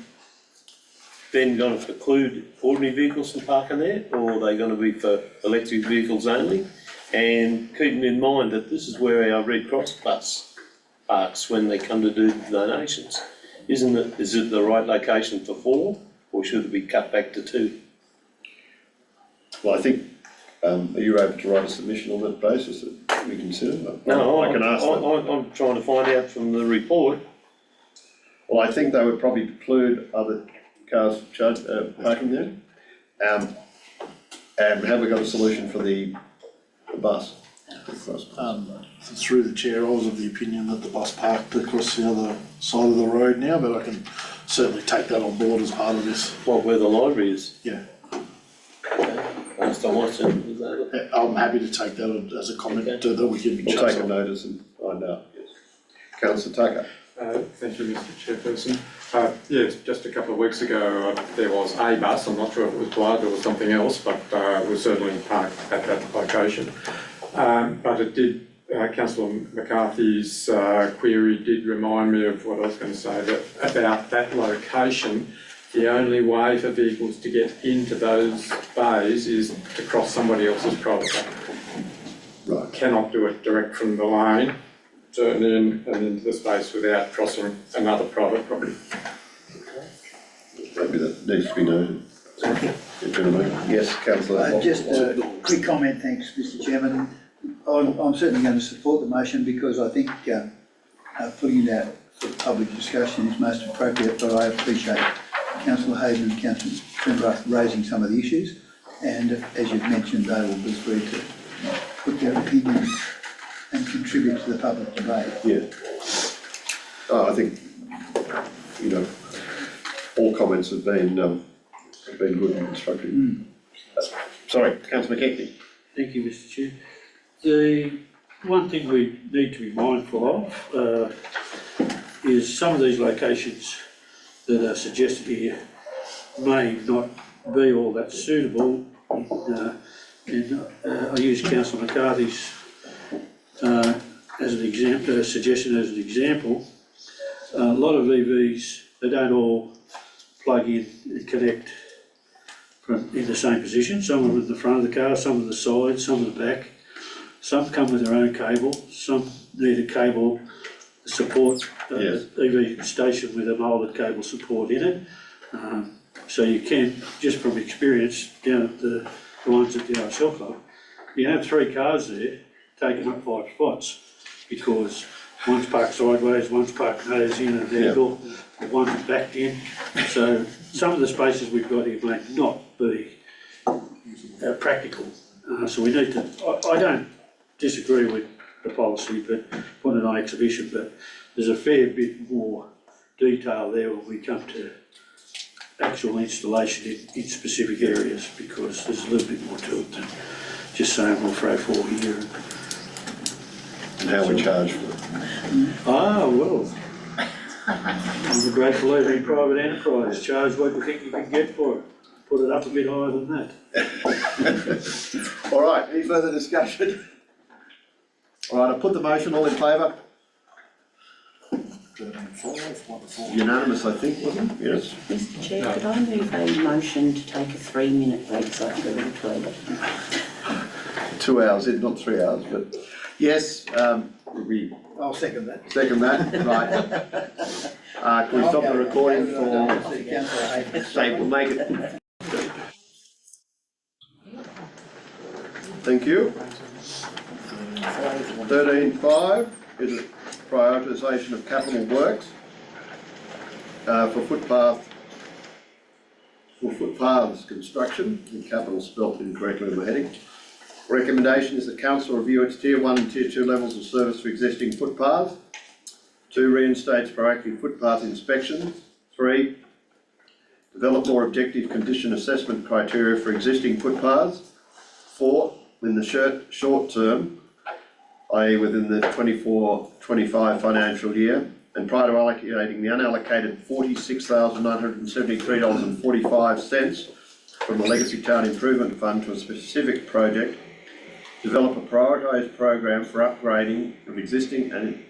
then going to preclude ordinary vehicles from parking there, or are they going to be for electric vehicles only? And keeping in mind that this is where our Red Cross bus parks when they come to do the donations. Is it the right location for 4, or should it be cut back to 2? Well, I think, are you able to write a submission on that basis that we consider? No, I can ask them. I'm trying to find out from the report. Well, I think they would probably preclude other cars parking there. And have we got a solution for the bus? Through the chair, I was of the opinion that the bus parked across the other side of the road now, but I can certainly take that on board as part of this. What, where the library is? Yeah. Last time I seen it, was that? I'm happy to take that as a comment that we can. We'll take a notice and find out, yes. Councillor Tucker. Thank you, Mr Chairperson. Yes, just a couple of weeks ago, there was a bus, I'm not sure if it was blood or something else, but it was certainly parked at that location. But it did, Councillor McCarthy's query did remind me of what I was going to say, that about that location, the only way for vehicles to get into those bays is to cross somebody else's property. Right. Cannot do it direct from the lane, turn in and into the space without crossing another private property. Maybe that needs to be noted. Yes, councillor. Just a quick comment, thanks, Mr Chairman. I'm certainly going to support the motion because I think putting it out for public discussion is most appropriate, but I appreciate Councillor Hayden and Councillor Trimber raising some of the issues, and as you've mentioned, they will be free to put their opinions and contribute to the public debate. Yeah. I think, you know, all comments have been good and constructive. Sorry, councillor McKechnie. Thank you, Mr Chair. The one thing we need to be mindful of is some of these locations that are suggested here may not be all that suitable. I use Councillor McCarthy's as an example, suggestion as an example. A lot of EVs, they don't all plug in and connect in the same position. Some are at the front of the car, some at the side, some at the back. Some come with their own cable, some need a cable support, EV station with a moulded cable support in it. So you can, just from experience, down at the ones at the RSL Club, you have 3 cars there taking up 5 spots because one's parked sideways, one's parked nose in an angle, one's backed in. So some of the spaces we've got here may not be practical. So we need to, I don't disagree with the policy, but put it on exhibition, but there's a fair bit more detail there when we come to actual installation in specific areas, because there's a little bit more to it than just saying we'll throw 4 here. And how we charge for it. Well, I'm a great believer in private enterprise. Charge what you think you can get for it. Put it up a bit higher than that. All right, any further discussion? All right, I'll put the motion, all in favour? Unanimous, I think, wasn't it? Yes. Mr Chair, could I move a motion to take a 3-minute break so I can go to the toilet? 2 hours in, not 3 hours, but yes, I'll second that. Second that, right. Can we stop the recording for, say, we'll make it. Thank you. 13.5 is a prioritisation of capital works for footpaths construction, and capital spelt incorrectly in the heading. Recommendation is that council review its tier 1 and tier 2 levels of service for existing footpaths. 2, reinstates proactive footpath inspections. 3, develop more objective condition assessment criteria for existing footpaths. 4, in the short term, i.e. within the 24-25 financial year, and prior to allocating the unallocated $46,973.45 from the Legacy Town Improvement Fund to a specific project, develop a prioritised program for upgrading of existing and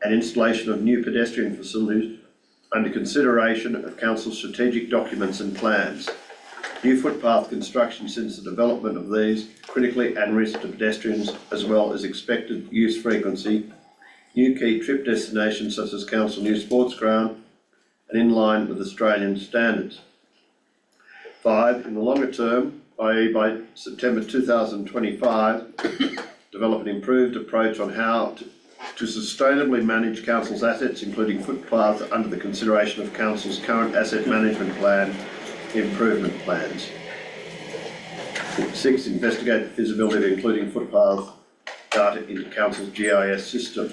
installation of new pedestrian facilities under consideration of council's strategic documents and plans. new footpath construction since the development of these, critically and risk to pedestrians as well as expected use frequency, new key trip destinations such as council new sports ground, and in line with Australian standards. 5, in the longer term, i.e. by September 2025, develop an improved approach on how to sustainably manage council's assets, including footpaths, under the consideration of council's current asset management plan improvement plans. 6, investigate the feasibility of including footpath data into council's GIS system.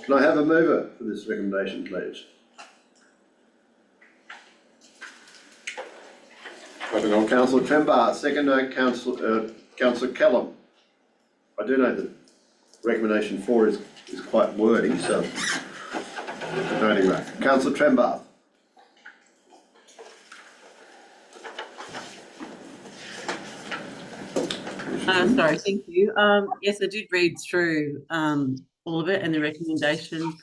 Can I have a mover for this recommendation, please? Councillor Trembarth, second Councillor Callum. I do know that recommendation 4 is quite wordy, so anyway. Councillor Trembarth. Sorry, thank you. Yes, I did read through all of it and the recommendation,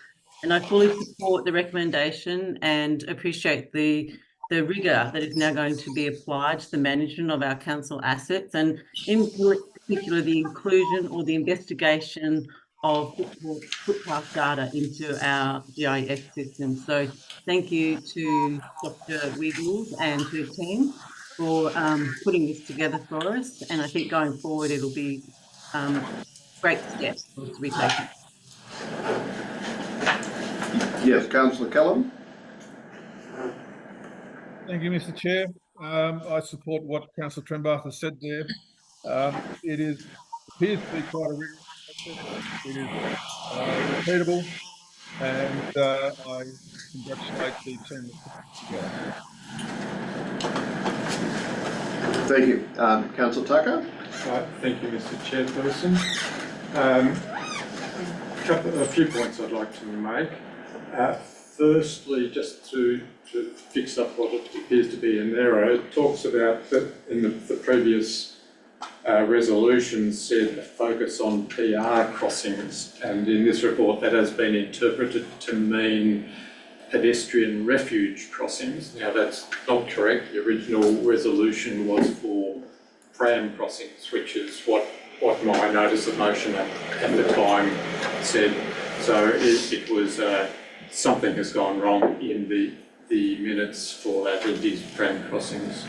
and I fully support the recommendation and appreciate the rigour that is now going to be applied to the management of our council assets, and in particular the inclusion or the investigation of footpath data into our GIS system. So thank you to Dr. Wiggles and her team for putting this together for us, and I think going forward it'll be great steps for us to be taking. Yes, Councillor Callum. Thank you, Mr. Chair. I support what Councillor Trembarth has said there. It appears to be quite a rigorous process. It is repeatable, and I congratulate the team that put it together. Thank you. Councillor Tucker. Thank you, Mr. Chairperson. A few points I'd like to make. Firstly, just to fix up what it appears to be an error, it talks about that in the previous resolution said a focus on PR crossings, and in this report that has been interpreted to mean pedestrian refuge crossings. Now that's not correct. The original resolution was for pram crossings, which is what my notice of motion at the time said. So it was something has gone wrong in the minutes for that. It is pram crossings.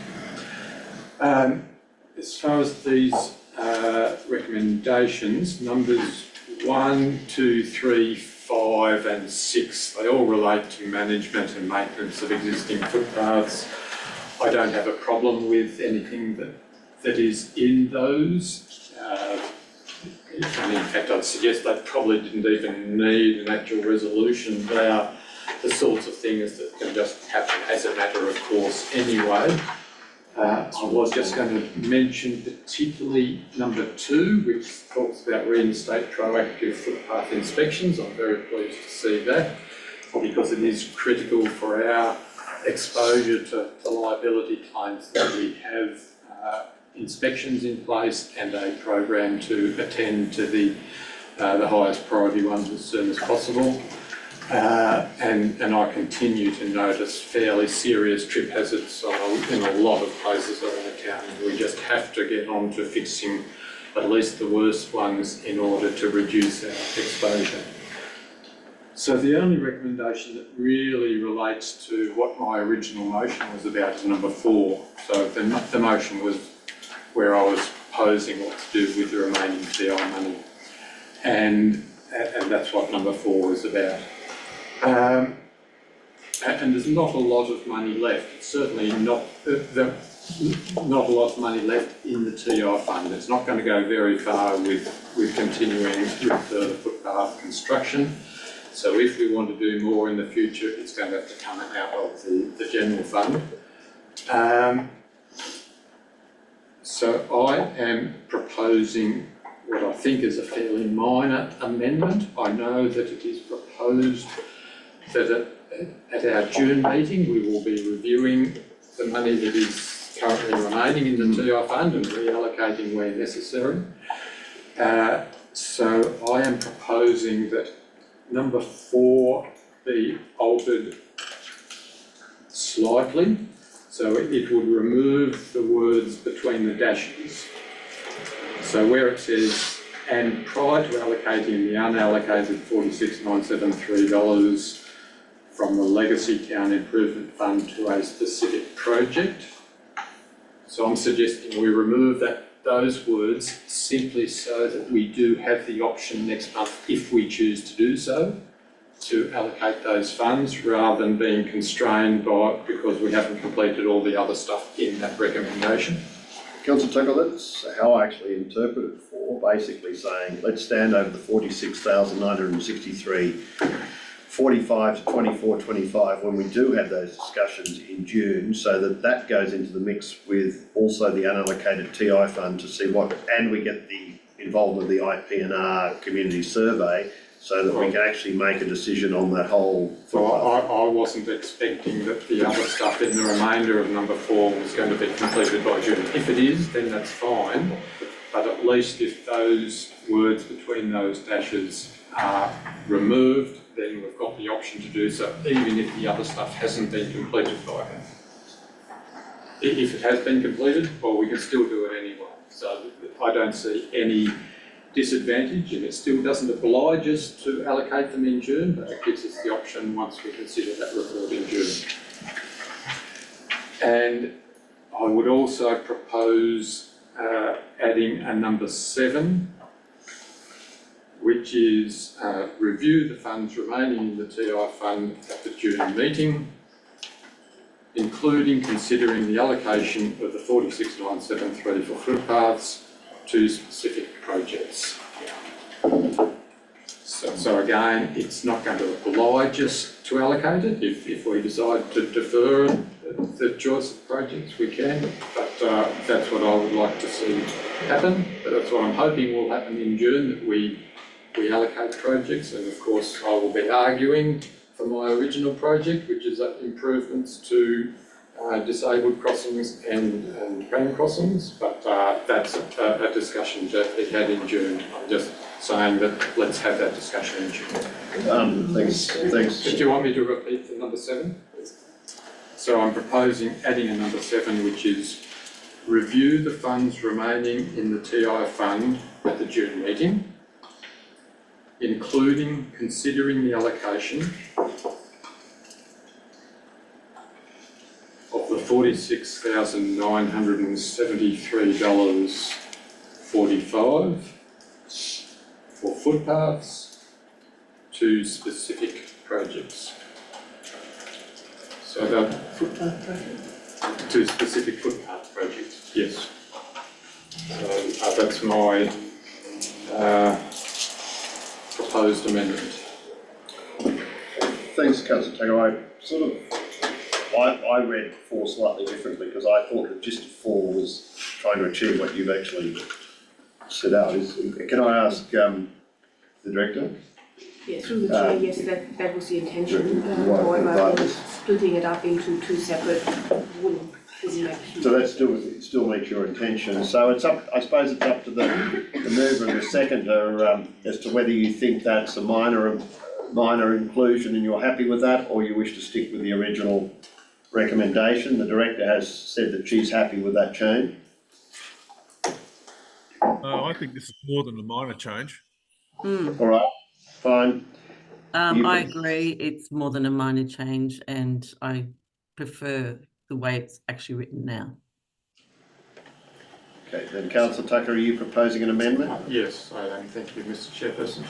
As far as these recommendations, numbers 1, 2, 3, 5 and 6, they all relate to management and maintenance of existing footpaths. I don't have a problem with anything that is in those. And in fact, I'd suggest they probably didn't even need an actual resolution. They are the sorts of things that can just happen as a matter of course anyway. I was just going to mention particularly number 2, which talks about reinstate proactive footpath inspections. I'm very pleased to see that, because it is critical for our exposure to liability claims that we have inspections in place and a program to attend to the highest priority ones as soon as possible. And I continue to notice fairly serious trip hazards in a lot of places around the county. We just have to get on to fixing at least the worst ones in order to reduce our exposure. So the only recommendation that really relates to what my original motion was about is number 4. So the motion was where I was posing what to do with the remaining TI money. And that's what number 4 is about. And there's not a lot of money left. It's certainly not a lot of money left in the TI fund. It's not going to go very far with continuing with the footpath construction. So if we want to do more in the future, it's going to have to come out of the general fund. So I am proposing what I think is a fairly minor amendment. I know that it is proposed that at our June meeting we will be reviewing the money that is currently remaining in the TI fund and reallocating where necessary. So I am proposing that number 4 be altered slightly So it would remove the words between the dashes. So where it says, and prior to allocating the unallocated $46,973 from the Legacy Town Improvement Fund to a specific project. So I'm suggesting we remove those words simply so that we do have the option next month, if we choose to do so, to allocate those funds rather than being constrained by, because we haven't completed all the other stuff in that recommendation. Councillor Tucker, that's how I actually interpret it for, basically saying, let's stand over the 46,963, 45 to 24-25 when we do have those discussions in June, so that that goes into the mix with also the unallocated TI fund to see what, and we get the involvement of the IP&R community survey, so that we can actually make a decision on that whole footpath. I wasn't expecting that the other stuff in the remainder of number 4 was going to be completed by June. If it is, then that's fine, but at least if those words between those dashes are removed, then we've got the option to do so, even if the other stuff hasn't been completed by then. If it has been completed, well, we can still do it anyway. So I don't see any disadvantage, and it still doesn't oblige us to allocate them in June, but it gives us the option once we consider that report in June. And I would also propose adding a number 7, which is review the funds remaining in the TI fund at the June meeting, including considering the allocation of the 46,973 for footpaths to specific projects. So again, it's not going to oblige us to allocate it. If we decide to defer the choice of projects, we can, but that's what I would like to see happen. But that's what I'm hoping will happen in June, that we allocate projects, and of course I will be arguing for my original project, which is improvements to disabled crossings and tram crossings, but that's a discussion to be had in June. I'm just saying that let's have that discussion in June. Thanks. Do you want me to repeat the number 7? So I'm proposing adding a number 7, which is review the funds remaining in the TI fund at the June meeting, including considering the allocation of the $46,973.45 for footpaths to specific projects. So that Footpath project? to specific footpath projects, yes. So that's my proposed amendment. Thanks, Councillor Taylor. I read 4 slightly differently, because I thought the gist of 4 was trying to achieve what you've actually set out. Can I ask the Director? Yeah, through the chair, yes, that was the intention. However, splitting it up into 2 separate wouldn't make. So that still meets your intention. So it's up, I suppose it's up to the mover and the seconder as to whether you think that's a minor inclusion and you're happy with that, or you wish to stick with the original recommendation. The Director has said that she's happy with that change. I think this is more than a minor change. All right, fine. I agree, it's more than a minor change, and I prefer the way it's actually written now. Okay, then Councillor Tucker, are you proposing an amendment? Yes, I am. Thank you, Mr. Chairperson.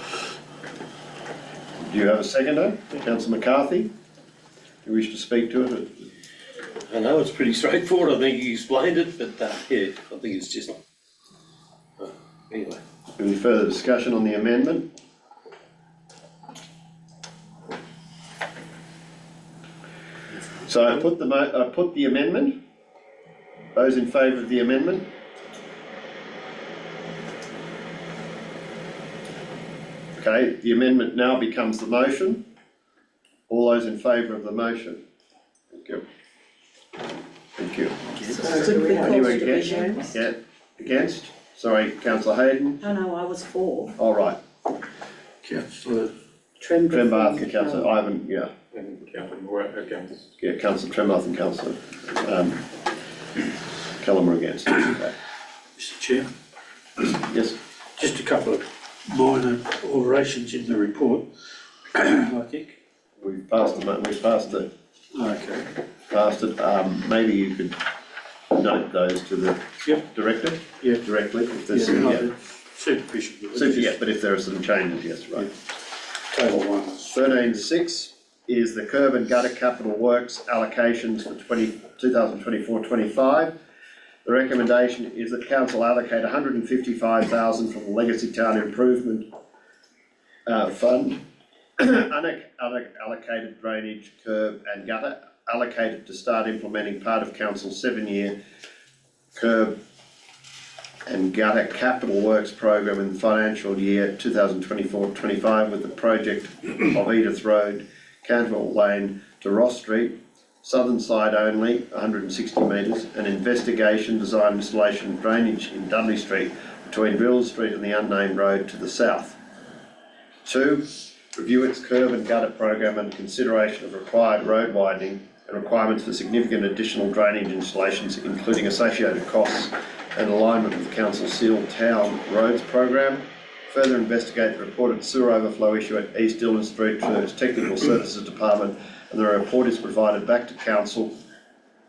Do you have a seconder? Councillor McCarthy? Do you wish to speak to it? I know it's pretty straightforward. I think you explained it, but yeah, I think it's just anyway. Any further discussion on the amendment? So I put the amendment. Those in favour of the amendment? Okay, the amendment now becomes the motion. All those in favour of the motion? Thank you. Thank you. Anyone against? Yeah, against? Sorry, Councillor Hayden? No, I was for. All right. Trembath and Councillor Ivan, yeah. And Councillor Moore against. Yeah, councillor Tremoth and councillor Callum are against. Okay. Mr Chair, Yes, just a couple of minor alterations in the report, I think. we've passed the, Okay. passed it. Maybe you could note those to the director? Yeah. Directly, if there's, Yeah, yeah. superficial. Yeah, but if there are some changes, yes, right. Table one. 13.6 is the curb and gutter capital works allocations for 2024-25. The recommendation is that council allocate 155,000 from the Legacy Town Improvement Fund, unallocated drainage, curb and gutter, allocated to start implementing part of council's 7-year curb and gutter capital works program in the financial year 2024-25 with the project of Edith Road, Cantwell Lane to Ross Street, southern side only, 160 metres, and investigation, design, installation of drainage in Dudley Street between Bill Street and the unnamed road to the south. 2, review its curb and gutter program and consideration of required road widening and requirements for significant additional drainage installations, including associated costs and alignment with the council's sealed town roads program. Further investigate the reported sewer overflow issue at East Dillon Street to its technical services department, and the report is provided back to council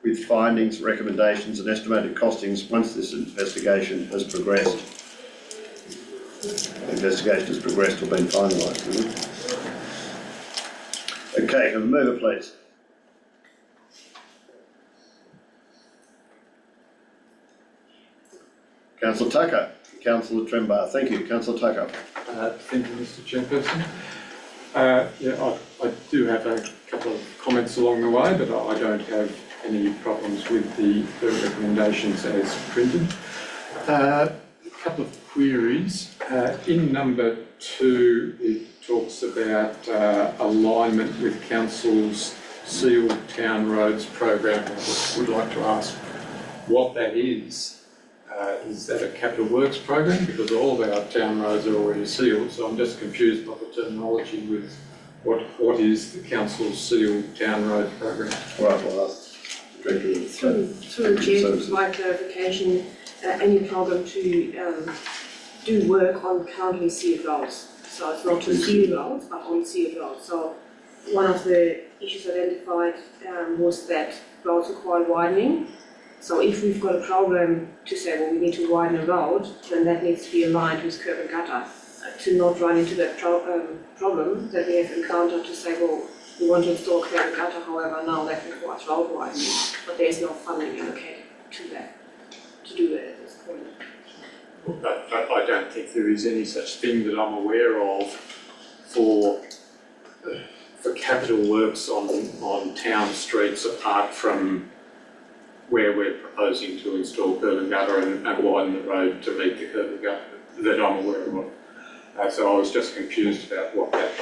with findings, recommendations and estimated costings once this investigation has progressed. The investigation has progressed or been finalised. Okay, can we move it please? Councillor Tucker, Councillor Trembar, thank you. Councillor Tucker. Thank you, Mr Chairperson. I do have a couple of comments along the way, but I don't have any problems with the recommendations as printed. A couple of queries. In number 2, it talks about alignment with council's sealed town roads program. I would like to ask what that is. Is that a capital works program? Because all of our town roads are already sealed, so I'm just confused by the terminology with what is the council's sealed town roads program? Right, well, ask the Director of Through the chair, to provide clarification, any program to do work on currently sealed roads. So it's not to seal roads, but on sealed roads. So one of the issues identified was that roads require widening. So if we've got a program to say, well, we need to widen a road, then that needs to be aligned with curb and gutter to not run into that problem that we have encountered to say, well, we want to install curb and gutter, however, now that requires road widening, but there's no funding allocated to that, to do that at this point. But I don't think there is any such thing that I'm aware of for capital works on town streets apart from where we're proposing to install curb and gutter and widen the road to meet the curb and gutter that I'm aware of. So I was just confused about what that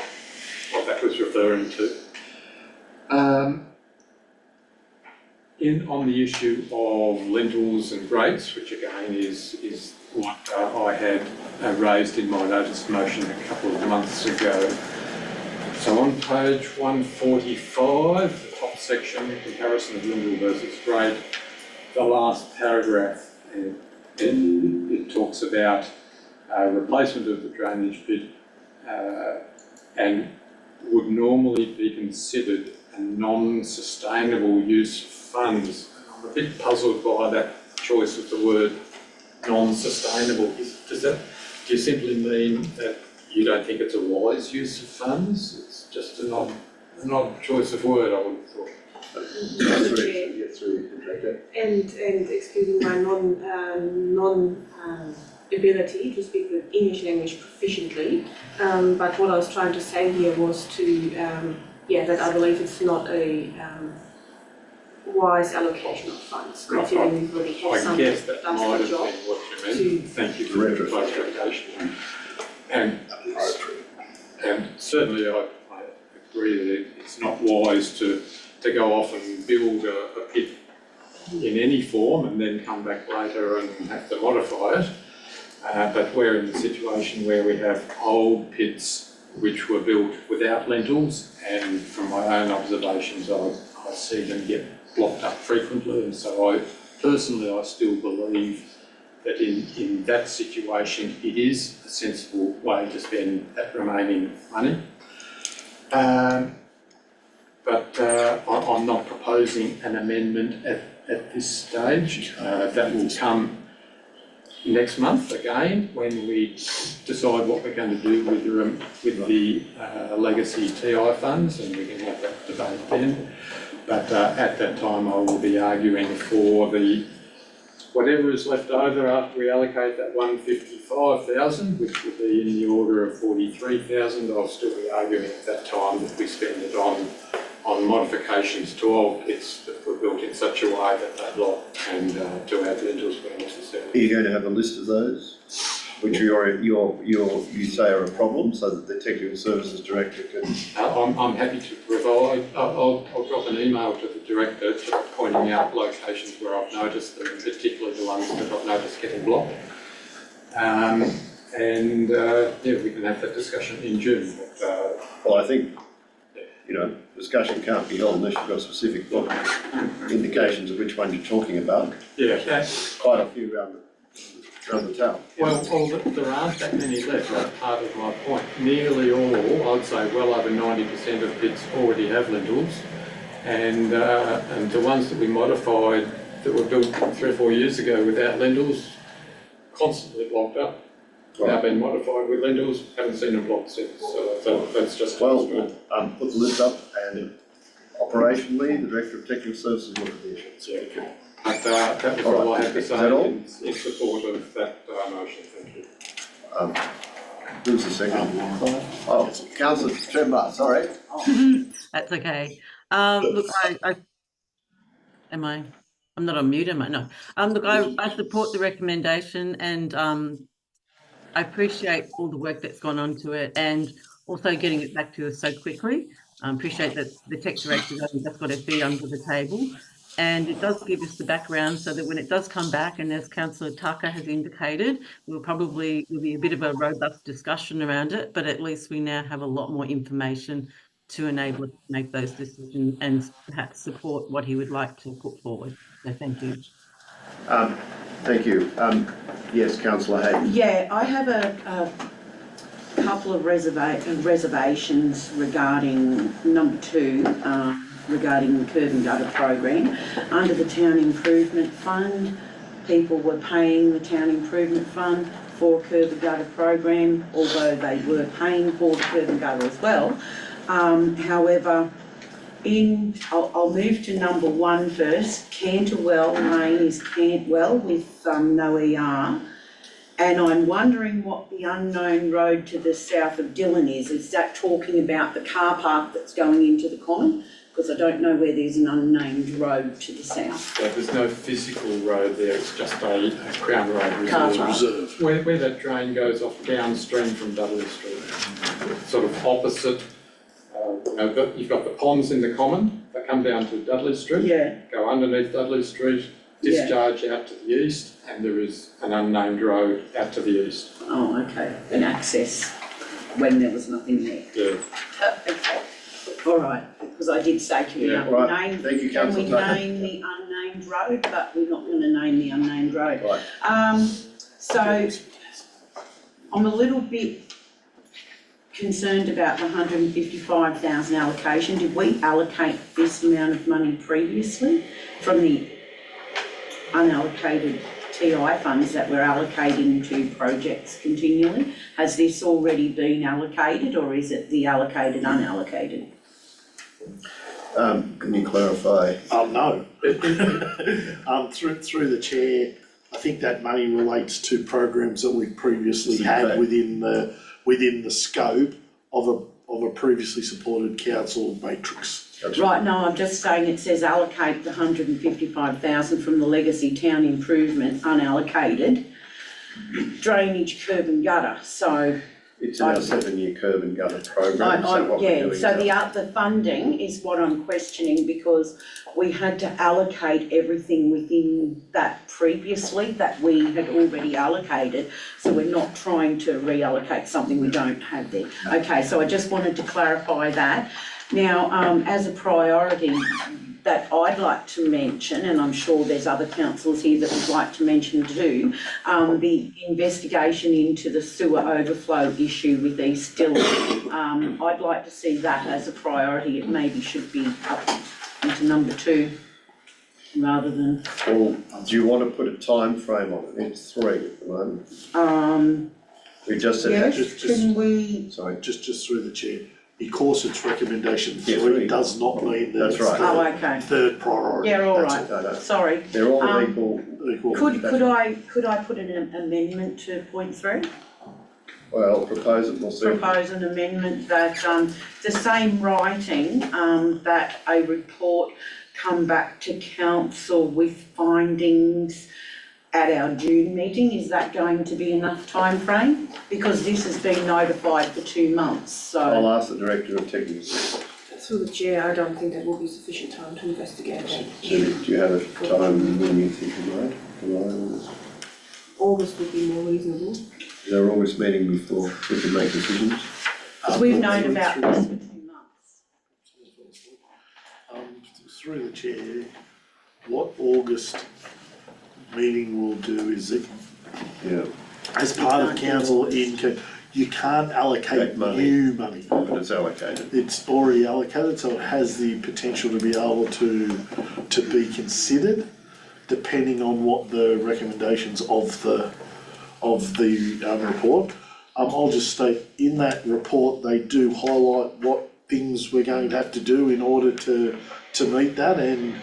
was referring to. On the issue of lintels and grates, which again is what I had raised in my notice motion a couple of months ago. So on page 145, the top section, comparison of lintel versus grate, the last paragraph, it talks about replacement of the drainage pit and would normally be considered a non-sustainable use of funds. I'm a bit puzzled by that choice of the word non-sustainable. Do you simply mean that you don't think it's a wise use of funds? It's just an odd choice of word, I would have thought. And excusing my ability to speak the English language proficiently, but what I was trying to say here was to, that I believe it's not a wise allocation of funds, considering we already have some that does the job. Thank you for the clarification. And certainly I agree that it's not wise to go off and build a pit in any form and then come back later and have to modify it. But we're in a situation where we have old pits which were built without lintels, and from my own observations, I see them get blocked up frequently, and so I still believe that in that situation, it is a sensible way to spend that remaining money. But I'm not proposing an amendment at this stage. That will come next month again when we decide what we're going to do with the legacy TI funds, and we can have that debate then. But at that time, I will be arguing for the whatever is left over after we allocate that 155,000, which would be in the order of 43,000. I'll still be arguing at that time that we spend it on modifications to old pits that were built in such a way that they lock and to add lintels where necessary. Are you going to have a list of those, which you say are a problem, so that the Technical Services Director can... I'm happy to provide. I'll drop an email to the Director pointing out locations where I've noticed them, particularly the ones that I've noticed getting blocked. Yeah, we can have that discussion in June. Well, I think, discussion can't be held unless you've got specific indications of which one you're talking about. Yeah. There's quite a few around the town. Well, there aren't that many left. That's part of my point. Nearly all, I'd say well over 90% of pits already have lintels, and the ones that we modified that were built 3 or 4 years ago without lintels, constantly blocked up. Right. Now been modified with lintels, haven't seen them blocked since. So that's just well. Put the list up, and operationally, the Director of Technical Services will look at the issues. Yeah. But that was all I had to say in support of that motion. Thank you. Who's the second? Oh, Councillor Tremblay, sorry. That's okay. Look, I'm not on mute, am I? No. Look, I support the recommendation, and I appreciate all the work that's gone on to it, and also getting it back to us so quickly. I appreciate that the Tech Director has just got her feet under the table, and it does give us the background so that when it does come back, and as Councillor Tucker has indicated, will be a bit of a robust discussion around it, but at least we now have a lot more information to enable us to make those decisions and perhaps support what he would like to put forward. So thank you. Thank you. Yes, Councillor Hayden. Yeah, I have a couple of reservations regarding number 2, regarding the curb and gutter program. Under the Town Improvement Fund, people were paying the Town Improvement Fund for a curb and gutter program, although they were paying for the curb and gutter as well. However, I'll move to number 1 first. Canterwell Lane is Cantwell with no ER. And I'm wondering what the unknown road to the south of Dillon is. Is that talking about the car park that's going into the common? Because I don't know where there's an unnamed road to the south. Yeah, there's no physical road there, it's just a Crown Road reserve. Where that drain goes off downstream from Dudley Street. Sort of opposite, you've got the ponds in the common that come down to Dudley Street. Yeah. Go underneath Dudley Street, discharge out to the east, and there is an unnamed road out to the east. Oh, okay. An access when there was nothing there. Yeah. Okay. All right. Because I did say, can we name the unnamed road? But we're not going to name the unnamed road. Right. So I'm a little bit concerned about the 155,000 allocation. Did we allocate this amount of money previously from the unallocated TI funds that we're allocating to projects continually? Has this already been allocated, or is it the allocated unallocated? Can you clarify? No. Through the chair, I think that money relates to programs that we've previously had within the scope of a previously supported council matrix. Right, no, I'm just saying it says allocate the 155,000 from the legacy town improvement unallocated drainage, curb and gutter. So It's in our 7-year curb and gutter program, is that what we're doing? So the funding is what I'm questioning, because we had to allocate everything within that previously that we had already allocated. So we're not trying to reallocate something we don't have there. Okay, so I just wanted to clarify that. Now, as a priority that I'd like to mention, and I'm sure there's other councillors here that would like to mention too, the investigation into the sewer overflow issue with East Dillon. I'd like to see that as a priority. It maybe should be up into number 2 rather than. Well, do you want to put a time frame on it? It's 3 at the moment. We just said that. Yes, can we? Sorry. Just through the chair, because it's recommendation Yeah, 3 does not mean that That's it's right. Oh, okay. third priority. Yeah, all That's right. No. Sorry. They're all equal. Could I put an amendment to point 3? Well, propose it, we'll see. Propose an amendment that, the same writing, that a report come back to council with findings at our June meeting. Is that going to be enough time frame? Because this has been notified for 2 months, so. I'll ask the Director of Technical. Through the chair, I don't think that will be sufficient time to investigate that. Do you have a time when you think of right? July, August would be more reasonable. Is our August meeting before we can make decisions? Because we've known about this for 2 months. Through the chair, what August meeting will do is that as part of council you can't allocate new money. But it's allocated. It's already allocated, so it has the potential to be able to be considered depending on what the recommendations of the report. I'll just state, in that report, they do highlight what things we're going to have to do in order to meet that, and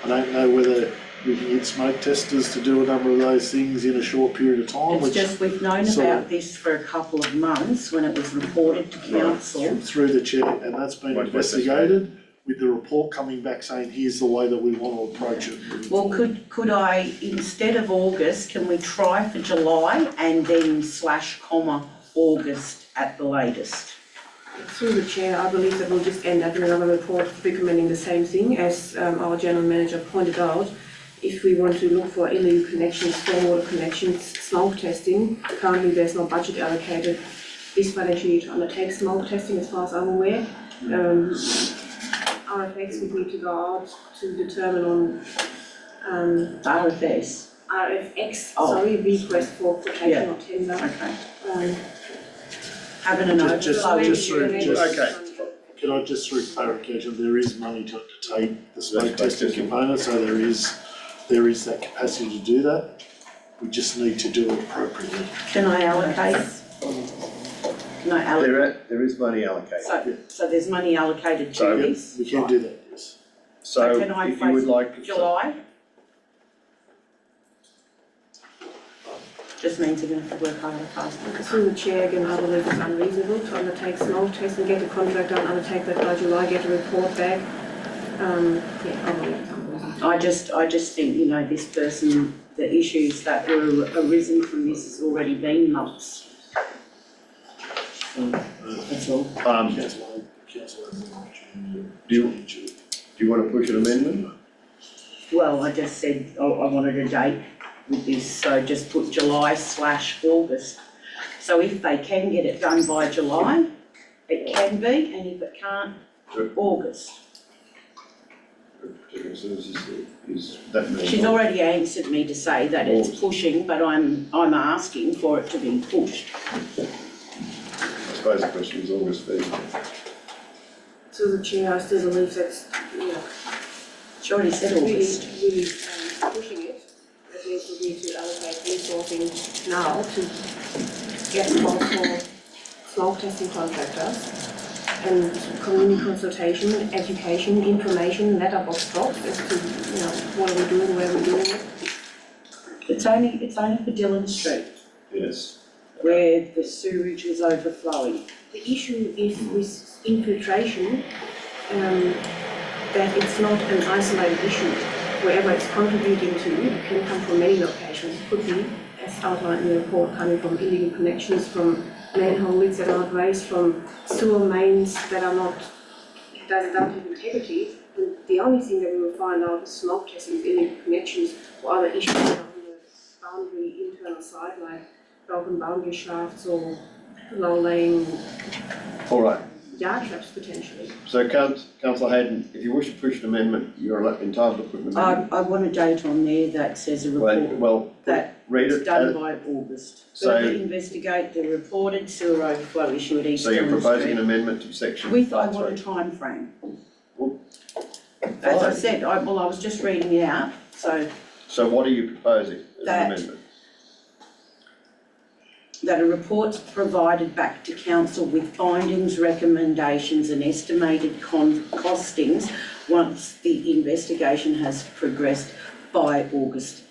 I don't know whether we can get smoke testers to do a number of those things in a short period of time. It's just we've known about this for a couple of months when it was reported to council. Through the chair, and that's been investigated, with the report coming back saying, here's the way that we want to approach it. Well, could I, instead of August, can we try for July and then / August at the latest? Through the chair, I believe that we'll just end up in another report recommending the same thing, as our general manager pointed out. If we want to look for illegal connections, stormwater connections, smoke testing, currently there's no budget allocated this financial year to undertake smoke testing, as far as I'm aware. RFX would need to go out to determine on RFX, sorry, request for quotation or tender. Okay. Having an overflow issue. Can I just through clarification, there is money to undertake the smoke testing component, so there is that capacity to do that. We just need to do it appropriately. Can I allocate? There is money allocated. So there's money allocated to this? We can do that, yes. So can I if you would like. July? Just means you're going to have to work harder faster. Through the chair, again, I believe it's unreasonable to undertake smoke testing, get the contract done, undertake that by July, get a report back. I believe it's unreasonable. I just think, this person, the issues that were arisen from this has already been months. So, that's all. Do you want to push an amendment? Well, I just said I wanted a date with this, so just put July / August. So if they can get it done by July, it can be, and if it can't, August. She's already answered me to say that it's pushing, but I'm asking for it to be pushed. I suppose the question is August fees. Through the chair, I still believe that's, She already said August. Really pushing it. That means we need to allocate resourcing now to get quotes for smoke testing contractors and community consultation, education, information, letterbox drops as to, what are we doing, where are we doing it. It's only for Dillon Street. Yes. Where the sewage is overflowing. The issue is with infiltration, that it's not an isolated issue. Wherever it's contributing to, it can come from many locations. It could be as outlined in the report, coming from illegal connections, from manhole leaks that are not raised, from sewer mains that are not, that don't have integrity. And the only thing that we will find out is smoke testing, illegal connections, or other issues on the boundary, internal side, like broken boundary shafts or low-laying All right. yard traps potentially. So Councillor Hayden, if you wish to push an amendment, you're entitled to put an amendment. I want a date on there that says a report Well, that read it's it. done by August. So- Further investigate the reported sewer overflow issue at East So you're Dillon proposing an Street. amendment to section With, I 5.3. want a timeframe. Well, As I fine. said, I was just reading it out, so So what are you proposing as That- an amendment? that a report's provided back to council with findings, recommendations and estimated costings once the investigation has progressed by August,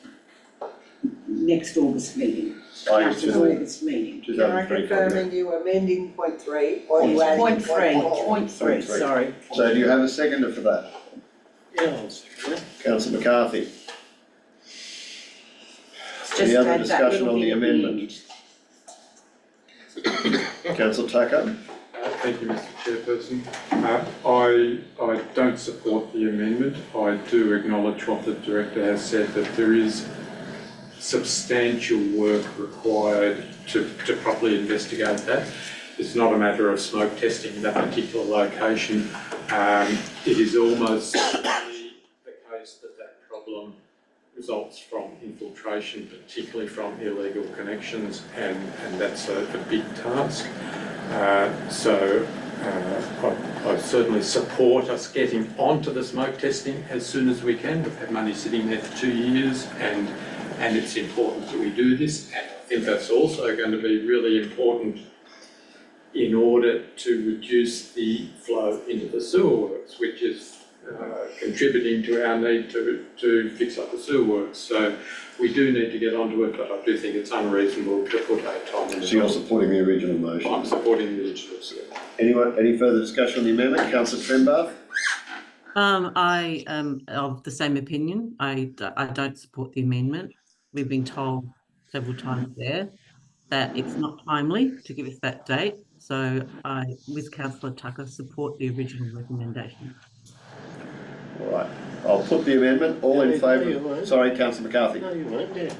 next August meeting, council's August meeting. Can I confirm you amending point 3 or you adding Point three, point four? point three, sorry. So do you have a seconder for that? Yeah, I'll second that. Councillor McCarthy? Just Any other add that discussion little on the bit at the amendment? end. Councillor Tucker? Thank you, Mr Chairperson. I don't support the amendment. I do acknowledge what the Director has said, that there is substantial work required to properly investigate that. It's not a matter of smoke testing in that particular location. It is almost certainly the case that that problem results from infiltration, particularly from illegal connections, and that's a big task. So I certainly support us getting onto the smoke testing as soon as we can. We've had money sitting there for 2 years, and it's important that we do this. And I think that's also going to be really important in order to reduce the flow into the sewer works, which is contributing to our need to fix up the sewer works. So we do need to get onto it, but I do think it's unreasonable to put a time limit. So you're supporting the original motion? I'm supporting the original. Anyone, any further discussion on the amendment? Councillor Trembath? I am of the same opinion. I don't support the amendment. We've been told several times there that it's not timely to give us that date. So I, with Councillor Tucker, support the original recommendation. All right, I'll put the amendment. All in favour? Sorry, Councillor McCarthy. No, you won't, yeah.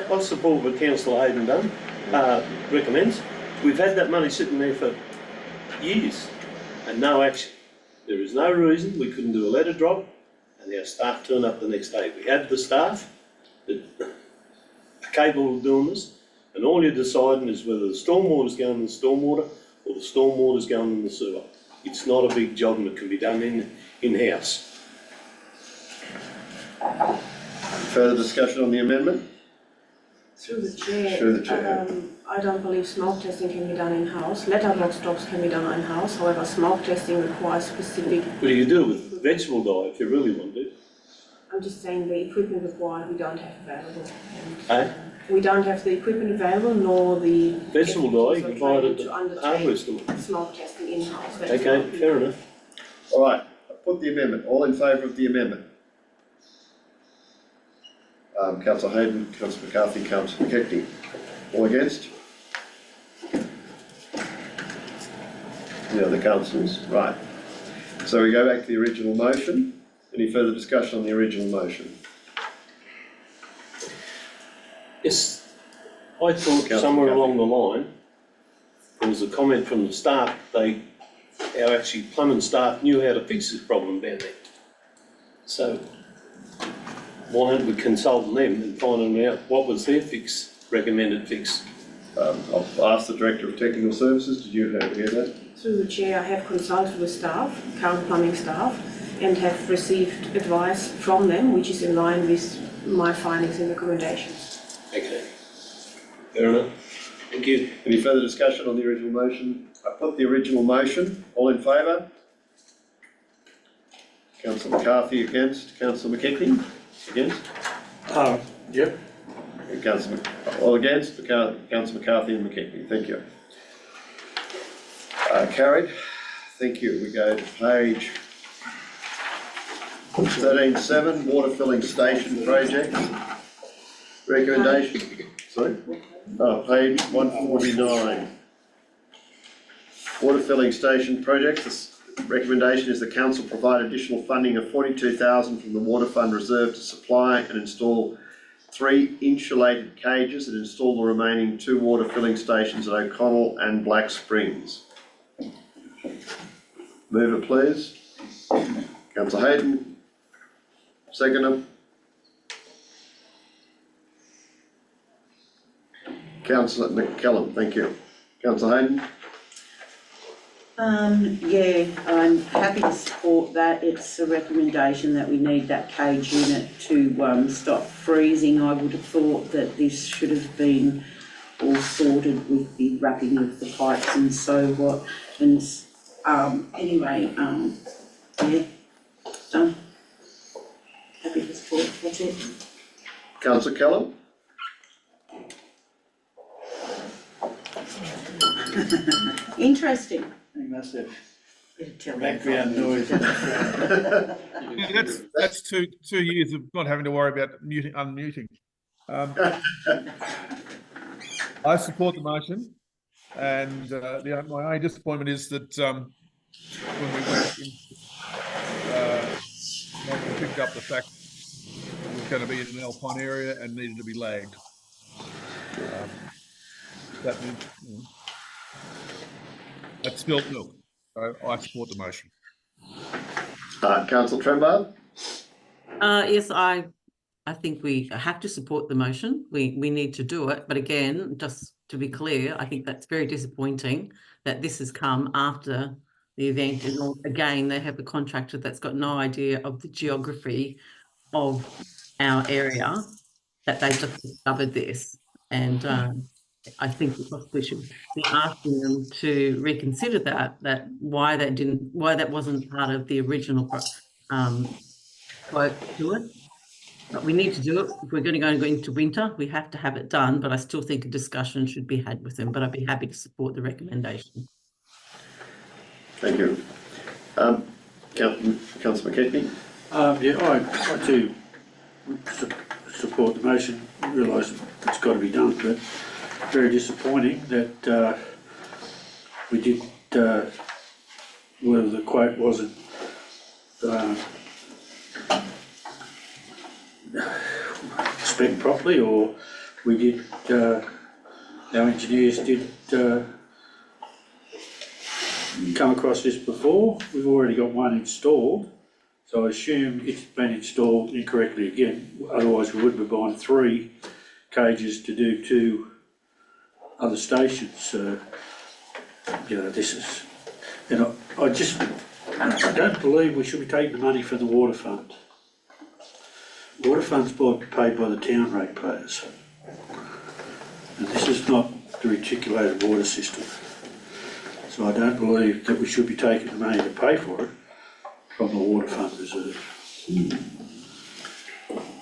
I'll support what Councillor Hayden done, recommends. We've had that money sitting there for years and no action. There is no reason we couldn't do a letter drop and our staff turn up the next day. We have the staff that are capable of doing this, and all you're deciding is whether the stormwater's going in the stormwater or the stormwater's going in the sewer. It's not a big job and it can be done in-house. Further discussion on the amendment? Through the chair. Through the chair. I don't believe smoke testing can be done in-house. Letterbox stops can be done in-house, however, smoke testing requires specific. But you can do it with vegetable dye if you really want to. I'm just saying the equipment required we don't have available. Eh? We don't have the equipment available nor the. Vegetable dye, you can buy it at to the undertake hardware store. Smoke testing in-house. That's Okay, not- fair enough. All right, I'll put the amendment. All in favour of the amendment? Councillor Hayden, Councillor McCarthy, Councillor McKechnie. All against? The other councillors, right. So we go back to the original motion. Any further discussion on the original motion? Yes, I thought Councillor somewhere McCarthy. along the line, there was a comment from the staff, our actually plumbing staff knew how to fix this problem down there. So why don't we consult them and find out what was their fix, recommended fix? I'll ask the Director of Technical Services, did you hear that? Through the chair, I have consulted with staff, current plumbing staff, and have received advice from them, which is in line with my findings and recommendations. Okay, fair enough. Thank you. Any further discussion on the original motion? I put the original motion. All in favour? Councillor McCarthy against. Councillor McKechnie? Against? Yep. And Councillor, all against, Councillor McCarthy and McKechnie. Thank you. Carried. Thank you. We go to page 13.7, water filling station project. Recommendation, sorry? Page 149. Water filling station projects. The recommendation is the council provide additional funding of 42,000 from the water fund reserve to supply and install 3 insulated cages and install the remaining 2 water filling stations at O'Connell and Black Springs. Move it, please. Councillor Hayden. Seconder. Councillor McKellen, thank you. Councillor Hayden. Yeah, I'm happy to support that. It's a recommendation that we need that cage unit to stop freezing. I would have thought that this should have been all sorted with the wrapping of the pipes and so what. And anyway, yeah, done. Happy to support, that's it. Councillor Callum. Interesting. I think that's it. Background noise. That's two years of not having to worry about unmuting. I support the motion, and my only disappointment is that when we went in, we picked up the fact it was going to be in an alpine area and needed to be lagged. That means that's spilt milk. So I support the motion. Councillor Trembard. Yes, I think we have to support the motion. We need to do it. But again, just to be clear, I think that's very disappointing that this has come after the event. And again, they have a contractor that's got no idea of the geography of our area, that they just discovered this. And I think we should be asking them to reconsider that why that wasn't part of the original quote to it. But we need to do it. If we're going to go into winter, we have to have it done, but I still think a discussion should be had with them, but I'd be happy to support the recommendation. Thank you. Councillor McKechnie. Yeah, I too support the motion, realise it's got to be done, but very disappointing that we did, whether the quote wasn't spec properly, or we did, our engineers did come across this before. We've already got one installed, so I assume it's been installed incorrectly again. Otherwise, we wouldn't be buying 3 cages to do 2 other stations. So, this is, I don't believe we should be taking the money from the water fund. Water fund's paid by the town ratepayers. And this is not the reticulated water system. So I don't believe that we should be taking the money to pay for it from the water fund reserve.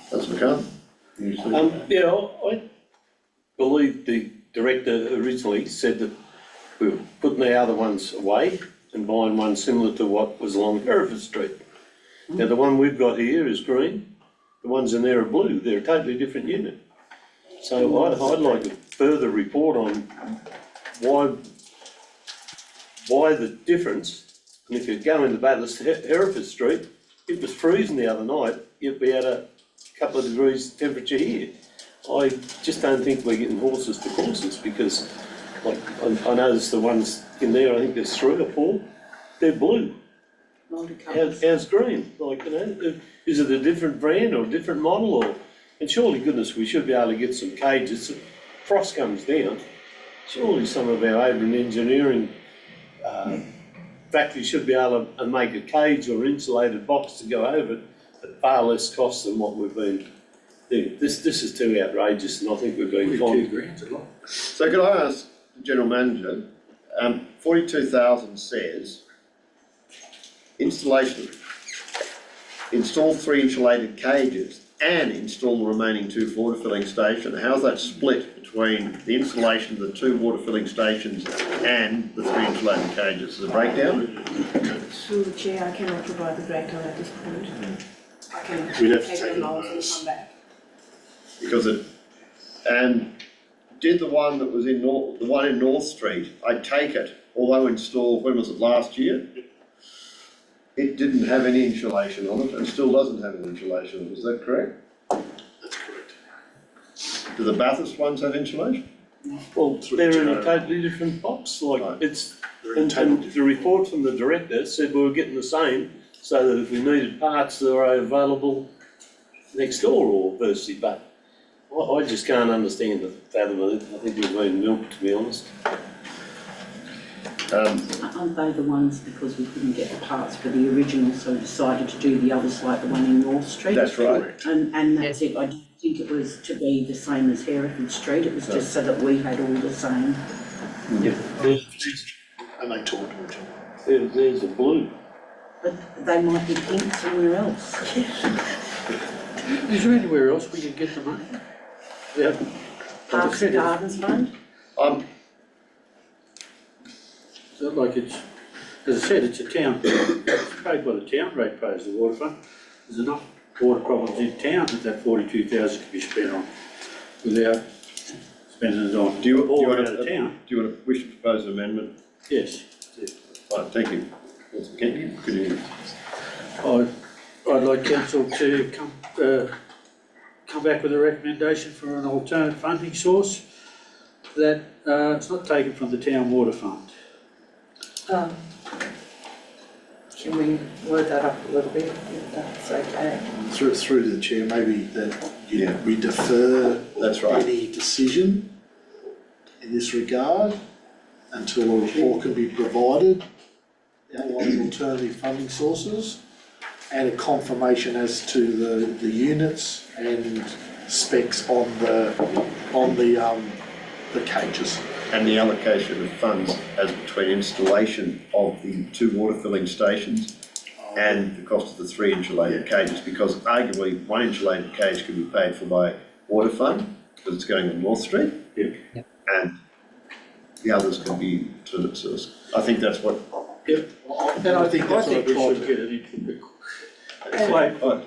Councillor McCann. I believe the director originally said that we were putting the other ones away and buying one similar to what was along Hereford Street. Now the one we've got here is green, the ones in there are blue. They're a totally different unit. So I'd like a further report on why the difference. And if you go into Bathurst, Hereford Street, it was freezing the other night, yet we had a couple of degrees temperature here. I just don't think we're getting horses for courses, because like I noticed the ones in there, I think there's 3 or 4, they're blue. How's green? Is it a different brand or a different model? And surely goodness, we should be able to get some cages. If frost comes down, surely some of our Oberon engineering factories should be able to make a cage or insulated box to go over it at far less cost than what we've been doing. This is too outrageous, and I think we've been fined. $42,000 a lot. So could I ask the General Manager, 42,000 says install 3 insulated cages and install the remaining 2 water filling stations. How's that split between the installation of the 2 water filling stations and the 3 insulated cages? Is it a breakdown? Through the chair, I cannot provide the breakdown at this point. I can We'd have to take take it it along on and come back. Because And did the one that was in the one in North Street, I take it, although installed, when was it, last year? It didn't have any insulation on it and still doesn't have any insulation on it, is that correct? That's correct. Do the Bathurst ones have insulation? Well, they're in a totally different box, like it's, and the report from the director said we were getting the same, so that if we needed parts, they were available next door or virtually, but I just can't understand the fathom of it. I think we've been milked, to be honest. Aren't they the ones, because we couldn't get the parts for the original, so we decided to do the others like the one in North Street? That's right. And that's it, I don't think it was to be the same as Hereford Street, it was just so that we had all the same. Yeah. And they talk to each other. There's a blue. But they might be pink somewhere else. Is there anywhere else we can get the money? Yeah. Parks and Gardens Fund? So like it's, as I said, it's a town, it's paid by the town, ratepayers, the water fund. There's enough water problems in town that 42,000 can be spent on without spending it on Do you all want out of town. Do you want to wish to propose an amendment? Yes. Right, thank you. Councillor Kennedy, could you? I'd like council to come back with a recommendation for an alternate funding source that it's not taken from the town water fund. Can we word that up a little bit, if that's okay? Through to the chair, maybe that we defer any decision in this regard until a report can be provided outlining alternative funding sources and a confirmation as to the units and specs on the cages. And the allocation of funds as between installation of the 2 water filling stations and the cost of the 3 insulated cages, because arguably 1 insulated cage can be paid for by water fund because it's going on North Street. Yep. And the others can be alternate source. I think that's what. Yep. And I think that's what we I should get it into a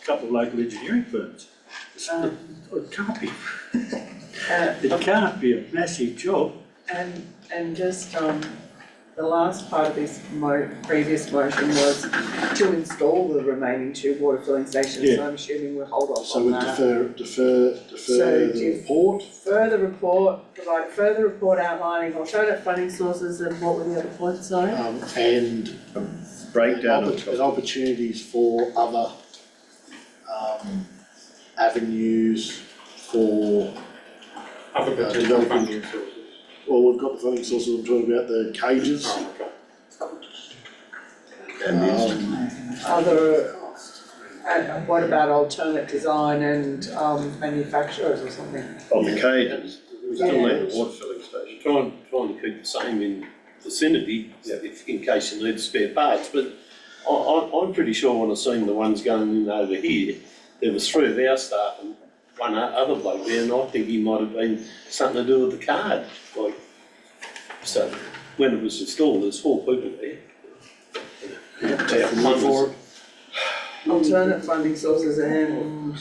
couple of local engineering firms. It can't be. It can't be a massive job. And just, the last part of this previous motion was to install the remaining 2 water filling stations, so I'm assuming we'll hold off So on we that. defer the report. Further report, provide a further report outlining alternate funding sources and what were the other points, sorry? And breakdown of opportunities for other avenues for Other potential developing. funding sources. Well, we've got the funding sources, I'm talking about the cages. Other, and what about alternate design and manufacturers or something? Of the cages, we still need a water filling station. Trying to keep the same in vicinity, if, in case you need spare parts, but I'm pretty sure when I seen the ones going in over here, there was 3 of our staff and 1 other bloke there, and I think he might have been something to do with the card, like, so, when it was installed, there's 4 people there. One for Alternate funding sources and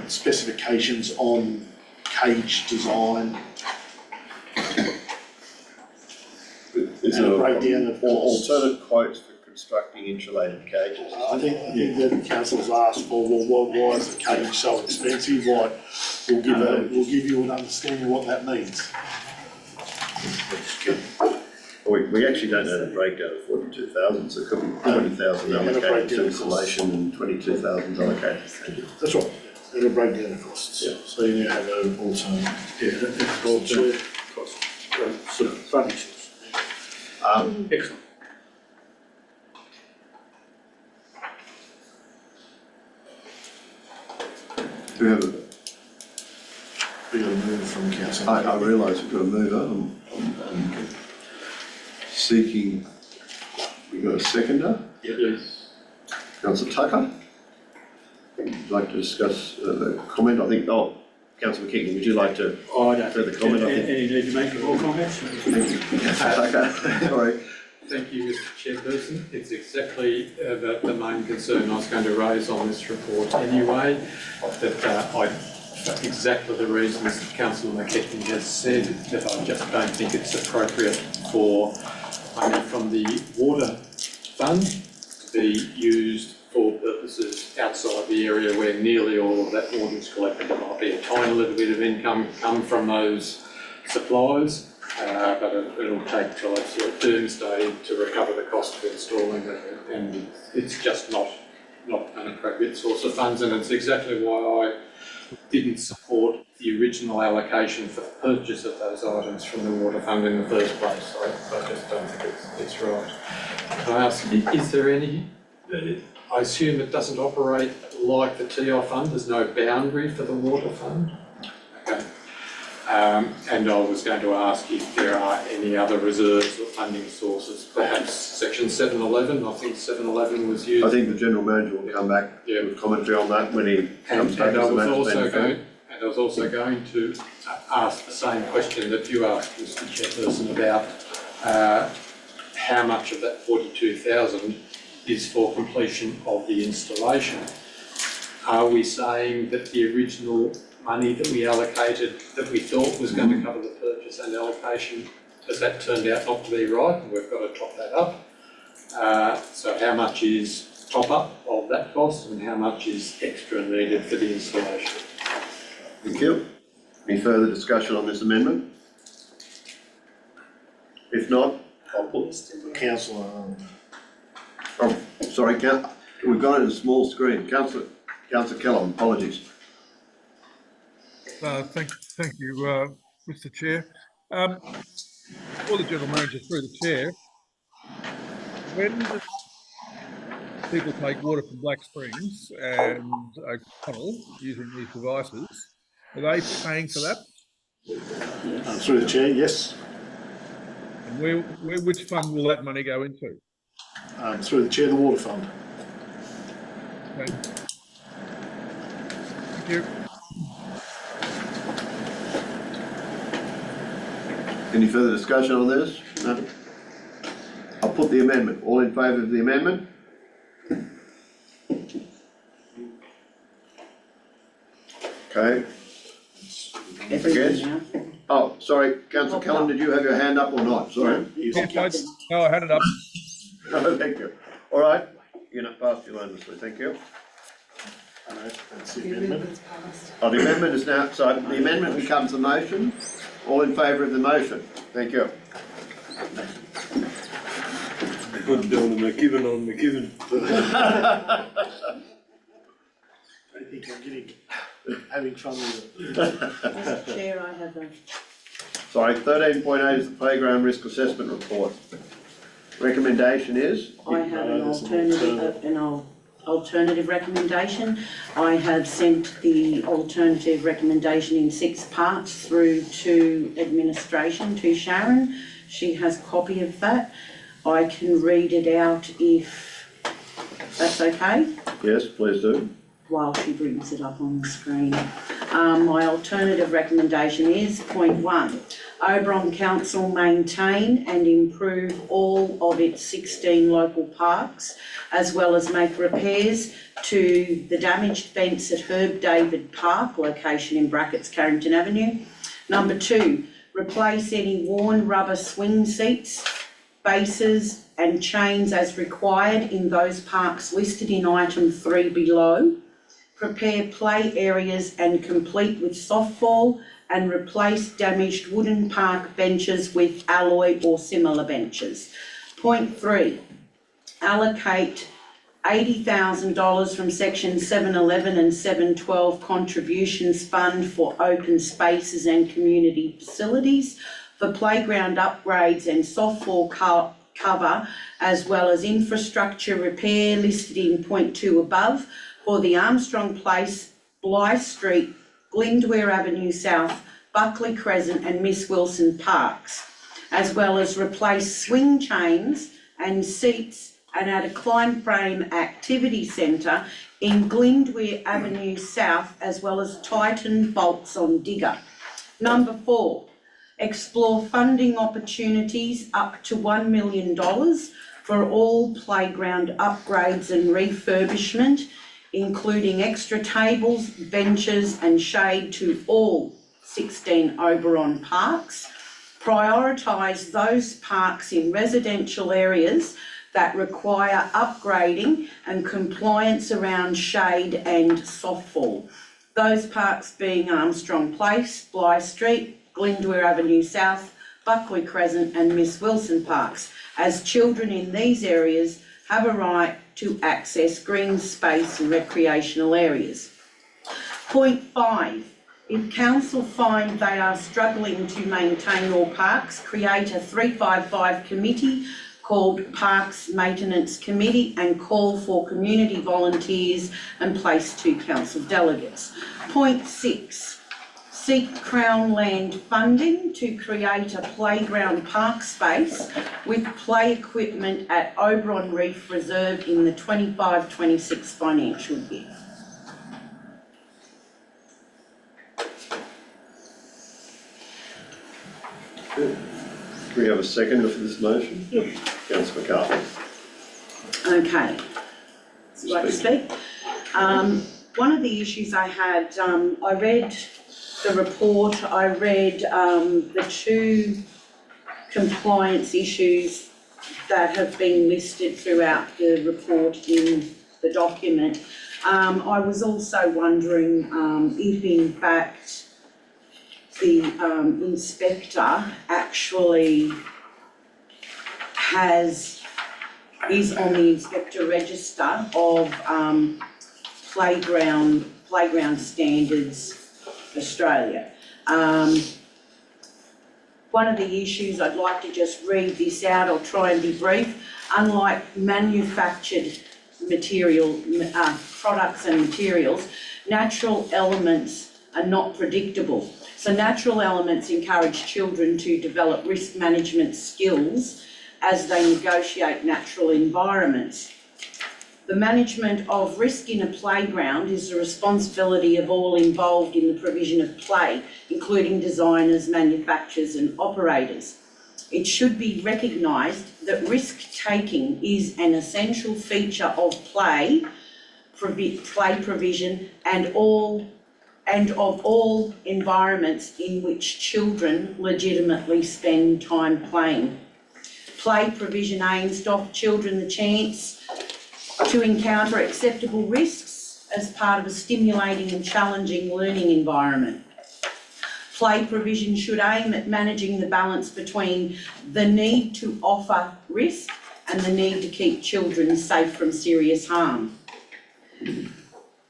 specifications on cage design. Is And there a breakdown of costs. alternate quotes for constructing insulated cages? I think that the council's asked for, well, why is the cage so expensive? Like, we'll give you an understanding of what that means. We actually don't know the breakdown of 42,000, so it could be 20,000 allocated to insulation and 22,000 allocated. That's right, and a breakdown of costs. Yeah. So you now have an alternate. Alternate cost, sort of funding source. Excellent. Do we have a? We got a move from council. I realise we've got a move on. I'm seeking, we've got a seconder. Yes. Councillor Tucker. Would you like to discuss the comment? I think, Councillor Keating, would you like to I don't further comment? Any need to make more comments? Thank you, Councillor Tucker. Sorry. Thank you, Mr Chairperson. It's exactly the main concern I was going to raise on this report anyway, that for exactly the reasons that Councillor McKechnie has said, that I just don't think it's appropriate for money from the water fund to be used for purposes outside the area where nearly all of that water is collected. There might be a tiny little bit of income come from those supplies, but it'll take till it's sort of doomsday to recover the cost of installing it, and it's just not an appropriate source of funds, and it's exactly why I didn't support the original allocation for the purchase of those items from the water fund in the first place. I just don't think it's right. Can I ask, is there any, I assume it doesn't operate like the TI fund, there's no boundary for the water fund? Okay. And I was going to ask if there are any other reserves or funding sources, perhaps section 711. I think 711 was used. I think the General Manager will come back with commentary on that when he comes back. And I was also going to ask the same question that you asked, Mr Chairperson, about how much of that 42,000 is for completion of the installation. Are we saying that the original money that we allocated, that we thought was going to cover the purchase and allocation, has that turned out not to be right, and we've got to top that up? So how much is top up of that cost and how much is extra needed for the installation? Thank you. Any further discussion on this amendment? If not, I'll put this to the councillor. Oh, sorry, we've got it in a small screen. Councillor Kellum, apologies. Thank you, Mr Chair. For the General Manager, through the Chair, when people take water from Black Springs and O'Connell using these devices, are they paying for that? Through the Chair, yes. And which fund will that money go into? Through the Chair, the water fund. Okay. Thank you. Any further discussion on this? No? I'll put the amendment. All in favour of the amendment? Okay. Against? Oh, sorry, Councillor Kellum, did you have your hand up or not? Sorry. No, I had it up. No, thank you. All right, you're not passed unanimously, thank you. That's the amendment. Oh, the amendment is now, so the amendment becomes the motion. All in favour of the motion? Thank you. Put down the McKibben on McKibben. I think I'm having trouble with it. Mr Chair, I have a... Sorry, 13.8 is the playground risk assessment report. Recommendation is? I have an alternative recommendation. I have sent the alternative recommendation in 6 parts through to administration, to Sharon. She has a copy of that. I can read it out if that's okay. Yes, please do. While she brings it up on the screen. My alternative recommendation is point 1. Oberon Council maintain and improve all of its 16 local parks, as well as make repairs to the damaged fence at Herb David Park, location in brackets Carrington Avenue. Number 2, replace any worn rubber swing seats, bases and chains as required in those parks listed in item 3 below. Prepare play areas and complete with softball and replace damaged wooden park benches with alloy or similar benches. Point 3, allocate $80,000 from section 711 and 712 contributions fund for open spaces and community facilities for playground upgrades and softball cover, as well as infrastructure repair listed in point 2 above for the Armstrong Place, Blythe Street, Glindware Avenue South, Buckley Crescent and Miss Wilson Parks, as well as replace swing chains and seats and at a Climb Frame Activity Centre in Glindware Avenue South, as well as tighten bolts on digger. Number 4, explore funding opportunities up to $1 million for all playground upgrades and refurbishment, including extra tables, benches and shade to all 16 Oberon parks. Prioritise those parks in residential areas that require upgrading and compliance around shade and softfall. Those parks being Armstrong Place, Bligh Street, Glendware Avenue South, Buckley Crescent and Miss Wilson parks, as children in these areas have a right to access green space and recreational areas. Point 5. If council find they are struggling to maintain all parks, create a 355 committee called Parks Maintenance Committee and call for community volunteers and place 2 council delegates. Point 6. Seek Crown land funding to create a playground park space with play equipment at Oberon Reef Reserve in the 25-26 financial year. Good. Do we have a seconder for this motion? Yep. Councillor McCarthy. Okay. Would you like to speak? One of the issues I had, I read the report, I read the 2 compliance issues that have been listed throughout the report in the document. I was also wondering if in fact the inspector actually is on the inspector register of Playground Standards Australia. One of the issues, I'd like to just read this out, I'll try and be brief. Unlike manufactured products and materials, natural elements are not predictable. So natural elements encourage children to develop risk management skills as they negotiate natural environments. The management of risk in a playground is the responsibility of all involved in the provision of play, including designers, manufacturers and operators. It should be recognised that risk-taking is an essential feature of play provision and of all environments in which children legitimately spend time playing. Play provision aims to offer children the chance to encounter acceptable risks as part of a stimulating and challenging learning environment. Play provision should aim at managing the balance between the need to offer risk and the need to keep children safe from serious harm.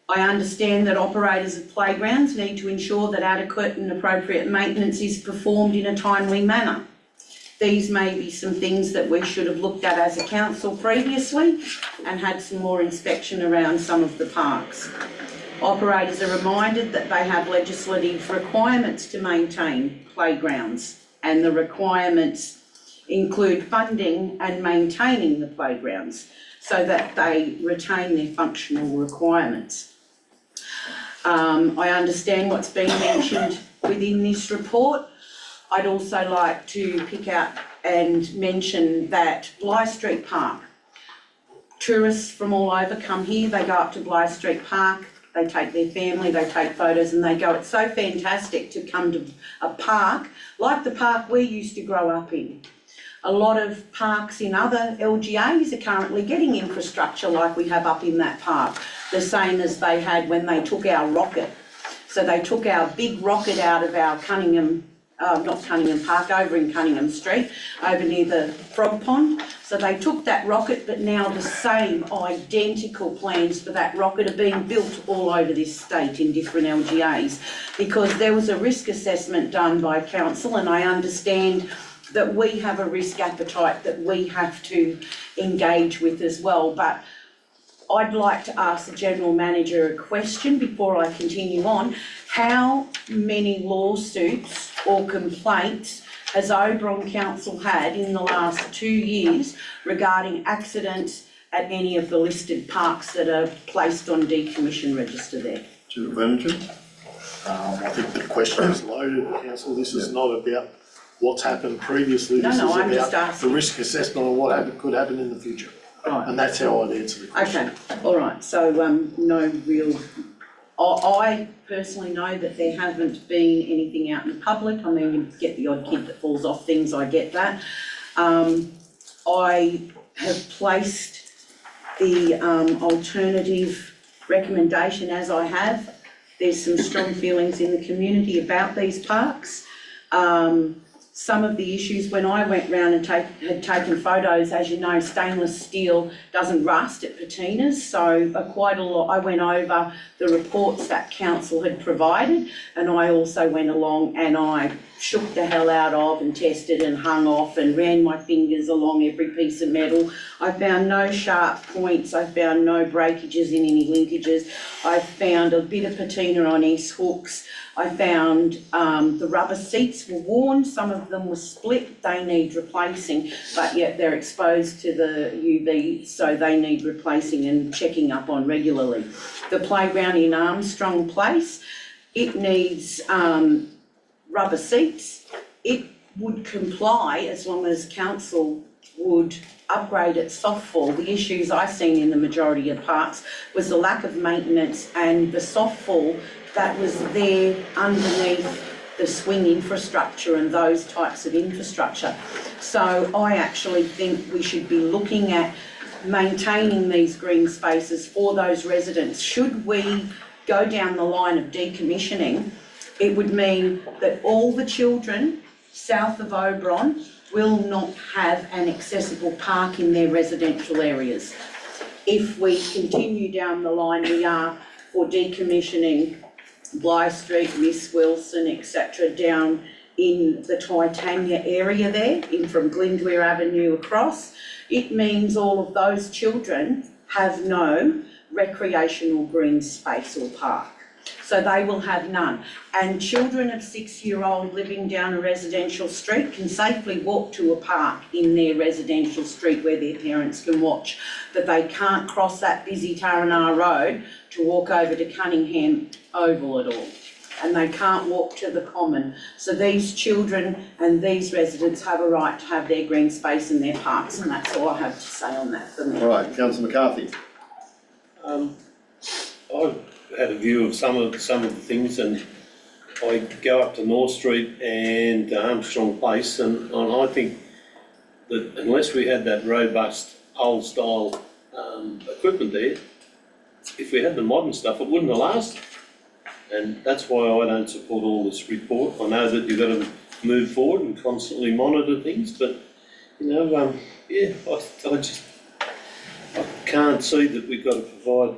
I understand that operators of playgrounds need to ensure that adequate and appropriate maintenance is performed in a timely manner. These may be some things that we should have looked at as a council previously and had some more inspection around some of the parks. Operators are reminded that they have legislative requirements to maintain playgrounds, and the requirements include funding and maintaining the playgrounds so that they retain their functional requirements. I understand what's been mentioned within this report. I'd also like to pick out and mention that Bligh Street Park, tourists from all over come here, they go up to Bligh Street Park, they take their family, they take photos and they go. It's so fantastic to come to a park like the park we used to grow up in. A lot of parks in other LGAs are currently getting infrastructure like we have up in that park, the same as they had when they took our rocket. So they took our big rocket out of our not Cunningham Park, over in Cunningham Street, over near the Frog Pond. So they took that rocket, but now the same identical plans for that rocket are being built all over this state in different LGAs, because there was a risk assessment done by council, and I understand that we have a risk appetite that we have to engage with as well. But I'd like to ask the General Manager a question before I continue on. How many lawsuits or complaints has Oberon Council had in the last 2 years regarding accidents at any of the listed parks that are placed on decommission register there? General Manager? I think the question is loaded, Council. This is not about what's happened previously. No, This no, is I'm just about asking. the risk assessment of what could happen in the future. Right. And that's how I'd answer the question. Okay, all right, so, no real, I personally know that there haven't been anything out in the public. I mean, you get the odd kid that falls off things, I get that. I have placed the, alternative recommendation as I have. There's some strong feelings in the community about these parks. Some of the issues, when I went round and had taken photos, as you know, stainless steel doesn't rust at patinas, so quite a lot, I went over the reports that council had provided, and I also went along and I shook the hell out of and tested and hung off and ran my fingers along every piece of metal. I found no sharp points, I found no breakages in any linkages, I found a bit of patina on S-hooks, I found the rubber seats were worn, some of them were split, they need replacing, but yet they're exposed to the UV, so they need replacing and checking up on regularly. The playground in Armstrong Place, it needs rubber seats. It would comply as long as council would upgrade its softfall. The issues I've seen in the majority of parks was the lack of maintenance and the softfall that was there underneath the swing infrastructure and those types of infrastructure. So I actually think we should be looking at maintaining these green spaces for those residents. Should we go down the line of decommissioning, it would mean that all the children south of Oberon will not have an accessible park in their residential areas. If we continue down the line we are for decommissioning Bly Street, Miss Wilson, etc., down in the Titania area there, in from Glindweir Avenue across, it means all of those children have no recreational green space or park. So they will have none. And children of 6-year-old living down a residential street can safely walk to a park in their residential street where their parents can watch, but they can't cross that busy Taranah Road to walk over to Cunningham Oval at all. And they can't walk to the common. So these children and these residents have a right to have their green space in their parks, and that's all I have to say on that for now. All right, Councillor McCarthy. I've had a view of some of the things, and I go up to North Street and Armstrong Place, and I think that unless we had that robust old style equipment there, if we had the modern stuff, it wouldn't have lasted. And that's why I don't support all this report. I know that you've got to move forward and constantly monitor things, but you know, yeah, I can't see that we've got to provide.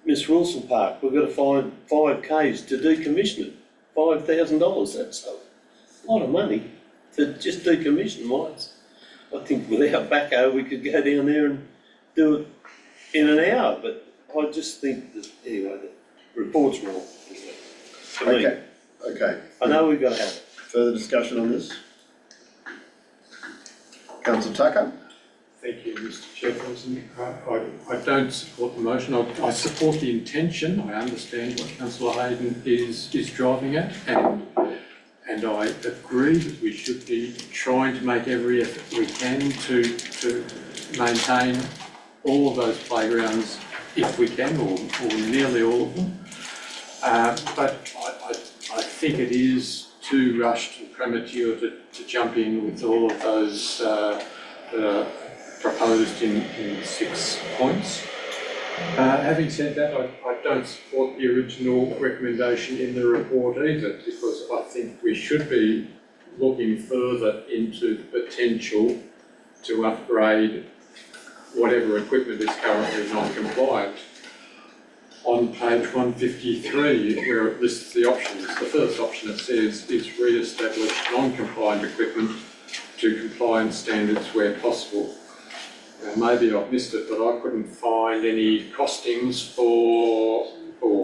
Miss Wilson Park, we've got to find 5 Ks to decommission it. $5,000, that's a lot of money to just decommission lights. I think without backhoe we could go down there and do it in an hour, but I just think that, anyway, the report's wrong. For me. Okay. I know we've got to have it. Further discussion on this? Councillor Tucker? Thank you, Mr Chairperson. I don't support the motion. I support the intention. I understand what Councillor Hayden is driving at, and I agree that we should be trying to make every effort we can to maintain all of those playgrounds if we can, or nearly all of them. But I think it is too rushed and premature to jump in with all of those proposed in 6 points. Having said that, I don't support the original recommendation in the report either, because I think we should be looking further into the potential to upgrade whatever equipment is currently non-compliant. On page 153, where it lists the options, the first option it says is re-establish non-compliant equipment to compliance standards where possible. Maybe I've missed it, but I couldn't find any costings or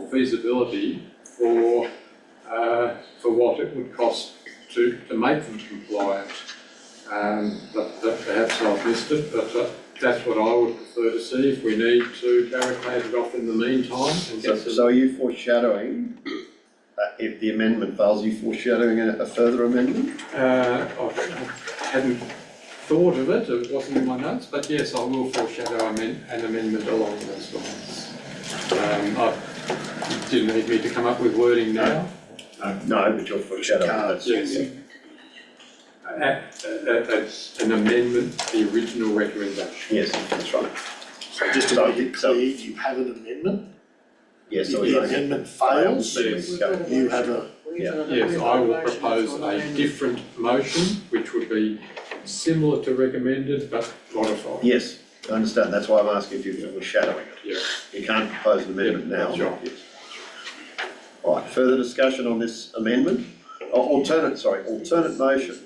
feasibility for what it would cost to make them compliant. But perhaps I've missed it, but that's what I would prefer to see if we need to barricade it off in the meantime. And So are you foreshadowing if the amendment fails, are you foreshadowing a further amendment? I hadn't thought of it, it wasn't in my notes, but yes, I will foreshadow an amendment along those lines. Didn't need me to come up with wording now. No, but you're foreshadowing, that's. Yes. An amendment to the original recommendation. Yes, that's right. So just to make it clear, you have an amendment. Yes, If so the amendment fails, you have a. Yes, I will propose a different motion, which would be similar to recommended, but modified. Yes, I understand, that's why I'm asking if you're foreshadowing it. Yeah. You can't propose an amendment now. That's right. Yes. All right, further discussion on this amendment? Alternate motion.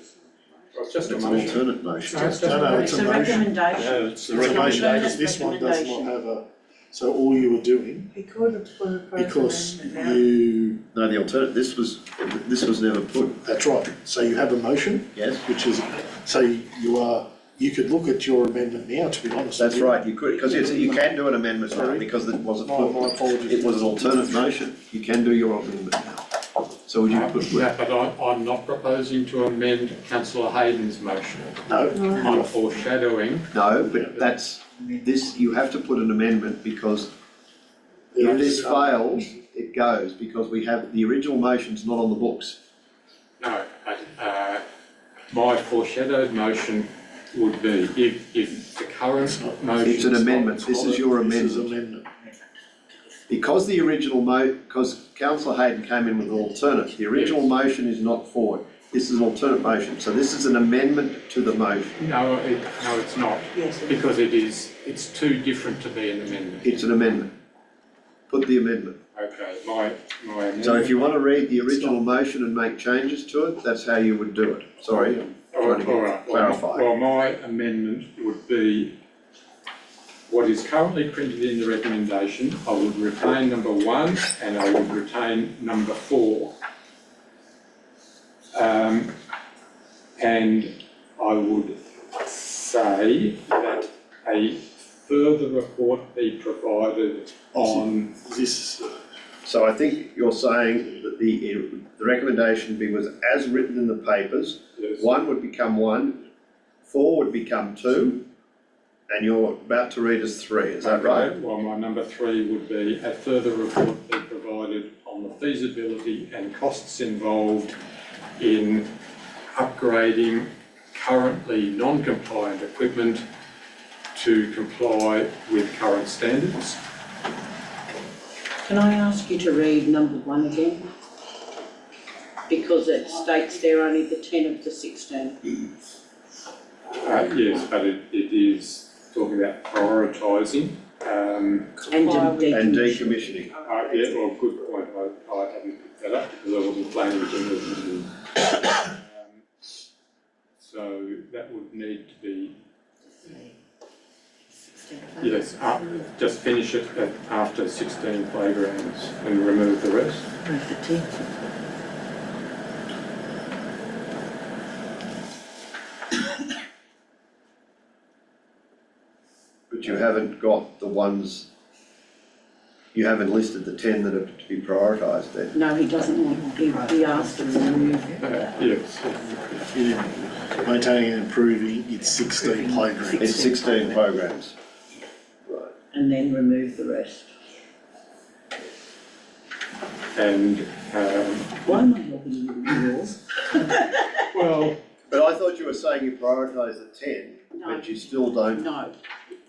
Well, it's just a It's an motion. alternate motion. No, it's just No, a it's It's a a motion. recommendation. No, it's the It's a recommendation. Because this one does not recommendation. have a, so all you were doing, He could have put a because proposed amendment out. you, No, the alternate, this was never put, that's right, so you have a motion, yes? which is, so you could look at your amendment now, to be honest. That's with you. right, you could, because you can do an amendment now, Sorry. because it wasn't My put, apologies. it was an alternate motion, you can do your amendment now. So would you put, Yeah, but I'm not proposing to amend councillor Hayden's motion. No, I'm foreshadowing. no, but that's, this, you have to put an amendment because if this fails, it goes, because we have, the original motion's not on the books. No, my foreshadowed motion would be if the current motion. It's an amendment, this is your this is amendment. Because the original because councillor Hayden came in with an alternate, the original motion is not forward. This is an alternate motion, so this is an amendment to the motion. No, it's not. Yes. Because it's too different to be an amendment. It's an amendment. Put the amendment. Okay, my amendment. So if you want to read the original motion and make changes to it, that's how you would do it. Sorry, I'm trying to All right, clarify. well, my amendment would be what is currently printed in the recommendation. I would retain number 1 and I would retain number 4. And I would say that a further report be provided on this. So I think you're saying that the recommendation was as written in the papers. Yes. 1 would become 1, 4 would become 2, and you're about to read us 3, is that right? Okay, well, my number 3 would be a further report be provided on the feasibility and costs involved in upgrading currently non-compliant equipment to comply with current standards. Can I ask you to read number 1 again? Because it states there only the 10 of the 16. Yes, but it is talking about prioritising. And decommissioning. Yeah, well, good point. I hadn't picked that up because I wasn't planning to move it. So that would need to be, yes, just finish it after 16 playgrounds and remove the rest. Move the 10. But you haven't got the ones, you haven't listed the 10 that are to be prioritised then. No, he doesn't want, he asked to remove. Yes. Maintaining and improving, it's 16 playgrounds. It's 16 programs. Right. And then remove the rest. And Why am I helping you with yours? well, but I thought you were saying you prioritise the 10, but you still don't. No.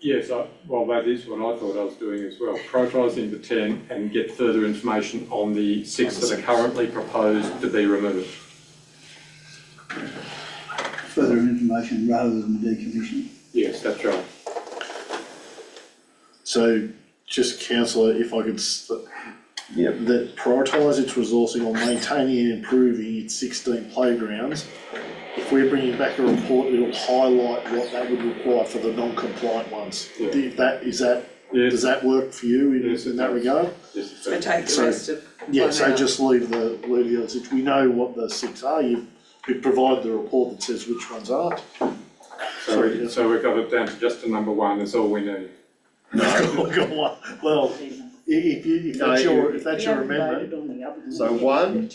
yes, well, that is what I thought I was doing as well. Prioritising the 10 and get further information on the 6 that are currently proposed to be removed. Further information rather than decommissioning. Yes, that's right. So, just councillor, if I could, that prioritise its resourcing on maintaining and improving its 16 playgrounds. If we're bringing back a report, it'll highlight what that would require for the non-compliant ones. Yeah. Does Yes. that work for you in that regard? Yes, So take the rest of Yeah, one so out. just leave the other 6. We know what the 6 are. We've provided the report that says which ones aren't. So we've got it down to just a number 1, that's all we need. No, well, if that's your amendment. So 1,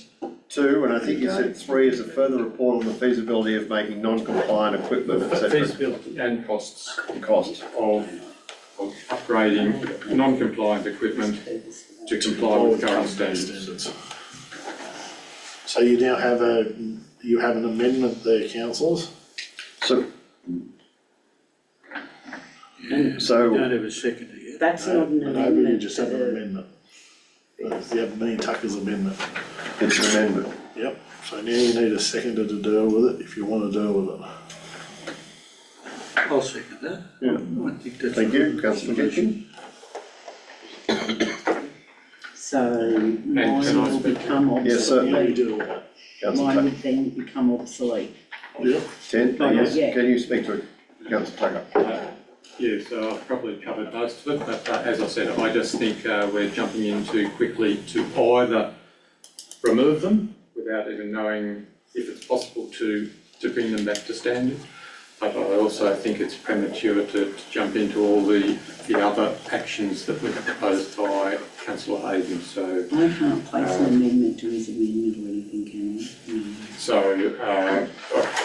2, and I think you said 3 is a further report on the feasibility of making non-compliant equipment, etc. Feasibility and costs Cost. of upgrading non-compliant equipment to comply with current standards. So you now have an amendment there, councillors? So, Don't have a second yet. That's not an No, but you amendment. just have an amendment. That's the me and Tucker's amendment. it's an amendment. Yep, so now you need a seconder to deal with it if you want to deal with it. I'll second that. Yeah. I think that's. Thank you, councillor Kitchen. So can I mine will speak? become Yes, certainly. obsolete. deal with that. Councillor Mine Tucker. would then become obsolete. Yep. 10, yes, Yeah. can you speak to it, councillor Tucker? Yeah, so I've probably covered most of it, but as I said, I just think we're jumping in too quickly to either remove them without even knowing if it's possible to bring them back to standard. But I also think it's premature to jump into all the other actions that were proposed by councillor Hayden, so. I can't place an amendment to his amendment or anything, can I? No.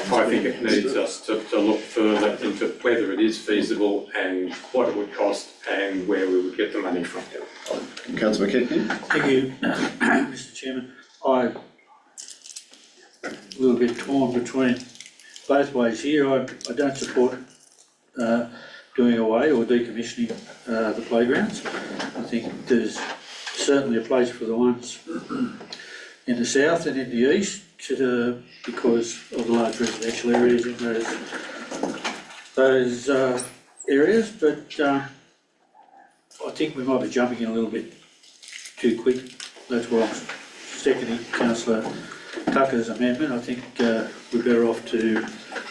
So I think it needs us to look further into whether it is feasible and what it would cost and where we would get the money from. Councillor Kitchen? Thank you, Mr Chairman. I'm a little bit torn between both ways here. I don't support doing away or decommissioning the playgrounds. I think there's certainly a place for the ones in the south and in the east because of the large residential areas in those areas, but I think we might be jumping in a little bit too quick. That's why I'm seconding councillor Tucker's amendment. I think we're better off to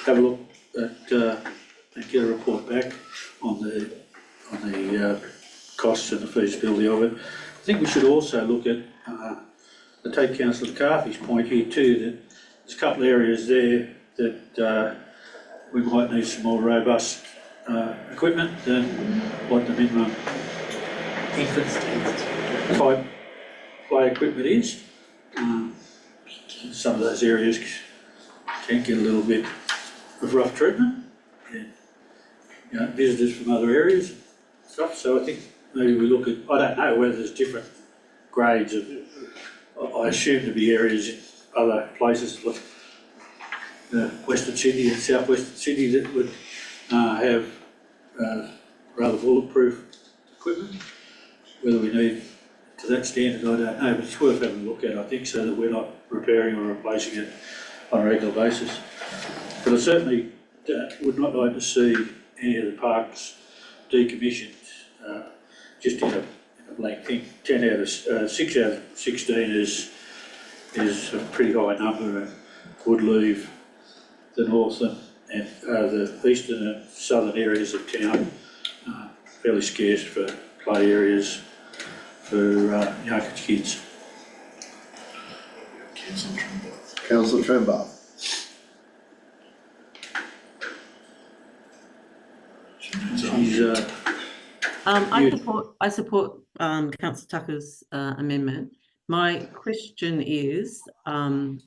have a look at and get a report back on the costs and the feasibility of it. I think we should also look at, to take councillor Carthy's point here too, that there's a couple of areas there that we might need some more robust equipment than what the minimum infant type play equipment is. Some of those areas can get a little bit of rough treatment, and visitors from other areas and stuff. So I think maybe we look at, I don't know whether there's different grades of, I assume to be areas in other places like Western Sydney and southwestern Sydney that would have rather bulletproof equipment. Whether we need to that standard, I don't know, but it's worth having a look at, I think, so that we're not repairing or replacing it on a regular basis. But I certainly would not like to see any of the parks decommissioned just in a blank thing. 6 out of 16 is a pretty high number and would leave the north and the eastern and southern areas of town fairly scarce for play areas for younger kids. Councillor Tremblay. I support councillor Tucker's amendment. My question is, when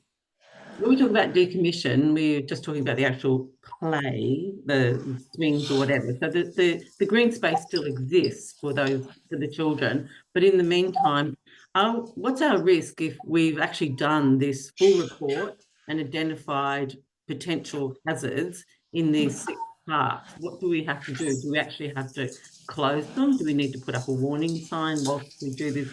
we talk about decommission, we're just talking about the actual play, the swings or whatever. So the green space still exists for the children, but in the meantime, what's our risk if we've actually done this full report and identified potential hazards in these 6 parks? What do we have to do? Do we actually have to close them? Do we need to put up a warning sign whilst we do this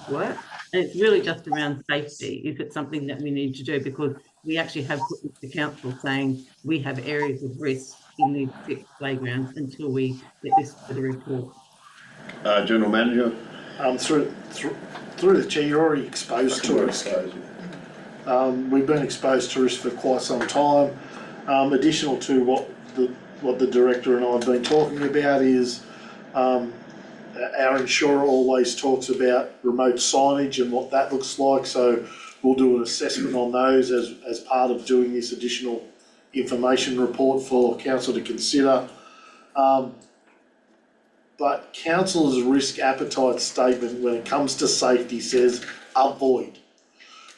work? And it's really just around safety. Is it something that we need to do? Because we actually have put the council saying we have areas of risk in these 6 playgrounds until we get this for the report. General Manager. Through the chair, you're already exposed to risk. We've been exposed to risk for quite some time. Additional to what the director and I have been talking about is our insurer always talks about remote signage and what that looks like, so we'll do an assessment on those as part of doing this additional information report for council to consider. but council's risk appetite statement when it comes to safety says avoid,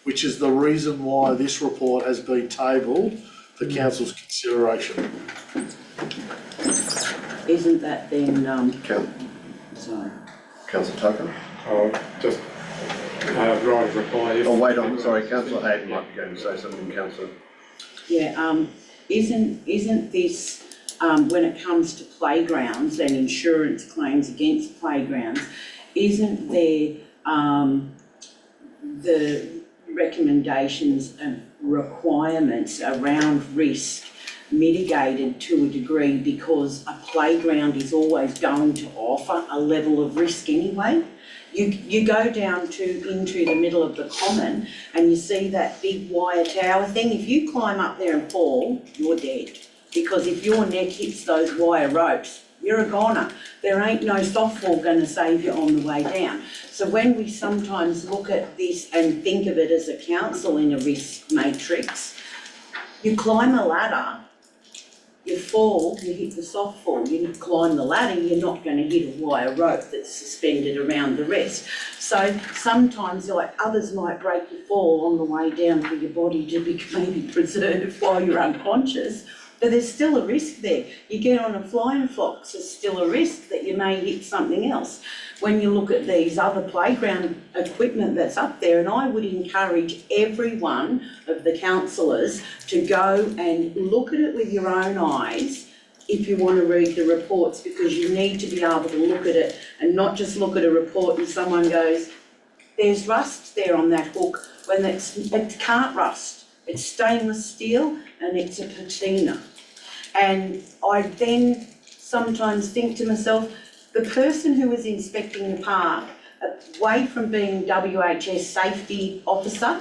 which is the reason why this report has been tabled for council's consideration. Isn't that then, sorry. Councillor Tucker? Just write a reply. Oh, wait on, sorry, councillor Hayden might be going to say something, councillor. Yeah, isn't this, when it comes to playgrounds and insurance claims against playgrounds, isn't there, the recommendations and requirements around risk mitigated to a degree because a playground is always going to offer a level of risk anyway? You go down into the middle of the common and you see that big wire tower thing. If you climb up there and fall, you're dead. Because if your neck hits those wire ropes, you're a goner. There ain't no softball going to save you on the way down. So when we sometimes look at this and think of it as a council in a risk matrix, you climb a ladder, you fall, you hit the softball. You climb the ladder, you're not going to hit a wire rope that's suspended around the wrist. So sometimes, like others might break your fall on the way down for your body to be maybe preserved while you're unconscious, but there's still a risk there. You get on a flying fox, there's still a risk that you may hit something else. When you look at these other playground equipment that's up there, and I would encourage every one of the councillors to go and look at it with your own eyes if you want to read the reports, because you need to be able to look at it and not just look at a report and someone goes, there's rust there on that hook, when it can't rust. It's stainless steel and it's a patina. And I then sometimes think to myself, the person who is inspecting the park, away from being WHS safety officer,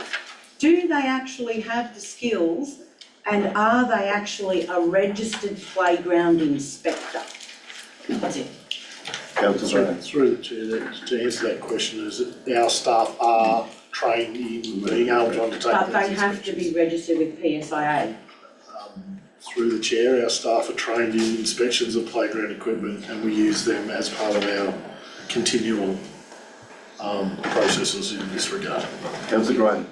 do they actually have the skills and are they actually a registered playground inspector? That's it. Councillor. Through the chair, to answer that question, is that our staff are trained in being able to undertake. But they have to be registered with PSIA. Through the chair, our staff are trained in inspections of playground equipment and we use them as part of our continual processes in this regard. Councillor Graham.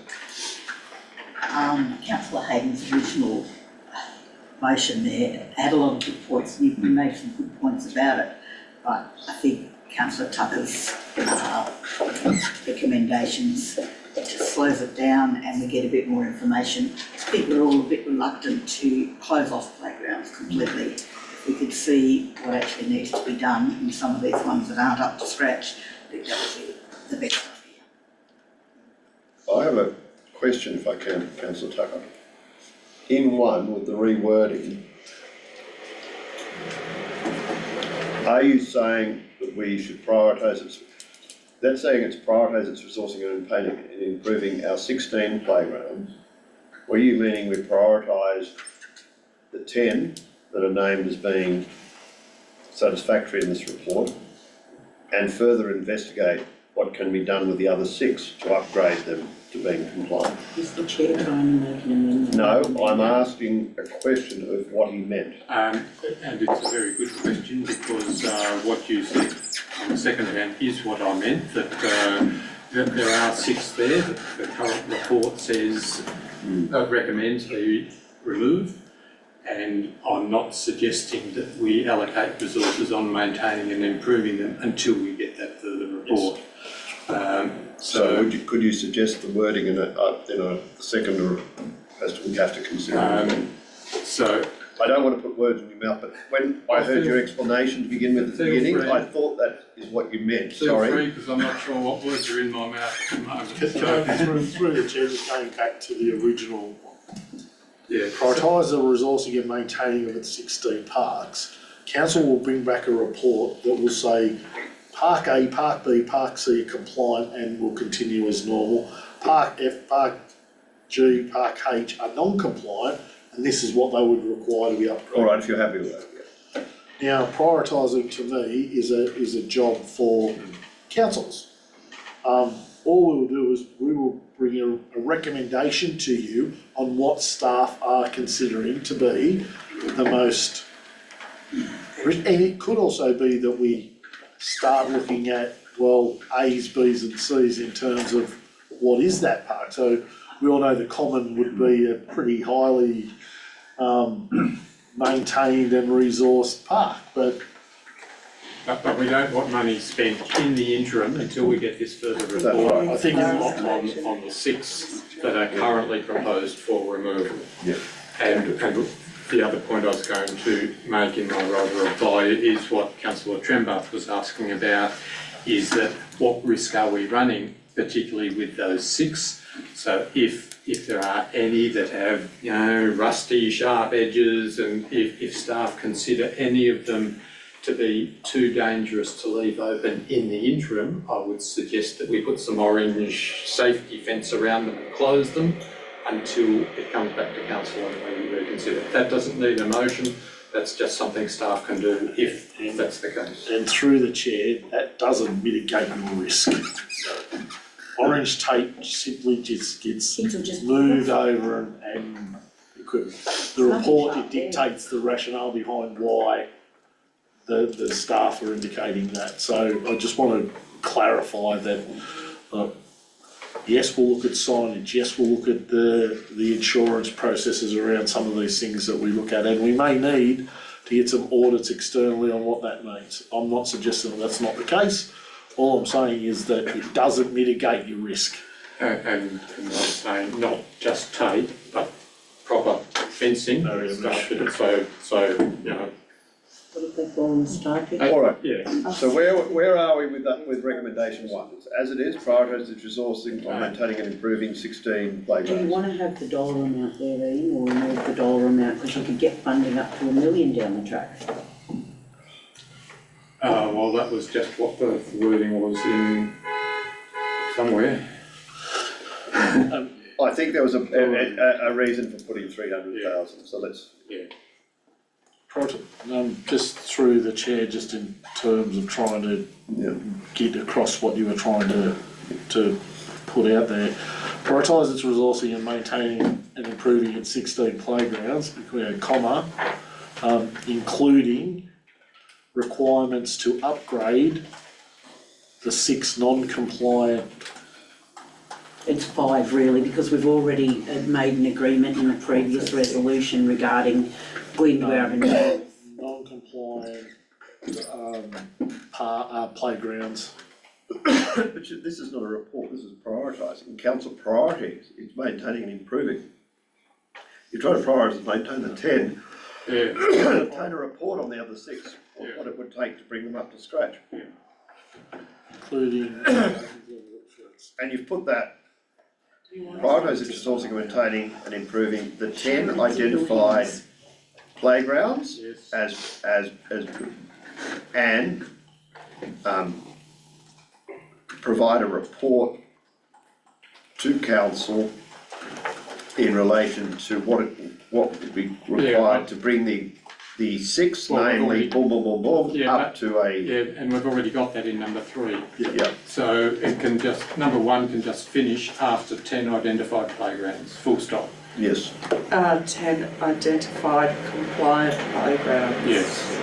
Councillor Hayden's original motion there had a lot of good points, and you made some good points about it, but I think Councillor Tucker's recommendations just slows it down and we get a bit more information. I think we're all a bit reluctant to close off playgrounds completely. If we could see what actually needs to be done in some of these ones that aren't up to scratch, I think that would be the best idea. I have a question, if I can, Councillor Tucker. In one, with the rewording, are you saying that we should prioritise its, that's saying it's prioritise its resourcing and improving our 16 playgrounds? Were you meaning we prioritise the 10 that are named as being satisfactory in this report and further investigate what can be done with the other 6 to upgrade them to being compliant? Is the chair trying to make an amendment? No, I'm asking a question of what he meant. And it's a very good question because what you said on the second hand is what I meant, that there are 6 there that the current report says recommends be removed, and I'm not suggesting that we allocate resources on maintaining and improving them until we get that further report. So could you suggest the wording in a second as to we have to consider? So I don't want to put words in your mouth, but when I heard your explanation to begin with at the beginning, I thought that is what you meant. Sorry. because I'm not sure what words are in my mouth at the moment. Through the chair, just going back to the original. Yeah. Prioritise the resourcing and maintaining of its 16 parks. Council will bring back a report that will say Park A, Park B, Park C are compliant and will continue as normal. Park F, Park G, Park H are non-compliant, and this is what they would require to be upgraded. All right, if you're happy with that. Yeah. Now, prioritising to me is a job for councils. All we will do is we will bring a recommendation to you on what staff are considering to be the most, and it could also be that we start looking at, well, A's, B's and C's in terms of what is that park. So we all know the Common would be a pretty highly maintained and resourced park, but we don't want money spent in the interim until we get this further report. I think on the 6 that are currently proposed for removal. Yeah. And the other point I was going to make in my rather reply is what Councillor Trembath was asking about, is that what risk are we running, particularly with those 6? So if there are any that have, you know, rusty, sharp edges, and if staff consider any of them to be too dangerous to leave open in the interim, I would suggest that we put some orange safety fence around them and close them until it comes back to council and we reconsider. That doesn't need a motion, that's just something staff can do if that's the case. and through the chair, that doesn't mitigate your risk. Orange tape simply just gets moved over and equipment. The report, it dictates the rationale behind why the staff are indicating that. So I just want to clarify that, yes, we'll look at signage, yes, we'll look at the insurance processes around some of these things that we look at, and we may need to get some audits externally on what that means. I'm not suggesting that's not the case. All I'm saying is that it doesn't mitigate your risk. And I'm saying not just tape, but proper fencing, so, you know. What if they fall and start it? All right. Yeah. So where are we with that, with recommendation 1? As it is, prioritise the resourcing on maintaining and improving 16 playgrounds. Do you want to have the dollar amount there, Ian, or remove the dollar amount, because you could get funding up to $1 million down the track? Well, that was just what the wording was in somewhere. I think there was a reason for putting 300,000, so let's. Yeah. Just through the chair, just in terms of trying to get across what you were trying to put out there. Prioritise its resourcing and maintaining and improving its 16 playgrounds, comma, including requirements to upgrade the 6 non-compliant. It's 5 really, because we've already made an agreement in the previous resolution regarding Gwynborough non-compliant playgrounds. But this is not a report, this is prioritising. Council priorities, it's maintaining and improving. You try to prioritise, maintain the 10. Yeah. Obtain a report on the other 6, what it would take to bring them up to scratch. Including. And you've put that, prioritise its resourcing, maintaining and improving the 10 identified playgrounds and provide a report to council in relation to what would be required to bring the 6, namely boom, boom, boom, boom, up to a. Yeah, and we've already got that in number 3. Yeah. So it can just, number 1 can just finish after 10 identified playgrounds, full stop. Yes. 10 identified compliant playgrounds. Yes.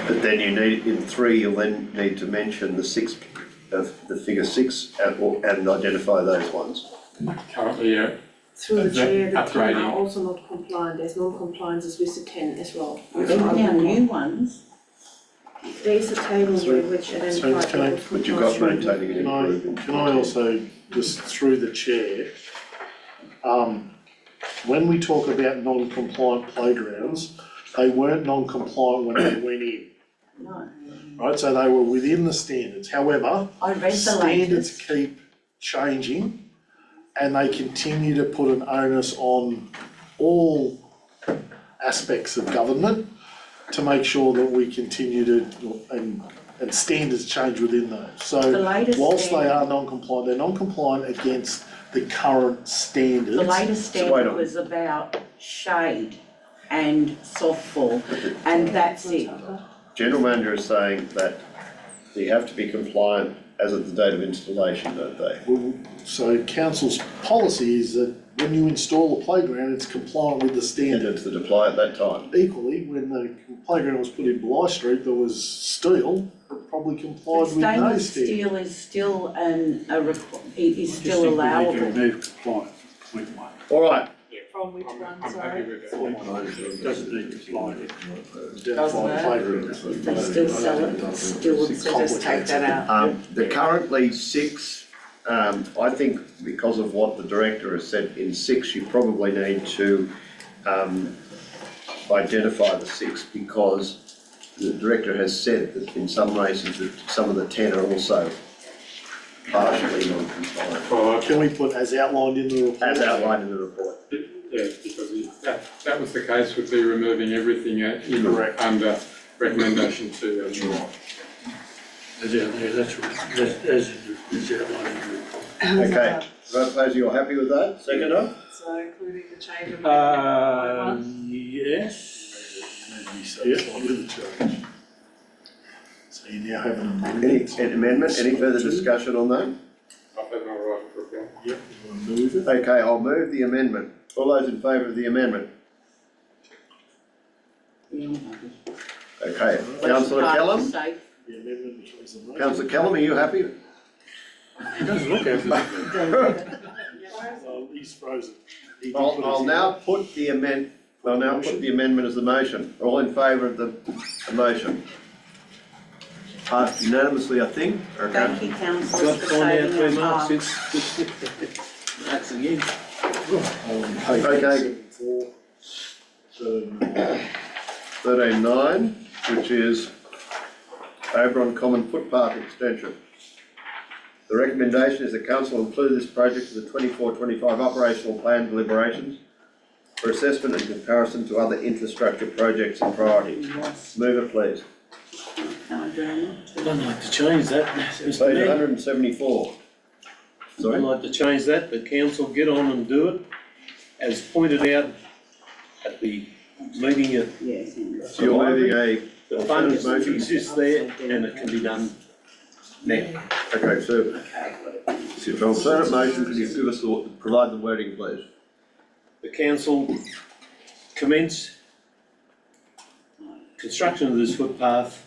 But then you need, in 3, you'll then need to mention the 6, the figure 6 and identify those ones. Currently, yeah. Through the chair, the 10 upgrading. are also not compliant, there's non-compliance is listed 10 as well. They're now new ones. There is a table which identifies. But you've got maintaining and improving. Can I also, just through the chair, when we talk about non-compliant playgrounds, they weren't non-compliant when they went in. No. Right, so they were within the standards. However, I read the standards latest. keep changing and they continue to put an onus on all aspects of government to make sure that we continue to, and standards change within those. So The latest whilst they are non-compliant, they're non-compliant against the current standards. The latest standard was about shade and softball, and that's it. General manager is saying that they have to be compliant as of the date of installation, don't they? So council's policy is that when you install a playground, it's compliant with the standard. Standards that apply at that time. Equally, when the playground was put in Bly Street, there was steel, it probably complied with no Stainless standard. steel is still it is still allowable. remove compliant, point one. All right, From which one, I'm sorry? happy with it. Doesn't need compliant. Identify it? playgrounds. They still sell it, it's still. So just take that out. there are currently 6. I think because of what the director has said, in 6, you probably need to identify the 6, because the director has said that in some races that some of the 10 are also partially non-compliant, Right, can we put as outlined in the report? as outlined in the report. Yeah, because that was the case, would be removing everything under recommendation 2 as well. As out there, that's right, as outlined in the report. Okay, Rosalie, you're happy with that? Second up? So including the change of amendment 1.1? Yes. Satisfied with the change. So you now have an Any amendment, any further discussion on that? I've had my right for report. Yep, you want to move it? Okay, I'll move the amendment. All those in favour of the amendment? Okay, councillor Kellam? Safe. The amendment becomes the motion. Councillor Kellam, are you happy? It doesn't look happy. Well, he's frozen. He did I'll put I'll his now hand put the I'll now put the amendment as the motion. All in favour of the motion? Passed unanimously, I think. Okay. Thank you, councillors, Got for to find out saving where our Mark parks. sits. That's again. page Okay. 74, 13.9, which is Oberon Common Footpath Extension. The recommendation is that council include this project in the 24-25 operational plan deliberations for assessment and comparison to other infrastructure projects and priorities. Move it, please. I'd like to change that, Mr. Page Mayor. 174. I'd Sorry? like to change that, the council get on and do it, as pointed out at the meeting at So you're moving the funds exist there and it can be done now. okay, so, if on Senate motion, can you give us provide the wording, please? The council commence construction of this footpath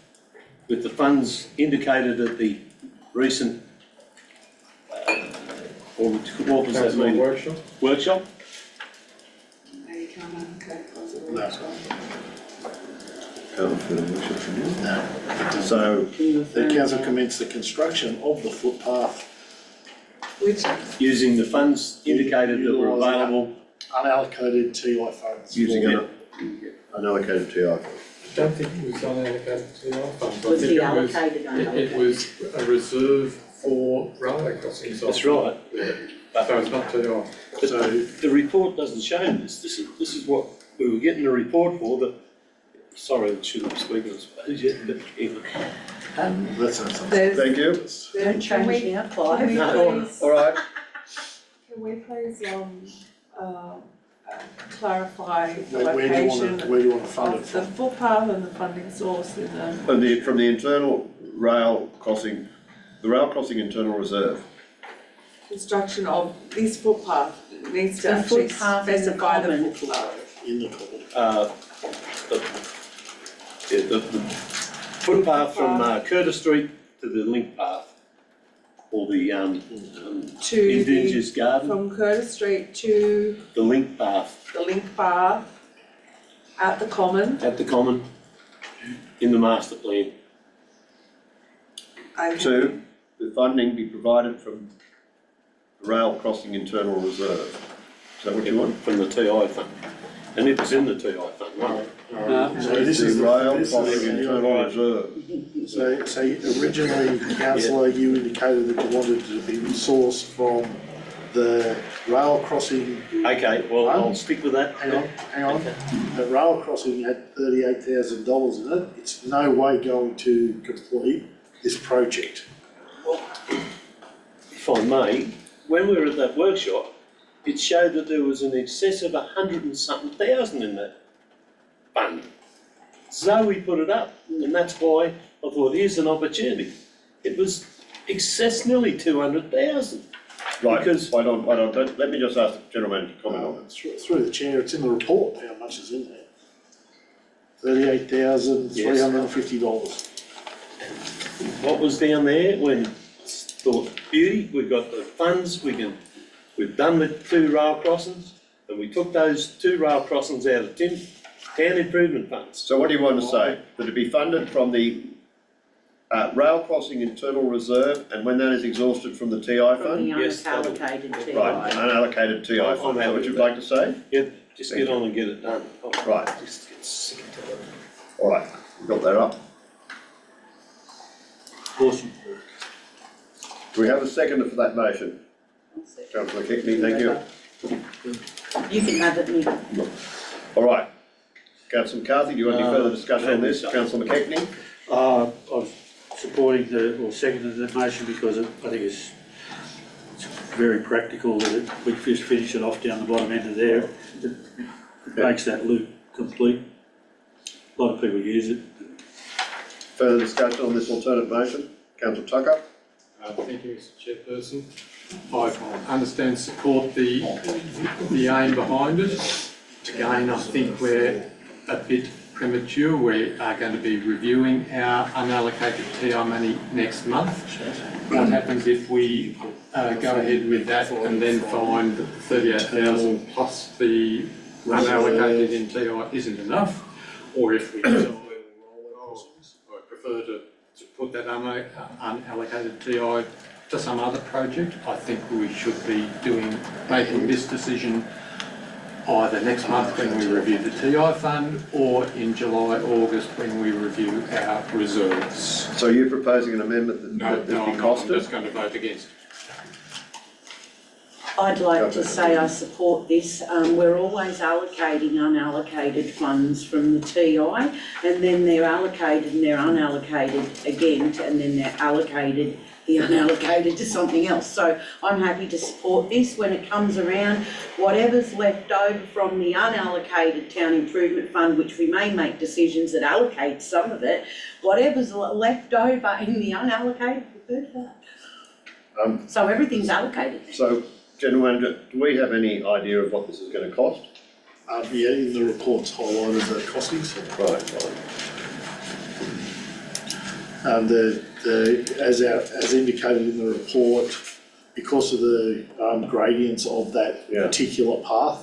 with the funds indicated at the recent, what was that Council meeting? workshop? Workshop? So, the council commenced the construction of the footpath, Which, Using the funds indicated that were available. unallocated TI funds. using an unallocated TI. I don't think it was unallocated to our funds. I Was think the it was, allocated it was a reserve for railway crossings. That's right. Yeah, so it's not TI. But the report doesn't show this. This is what we were getting a report for, but, sorry, I shouldn't have spoken, I suppose, yet, but anyway. That's not something. there's, Thank you. Don't change now, can Clive. we No. please, All right. can we please, clarify the Where do you location want to fund it of the from? footpath and the funding source in the, From the internal rail crossing, the rail crossing internal reserve. construction of this footpath? It needs to The actually footpath in the specify the common. footpath. In the common. The footpath from Curtis Street to the link path, or the To the, Indigenous Garden, from Curtis Street to the link path the link path at the common. at the common in the master plan. Okay. 2, the funding be provided from the rail crossing internal reserve. Is that what you want? From the TI fund, and it was in the TI fund, wasn't it? So this is the rail crossing internal reserve. So originally, councillor, you indicated that you wanted it to be sourced from the rail crossing. Okay, well, I'll stick with that. Hang on. The rail crossing had $38,000 in it. It's no way going to complete this project. If I may, when we were at that workshop, it showed that there was an excess of 100 and something thousand in that fund. So we put it up, and that's why I thought, here's an opportunity. It was excess nearly 200,000. Right, Because- wait on, let me just ask the general manager to comment on it. Through the chair, it's in the report how much is in there. $38,350. What was down there when thought, beauty, we've got the funds, we've done the 2 rail crossings, and we took those 2 rail crossings out of town improvement funds. So what do you want to say? That it be funded from the rail crossing internal reserve, and when that is exhausted from the TI From fund? the Yes, unallocated TI. Right, unallocated TI I'm fund, is that happy what you'd with like to say? Yeah, just get on and get it done. Right. Just get sick and tired. All right, got that up. Awesome. Do we have a seconder for that motion? Councillor Kickney, thank you. You can have it, Nick. All right. Councillor McCarthy, do you want any further discussion on this? no. Councillor McKechnie? I'm supporting or seconding the motion because I think it's very practical that we just finish it off down the bottom end of there. It makes that loop complete. A lot of people use it. Further discussion on this alternate motion? Councillor Tucker? Thank you, Mr Chairperson. I understand, support the aim behind it. Again, I think we're a bit premature. We are going to be reviewing our unallocated TI money next month. What happens if we go ahead with that and then find that the 38,000 plus the unallocated in TI isn't enough? Or if we decide, I prefer to put that unallocated TI to some other project, I think we should be making this decision either next month when we review the TI fund or in July, August when we review our reserves. So you're proposing an amendment that No, be I'm costed? just going to vote against. I'd like to say I support this. We're always allocating unallocated funds from the TI, and then they're allocated and they're unallocated again, and then they're allocated, the unallocated to something else. So I'm happy to support this when it comes around. Whatever's left over from the unallocated town improvement fund, which we may make decisions that allocate some of it, whatever's left over in the unallocated, we'll do that. So everything's allocated. So, General Manager, do we have any idea of what this is going to cost? Yeah, in the report's highlighted the costings. Right. As indicated in the report, because of the gradients of that particular path,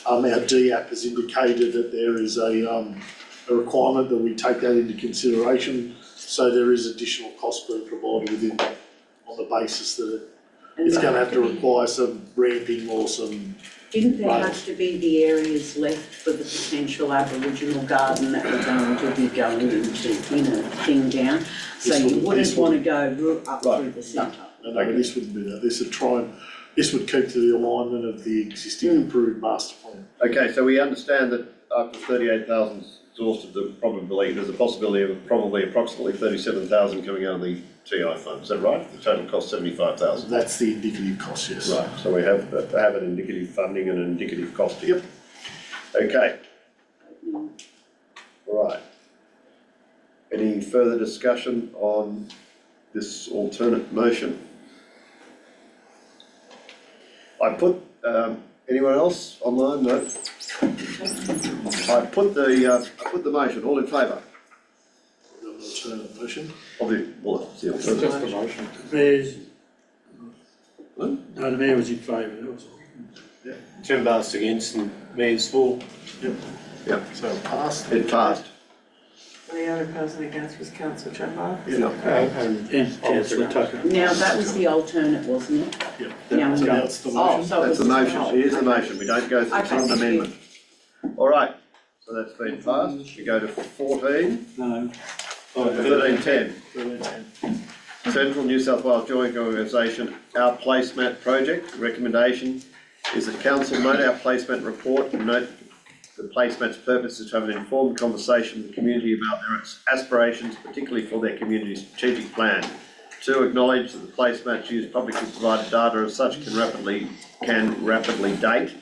our DAP has indicated that there is a requirement that we take that into consideration. So there is additional cost being provided within that on the basis that it's going to have to require some ramping or some. Didn't there have to be the areas left for the potential Aboriginal garden that we're going to be going into, thing down? So you wouldn't want to go up through the centre. No, this wouldn't do that. This would keep to the alignment of the existing approved master plan. Okay, so we understand that after 38,000 exhausted, there's a possibility of probably approximately 37,000 coming out of the TI fund. Is that right? The total cost 75,000. That's the indicative cost, yes. Right. So we have an indicative funding and an indicative costing. Yep. Okay. All right. Any further discussion on this alternate motion? I put anyone else online? No. I put the motion. All in favour? Alternate motion. Of the Just the motion. Mayor's. No, the mayor was in favour, that was all. Yeah. 10 votes against and Mayor's for. Yep. So it passed. It passed. The only person against was councillor Chandler. And councillor Tucker. Now, that was the alternate, wasn't it? Yep. Now, That's the motion. so it That's was the motion. Here's the motion. We don't go through some amendment. All right. So that's been passed. We go to 14. No. 1310. Central New South Wales Joint Organisation, our placemat project. The recommendation is that council note our placemat report and note the placemat's purpose is to have an informed conversation with the community about their aspirations, particularly for their community strategic plan. 2, acknowledge that the placemats use publicly provided data as such can rapidly date.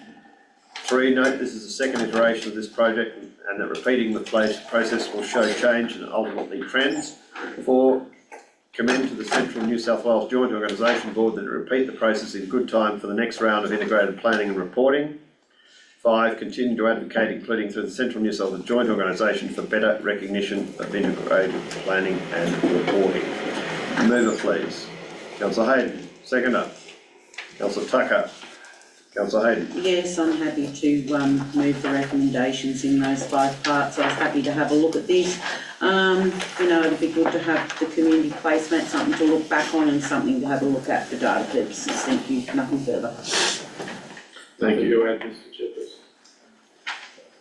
3, note this is the second iteration of this project and that repeating the process will show change and ultimately trends. 4, commend to the Central New South Wales Joint Organisation Board that it repeat the process in good time for the next round of integrated planning and reporting. 5, continue to advocate, including through the Central New South Wales Joint Organisation, for better recognition of integrated planning and reporting. Mover, please. Councillor Hayden. Seconder. Councillor Tucker. Councillor Hayden. Yes, I'm happy to move the recommendations in those 5 parts. I was happy to have a look at this. You know, it'd be good to have the community placement, something to look back on and something to have a look at for data purposes. Thank you. Nothing further. Thank you.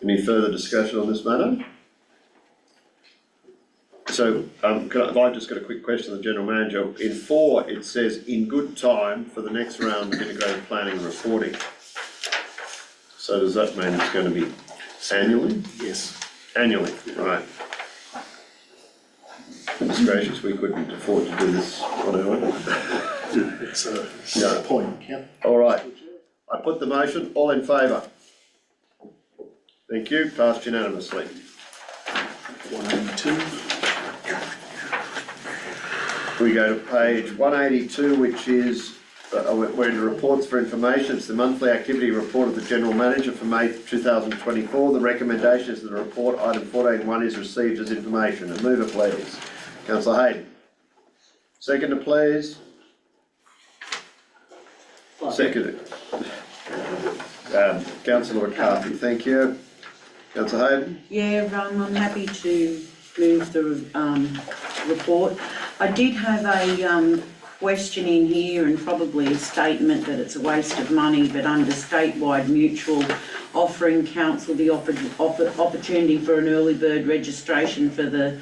Any further discussion on this matter? So, I've just got a quick question of the General Manager. In 4, it says, in good time for the next round of integrated planning and reporting. So does that mean it's going to be annually? Yes. Annually, right. Goodness gracious, we couldn't afford to do this on our own. It's a point, yeah. All right. I put the motion. All in favour? Thank you. Passed unanimously. 182. We go to page 182, which is, we're in the reports for information. It's the monthly activity report of the General Manager for May 2024. The recommendation is that the report, item 14.1, is received as information. A mover, please. Councillor Hayden. Seconder, please. Seconded. Councillor McCarthy, thank you. Councillor Hayden. Yeah, I'm happy to move the report. I did have a question in here and probably a statement that it's a waste of money, but under statewide mutual, offering council the opportunity for an early bird registration for the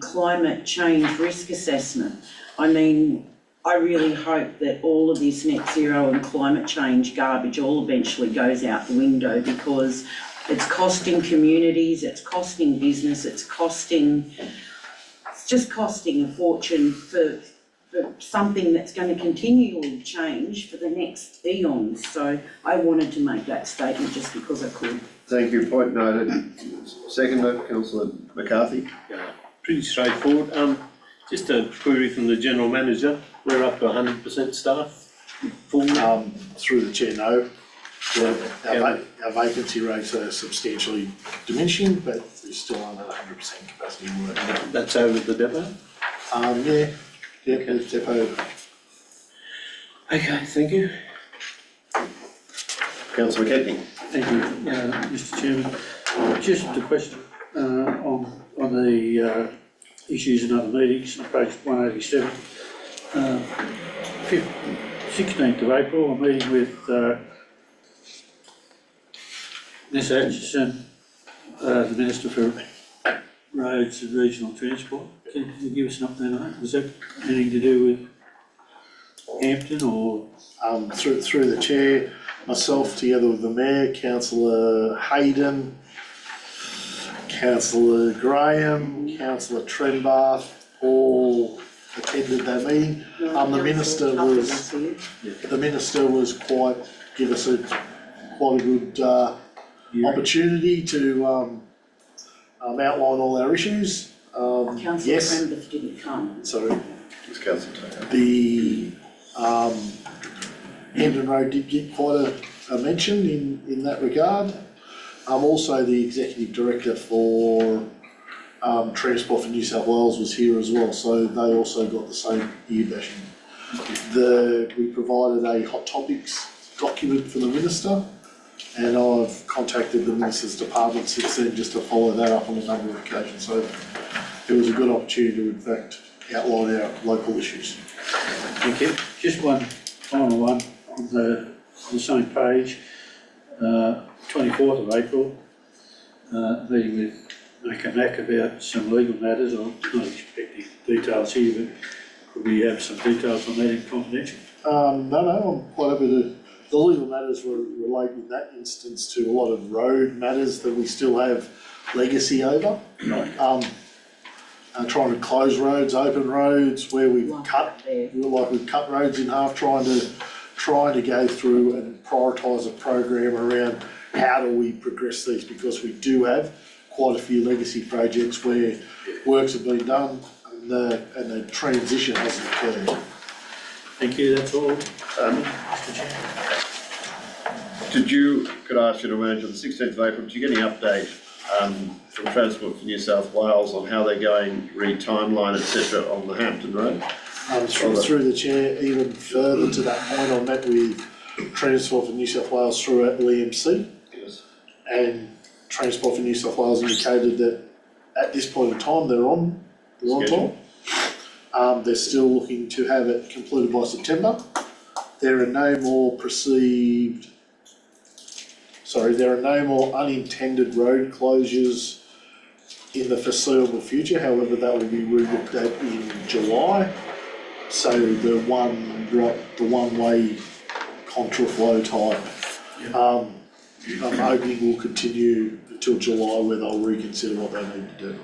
climate change risk assessment. I mean, I really hope that all of this net zero and climate change garbage all eventually goes out the window, because it's costing communities, it's costing business, it's just costing a fortune for something that's going to continually change for the next eons. So I wanted to make that statement just because I could. Thank you, point noted. Seconder, Councillor McCarthy. Yeah, pretty straightforward. Just a query from the General Manager. We're up to 100% staff. Full. Through the chair, no. Our vacancy rates are substantially diminishing, but we're still on at 100% capacity work. That's over at the depot? The depot. Okay, thank you. Councillor Keating. Thank you, Mr Chairman. Just a question on the issues in other meetings, on page 187. 16th of April, I'm meeting with Ms Atchison, the Minister for Roads and Regional Transport. Can you give us an update on that? Was that anything to do with Hampton or? Through the chair, myself together with the Mayor, Councillor Hayden, Councillor Graham, Councillor Trenbath, all attended that meeting. The Minister was give us quite a good opportunity to outline all our issues. Councillor Yes. Trenbath didn't come. Sorry. It's Councillor Tucker. The Hampton Road did get quite a mention in that regard. Also, the Executive Director for Transport for New South Wales was here as well, so they also got the same ear bashing. We provided a hot topics document for the Minister, and I've contacted the Minister's department since then just to follow that up on a number of occasions. So it was a good opportunity to in fact outline our local issues. Thank you. Just one final one on the same page, 24th of April, meeting with Mac about some legal matters. I'm not expecting details here, but could we have some details on that in confidential? No, I'm quite happy to. The legal matters were relate in that instance to a lot of road matters that we still have legacy over. Trying to close roads, open roads, where we've cut roads in half, trying to go through and prioritise a program around how do we progress these, because we do have quite a few legacy projects where works have been done, and the transition hasn't occurred. Thank you, that's all. Mr Chair. Could I ask you to arrange on the 16th of April, did you get any update from Transport for New South Wales on how they're going, re-timeline, etc. on the Hampton Road? Through the chair, even further to that point, I met with Transport for New South Wales throughout the EMC. Yes. And Transport for New South Wales indicated that at this point in time, they're on time. They're still looking to have it completed by September. There are no more unintended road closures in the foreseeable future. However, that will be re-looked at in July. So the one-way contraflow type, I'm hoping will continue until July, where they'll reconsider what they need to do.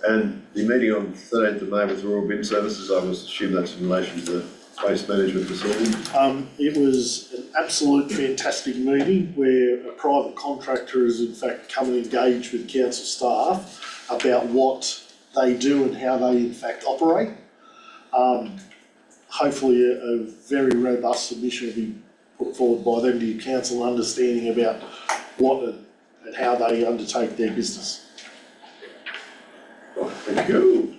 And the meeting on 13th of May with Rural Bin Services, I must assume that's in relation to the waste management facility? It was an absolute fantastic meeting where a private contractor has in fact come and engaged with council staff about what they do and how they in fact operate. Hopefully a very robust submission will be put forward by them to your council, understanding about what and how they undertake their business. Thank you.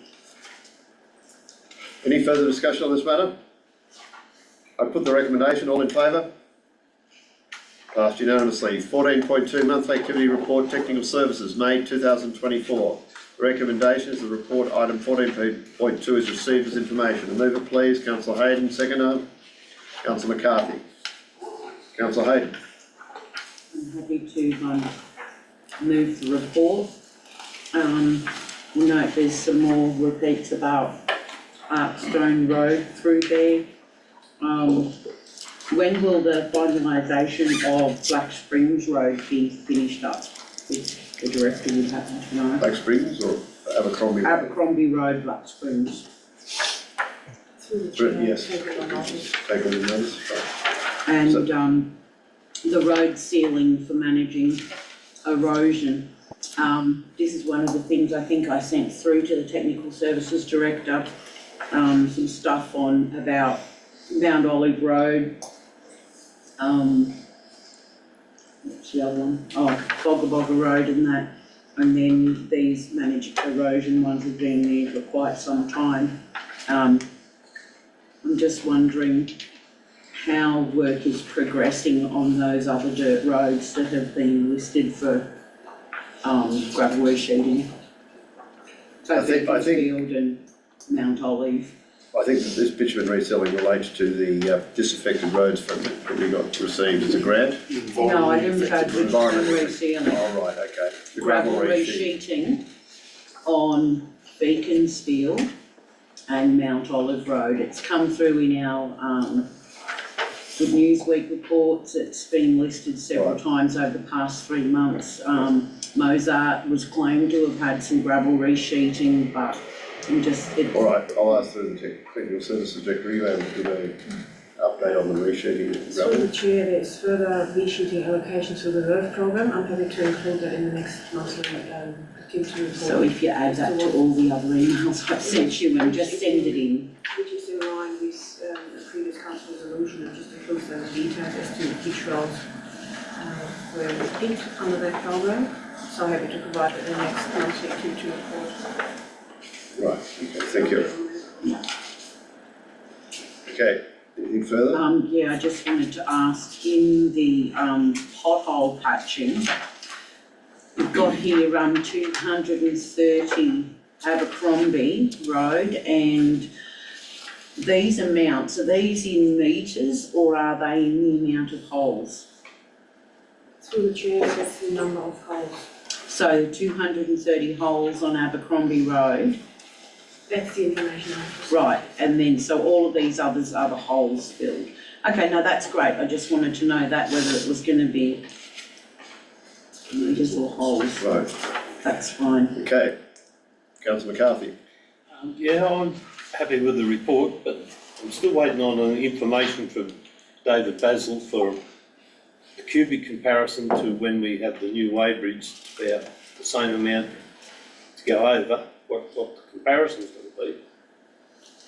Any further discussion on this matter? I put the recommendation, all in favour? Passed unanimously. 14.2 Monthly Activity Report, Technical Services, May 2024. The recommendation is the report, item 14.2 is received as information. A mover please, Councillor Hayden, seconder, Councillor McCarthy. Councillor Hayden. I'm happy to move the report. We note there's some more repeats about Artstone Road through there. When will the finalisation of Black Springs Road be finished up? If the director would happen to know. Black Springs or Abercrombie Road? Abercrombie Road, Black Springs. Yes. Take on the notice. And the road sealing for managing erosion. This is one of the things I think I sent through to the Technical Services Director, some stuff on about Mount Olive Road, what's the other one? Oh, Bogabogga Road and that. And then these managed erosion ones have been there for quite some time. I'm just wondering how work is progressing on those other dirt roads that have been listed for gravel resheeting. So Field and Mount Olive. I think that this bitumen reselling relates to the disaffected roads that we got received as a grant. No, I didn't go to bitumen resealing. Oh, right, okay. The Gravel resheeting on Beaconsfield and Mount Olive Road. It's come through in our Good News Week reports. It's been listed several times over the past 3 months. Mozart was claimed to have had some gravel resheeting, but all right, I'll ask the Technical Services Director, are you able to give an update on the resheeting of gravel? Through the chair, there's further resheeting allocations for the RERF program. I'm happy to include that in the next monthly activity report. so if you add that to all the other emails I've sent you and just send it in. Which is in line with the previous council resolution and just includes those details as to which roads were picked under that program. So happy to provide it in the next monthly activity report. Right, okay, thank you. Okay, anything further? Yeah, I just wanted to ask, in the pothole patching, we've got here 230 Abercrombie Road, and these amounts, are these in metres or are they in the amount of holes? Through the chair, that's the number of holes. So 230 holes on Abercrombie Road. That's the information I have. Right, and then so all of these others are the holes filled. Okay, no, that's great. I just wanted to know that whether it was going to be metres or holes. Right. That's fine. Okay, Councillor McCarthy. Yeah, I'm happy with the report, but I'm still waiting on information from David Basil for the cubic comparison to when we have the new weighbridge, about the same amount to go over, what the comparison's going to be.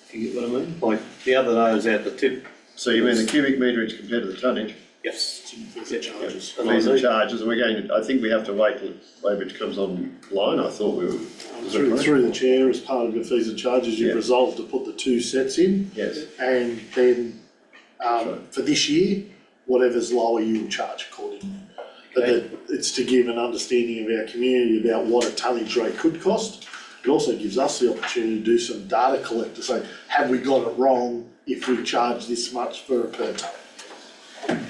If you get what I mean? Like the other day I was out the tip. So you mean the cubic meterage compared to the tonnage? Yes. Fees and charges. Fees and charges, and we're going to, I think we have to wait till Weybridge comes online. I thought we were. Through the chair, as part of your fees and charges, you've Yeah. resolved to put the two sets in. Yes. And then, for this year, whatever's lower you will charge accordingly. But that, it's to give an understanding of our community about what a tonnage rate could cost. It also gives us the opportunity to do some data collect to say, have we got it wrong if we charge this much for a per tonne?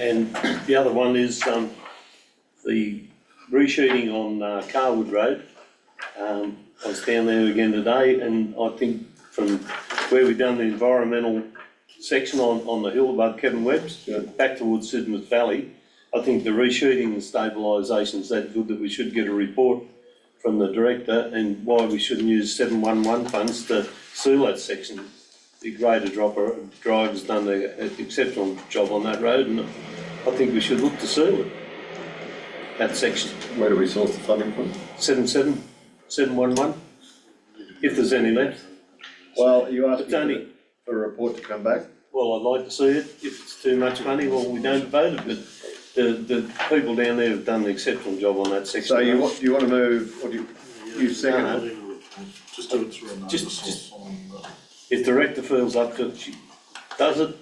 And the other one is the resheeting on Carwood Road. I was down there again today, and I think from where we've done the environmental section on the hill above Kevin Webb's, back towards Sidmouth Valley, I think the resheeting and stabilisation is that good that we should get a report from the director and why we shouldn't use 711 funds to seal that section. The grader driver's done an exceptional job on that road, and I think we should look to seal it, that section. Where do we source the funding from? 711, if there's any left. Well, you asked It's only, for a report to come back. well, I'd like to see it. If it's too much money, well, we don't vote it, but the people down there have done an exceptional job on that section. So do you want to move, or do you second No, it? Just do it through another Just- source. If the director feels up to it, she does it.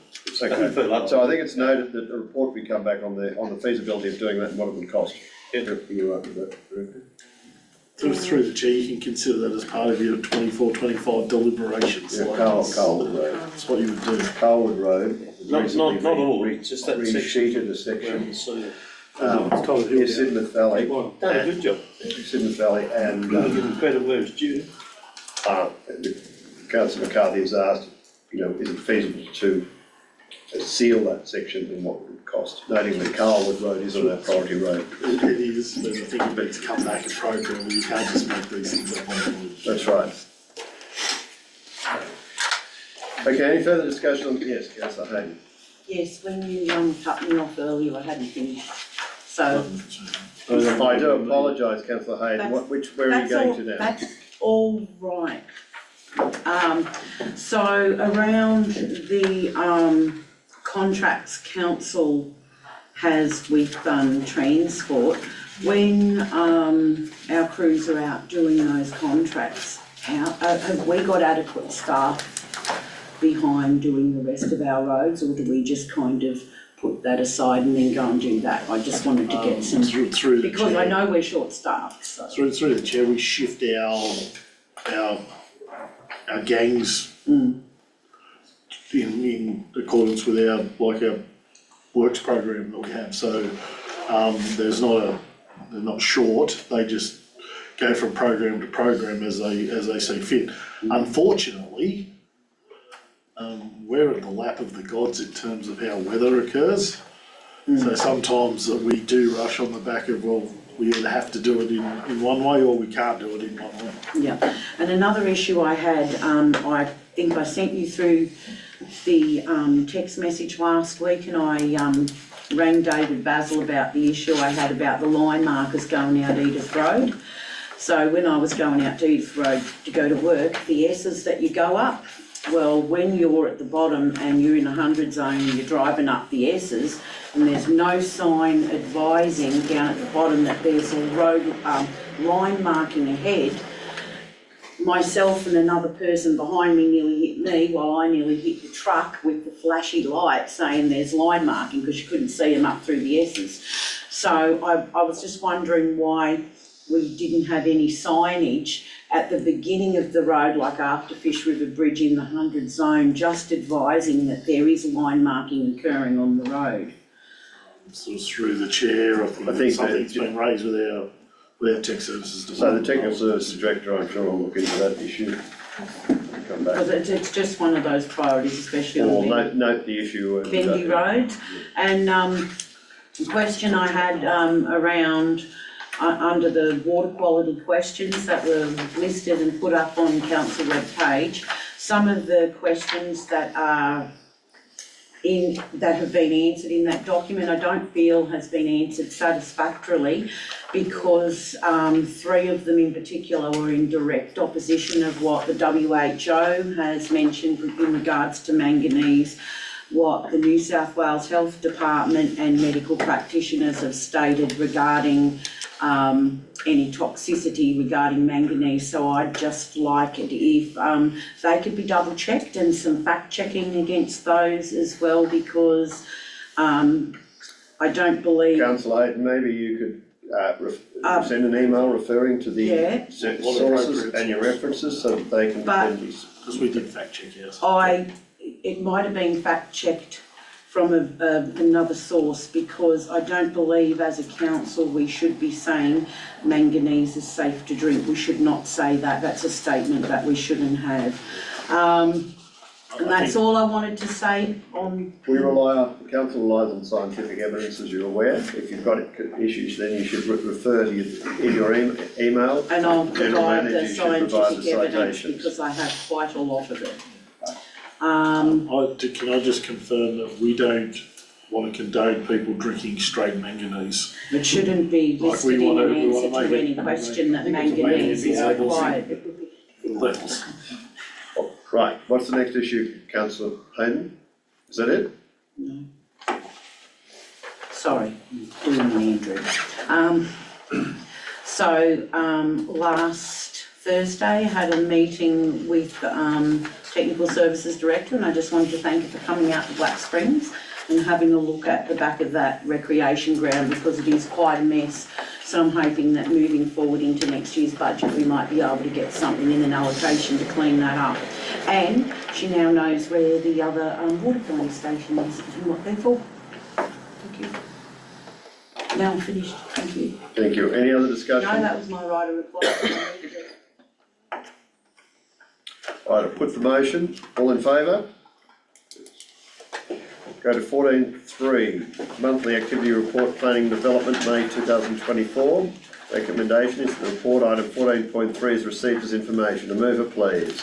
Okay, so I think it's noted that the report we come back on the feasibility of doing that and what it would cost. You up with that, Director? Through the chair, you can consider that as part of your 24-25 deliberations. Yeah, like Carlwood Road. That's what you would do. Carlwood Road. Not all, it's just that section. Resheeted a section. It's Sidmouth Valley. done a good job. Sidmouth Valley and, Give them credit where it's due. Councillor McCarthy has asked, is it feasible to seal that section and what it would cost? Noting that Carlwood Road is on our priority road. It is, but I think it needs to come back and program, you can't just make these things up on the wall. That's right. Okay, any further discussion on, yes, Councillor Hayden? Yes, when you cut me off earlier, I hadn't finished, so. I do apologise, Councillor Hayden, where are you going to now? That's all right. So around the contracts council has with transport, when our crews are out doing those contracts, have we got adequate staff behind doing the rest of our roads, or do we just kind of put that aside and then go and do that? I just wanted to get some, through the because chair. I know we're short-staffed, so. Through the chair, we shift our gangs in accordance with our works program that we have, so they're not short, they just go from program to program as they see fit. Unfortunately, we're at the lap of the gods in terms of how weather occurs, so sometimes we do rush on the back of, well, we either have to do it in one way or we can't do it in one way. Yeah, and another issue I had, I think I sent you through the text message last week, and I rang David Basil about the issue I had about the line markers going out Edith Road. So when I was going out to Edith Road to go to work, the S's that you go up, well, when you're at the bottom and you're in a 100 zone and you're driving up the S's, and there's no sign advising down at the bottom that there's a road line marking ahead, myself and another person behind me nearly hit me while I nearly hit the truck with the flashy light saying there's line marking, because you couldn't see them up through the S's. So I was just wondering why we didn't have any signage at the beginning of the road, like after Fish River Bridge in the 100 zone, just advising that there is line marking occurring on the road. Sort of through the chair, I think something's been raised with our tech services department. So the technical services director, I'm sure, will look into that issue. Come back. Because it's just one of those priorities, especially on Or note the issue. And, Bendy Road. And the question I had around under the water quality questions that were listed and put up on council web page, some of the questions that are that have been answered in that document, I don't feel has been answered satisfactorily, because 3 of them in particular were in direct opposition of what the WHO has mentioned in regards to manganese, what the New South Wales Health Department and medical practitioners have stated regarding any toxicity regarding manganese. So I'd just like it if they could be double checked, and some fact checking against those as well, because I don't believe. Councillor Hayden, maybe you could send an email referring to the sources and your references so that they can. Because we did fact check, yes. It might have been fact checked from another source, because I don't believe as a council we should be saying manganese is safe to drink. We should not say that. That's a statement that we shouldn't have. And that's all I wanted to say on. The council relies on scientific evidence, as you're aware. If you've got issues, then you should refer to in your email. And I'll provide the scientific evidence, because I have quite a lot of it. Can I just confirm that we don't want to condone people drinking straight manganese? It shouldn't be listed in an answer to any question that manganese is required. Levels. Right, what's the next issue, councillor Hayden? Is that it? No. Sorry, Andrew. Last Thursday, had a meeting with Technical Services Director, and I just wanted to thank her for coming out to Black Springs and having a look at the back of that recreation ground, because it is quite a mess. So I'm hoping that moving forward into next year's budget, we might be able to get something in an allocation to clean that up. And she now knows where the other water filling station is and what they're for. Thank you. Now I'm finished. Thank you. Thank you. Any other discussion? No, that was my right of reply. Right, I put the motion. All in favour? Go to 14.3, monthly activity report, planning development, May 2024. Recommendation is the report item 14.3 is received as information. A mover, please.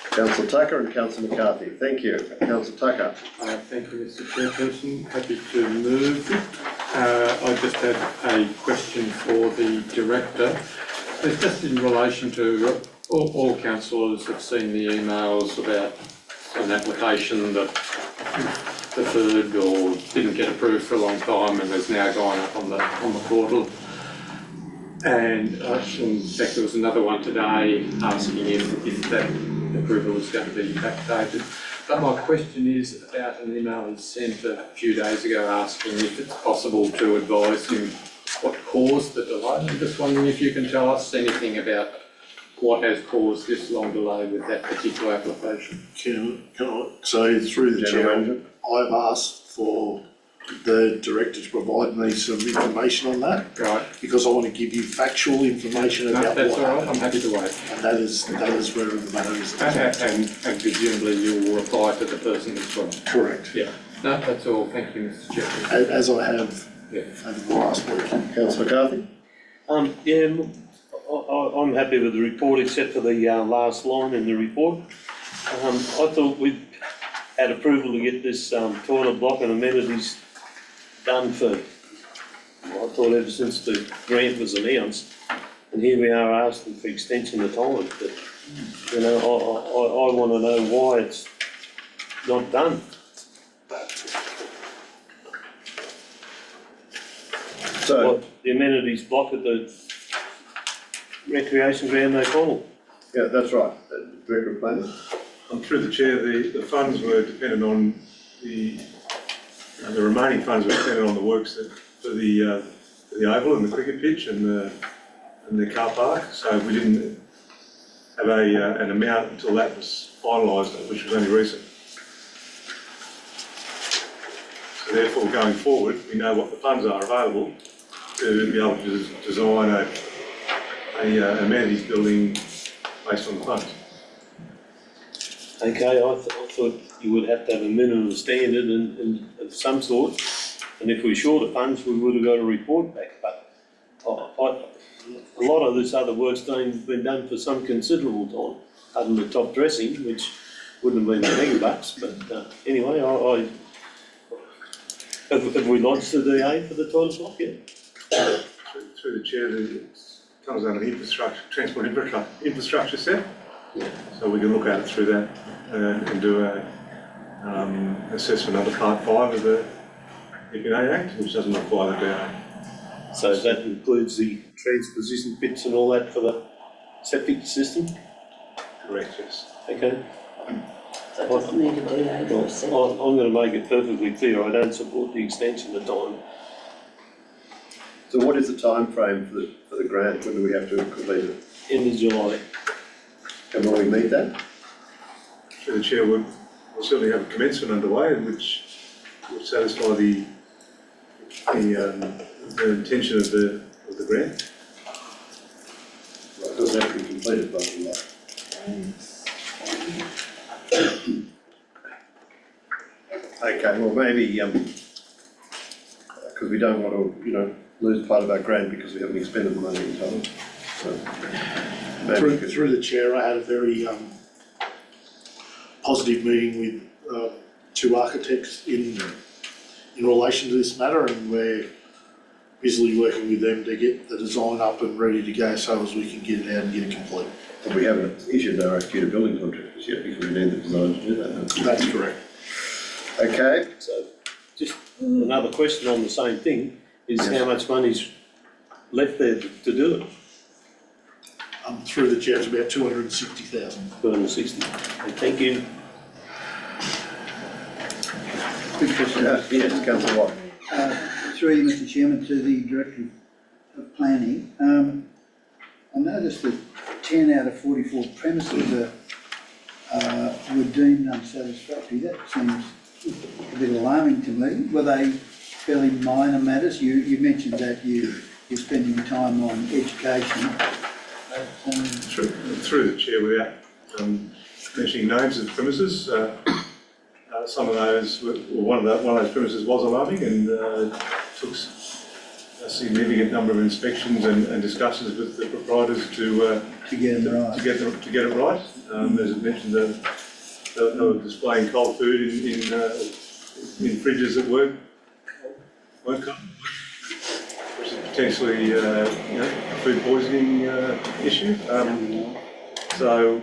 Councillor Tucker and Councillor McCarthy. Thank you. Councillor Tucker. Thank you, Mr Chairperson. Happy to move it. I just had a question for the Director. It's just in relation to all councillors have seen the emails about an application that deferred or didn't get approved for a long time and has now gone up on the portal. And in fact, there was another one today asking if that approval is going to be backdated. But my question is about an email he sent a few days ago asking if it's possible to advise him what caused the delay. I'm just wondering if you can tell us anything about what has caused this long delay with that particular application. Can I, so through the chair, I've asked for the Director to provide me some information on that. Right. Because I want to give you factual information about that's what all right. happened. I'm happy to wait. And that is where the matter is. And presumably you will reply to the person as well. Correct. Yeah. No, that's all. Thank you, Mr Chairman. As I have over the last week. Councillor McCarthy? I'm happy with the report except for the last line in the report. I thought we'd had approval to get this toilet block and amenities done for, I thought ever since the grant was announced. And here we are asking for extension of time, but you know, I want to know why it's not done. So what, the amenities block at the recreation ground, O'Connell. Yeah, that's right. Director of Planning. Through the chair, the funds were dependent on the remaining funds were dependent on the works for the oval and the cricket pitch and the car park. So we didn't have an amount until that was finalised, which was only recent. So therefore, going forward, we know what the funds are available to be able to design a amenities building based on the funds. Okay, I thought you would have to have a minimum standard and of some sort, and if we're short of funds, we would have got a report back. But a lot of this other work's been done for some considerable time, other than the top dressing, which wouldn't have been the mega bucks, but anyway, have we lodged the DA for the toilet block yet? Through the chair, it comes under infrastructure, transport infrastructure set. Yeah. So we can look at it through that and do a assessment under part 5 of the EPA Act, which doesn't require the DA. So that includes the transposition bits and all that for the septic system? Correct, yes. Okay. So it doesn't need a DA for a second. I'm going to make it perfectly clear, I don't support the extension of time. So what is the time frame for the grant? When do we have to complete it? End of July. And will we meet that? Through the chair, we'll certainly have a commencement underway, which will satisfy the intention of the grant. Right, it doesn't have to be completed by July. Okay, well maybe, because we don't want to, lose part of our grant because we haven't expended the money in time. So, maybe Through the chair, I had a very positive meeting with 2 architects in relation to this matter, and we're busily working with them to get the design up and ready to go so as we can get it out and get it complete. But we haven't issued our RFQ to building contractors yet because we need the design to do that. That's correct. Okay. So just another question on the same thing is how much money's left there to do it? Through the chair, it's about 260,000. 260. Thank you. Quick question. Yes, Councillor Watt. Through you, Mr Chairman, to the Director of Planning. I noticed that 10 out of 44 premises were deemed unsatisfactory. That seems a bit alarming to me. Were they fairly minor matters? You mentioned that you're spending time on education. Through the chair, without mentioning names of premises, some of those, one of those premises was alarming and took a significant number of inspections and discussions with the proprietors to get it right. To get it right. As I mentioned, they were displaying cold food in fridges that weren't covered, which is potentially a food poisoning issue. So.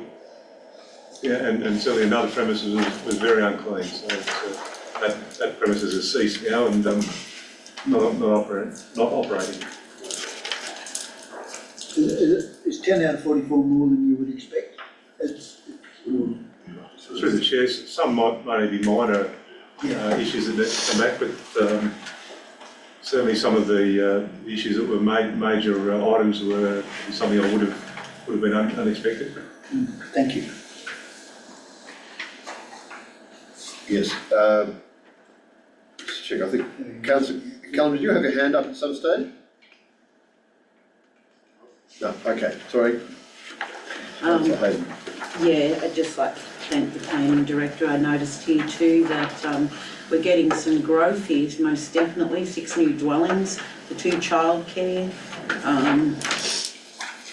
Yeah, and certainly another premises was very unclean, so that premises has ceased now and not operating. Is 10 out of 44 more than you would expect? Through the chair, some might only be minor issues that come back, but certainly some of the issues that were major items were something I would have been unexpected. Thank you. Yes. Just check, I think, Councillor Callum, did you have your hand up at some stage? No, okay, sorry. Councillor Hayden. Yeah, I'd just like to thank the planning director. I noticed here too that we're getting some growth here, most definitely, 6 new dwellings, the 2 childcare,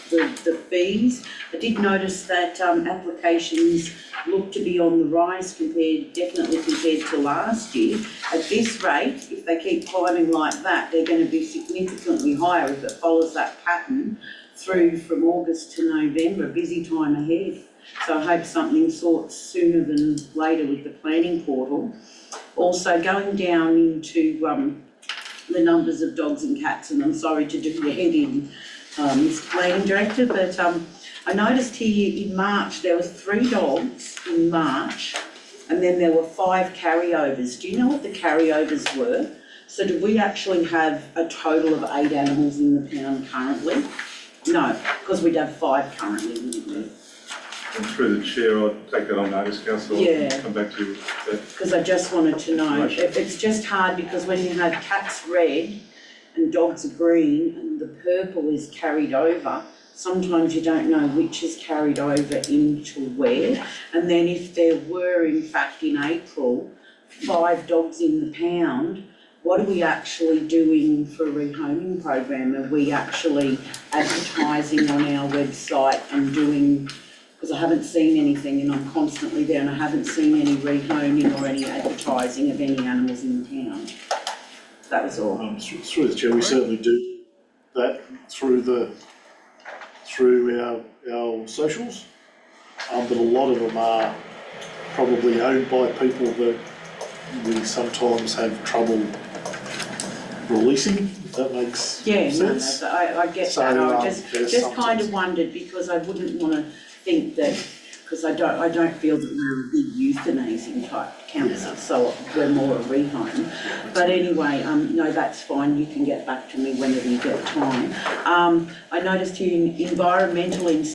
the fees. I did notice that applications look to be on the rise definitely compared to last year. At this rate, if they keep climbing like that, they're going to be significantly higher if it follows that pattern through from August to November, busy time ahead. So I hope something sorts sooner than later with the planning portal. Also going down into the numbers of dogs and cats, and I'm sorry to do your head in, Mr. Planning Director, but I noticed here in March there were 3 dogs in March and then there were 5 carryovers. Do you know what the carryovers were? So do we actually have a total of 8 animals in the pound currently? No, because we'd have 5 currently, wouldn't we? And through the chair, I'll take that on notice, Councillor. Yeah. I'll come back to you with that. Because I just wanted to know, it's just hard because when you have cats red and dogs are green and the purple is carried over, sometimes you don't know which is carried over into where. And then if there were, in fact, in April, 5 dogs in the pound, what are we actually doing for a rehoming program? Are we actually advertising on our website and doing, because because I haven't seen anything and I'm constantly there and I haven't seen any rehoming or any advertising of any animals in the town. That was all. Through the chair, we certainly do that through our socials, but a lot of them are probably owned by people that we sometimes have trouble releasing, if that makes sense. I get So, that. I there's just kind of wondered, because I wouldn't want to think that, because I don't feel that we're a big euthanizing type council, so we're more a rehome. But anyway, no, that's fine. You can get back to me whenever you get time. I noticed you in environmental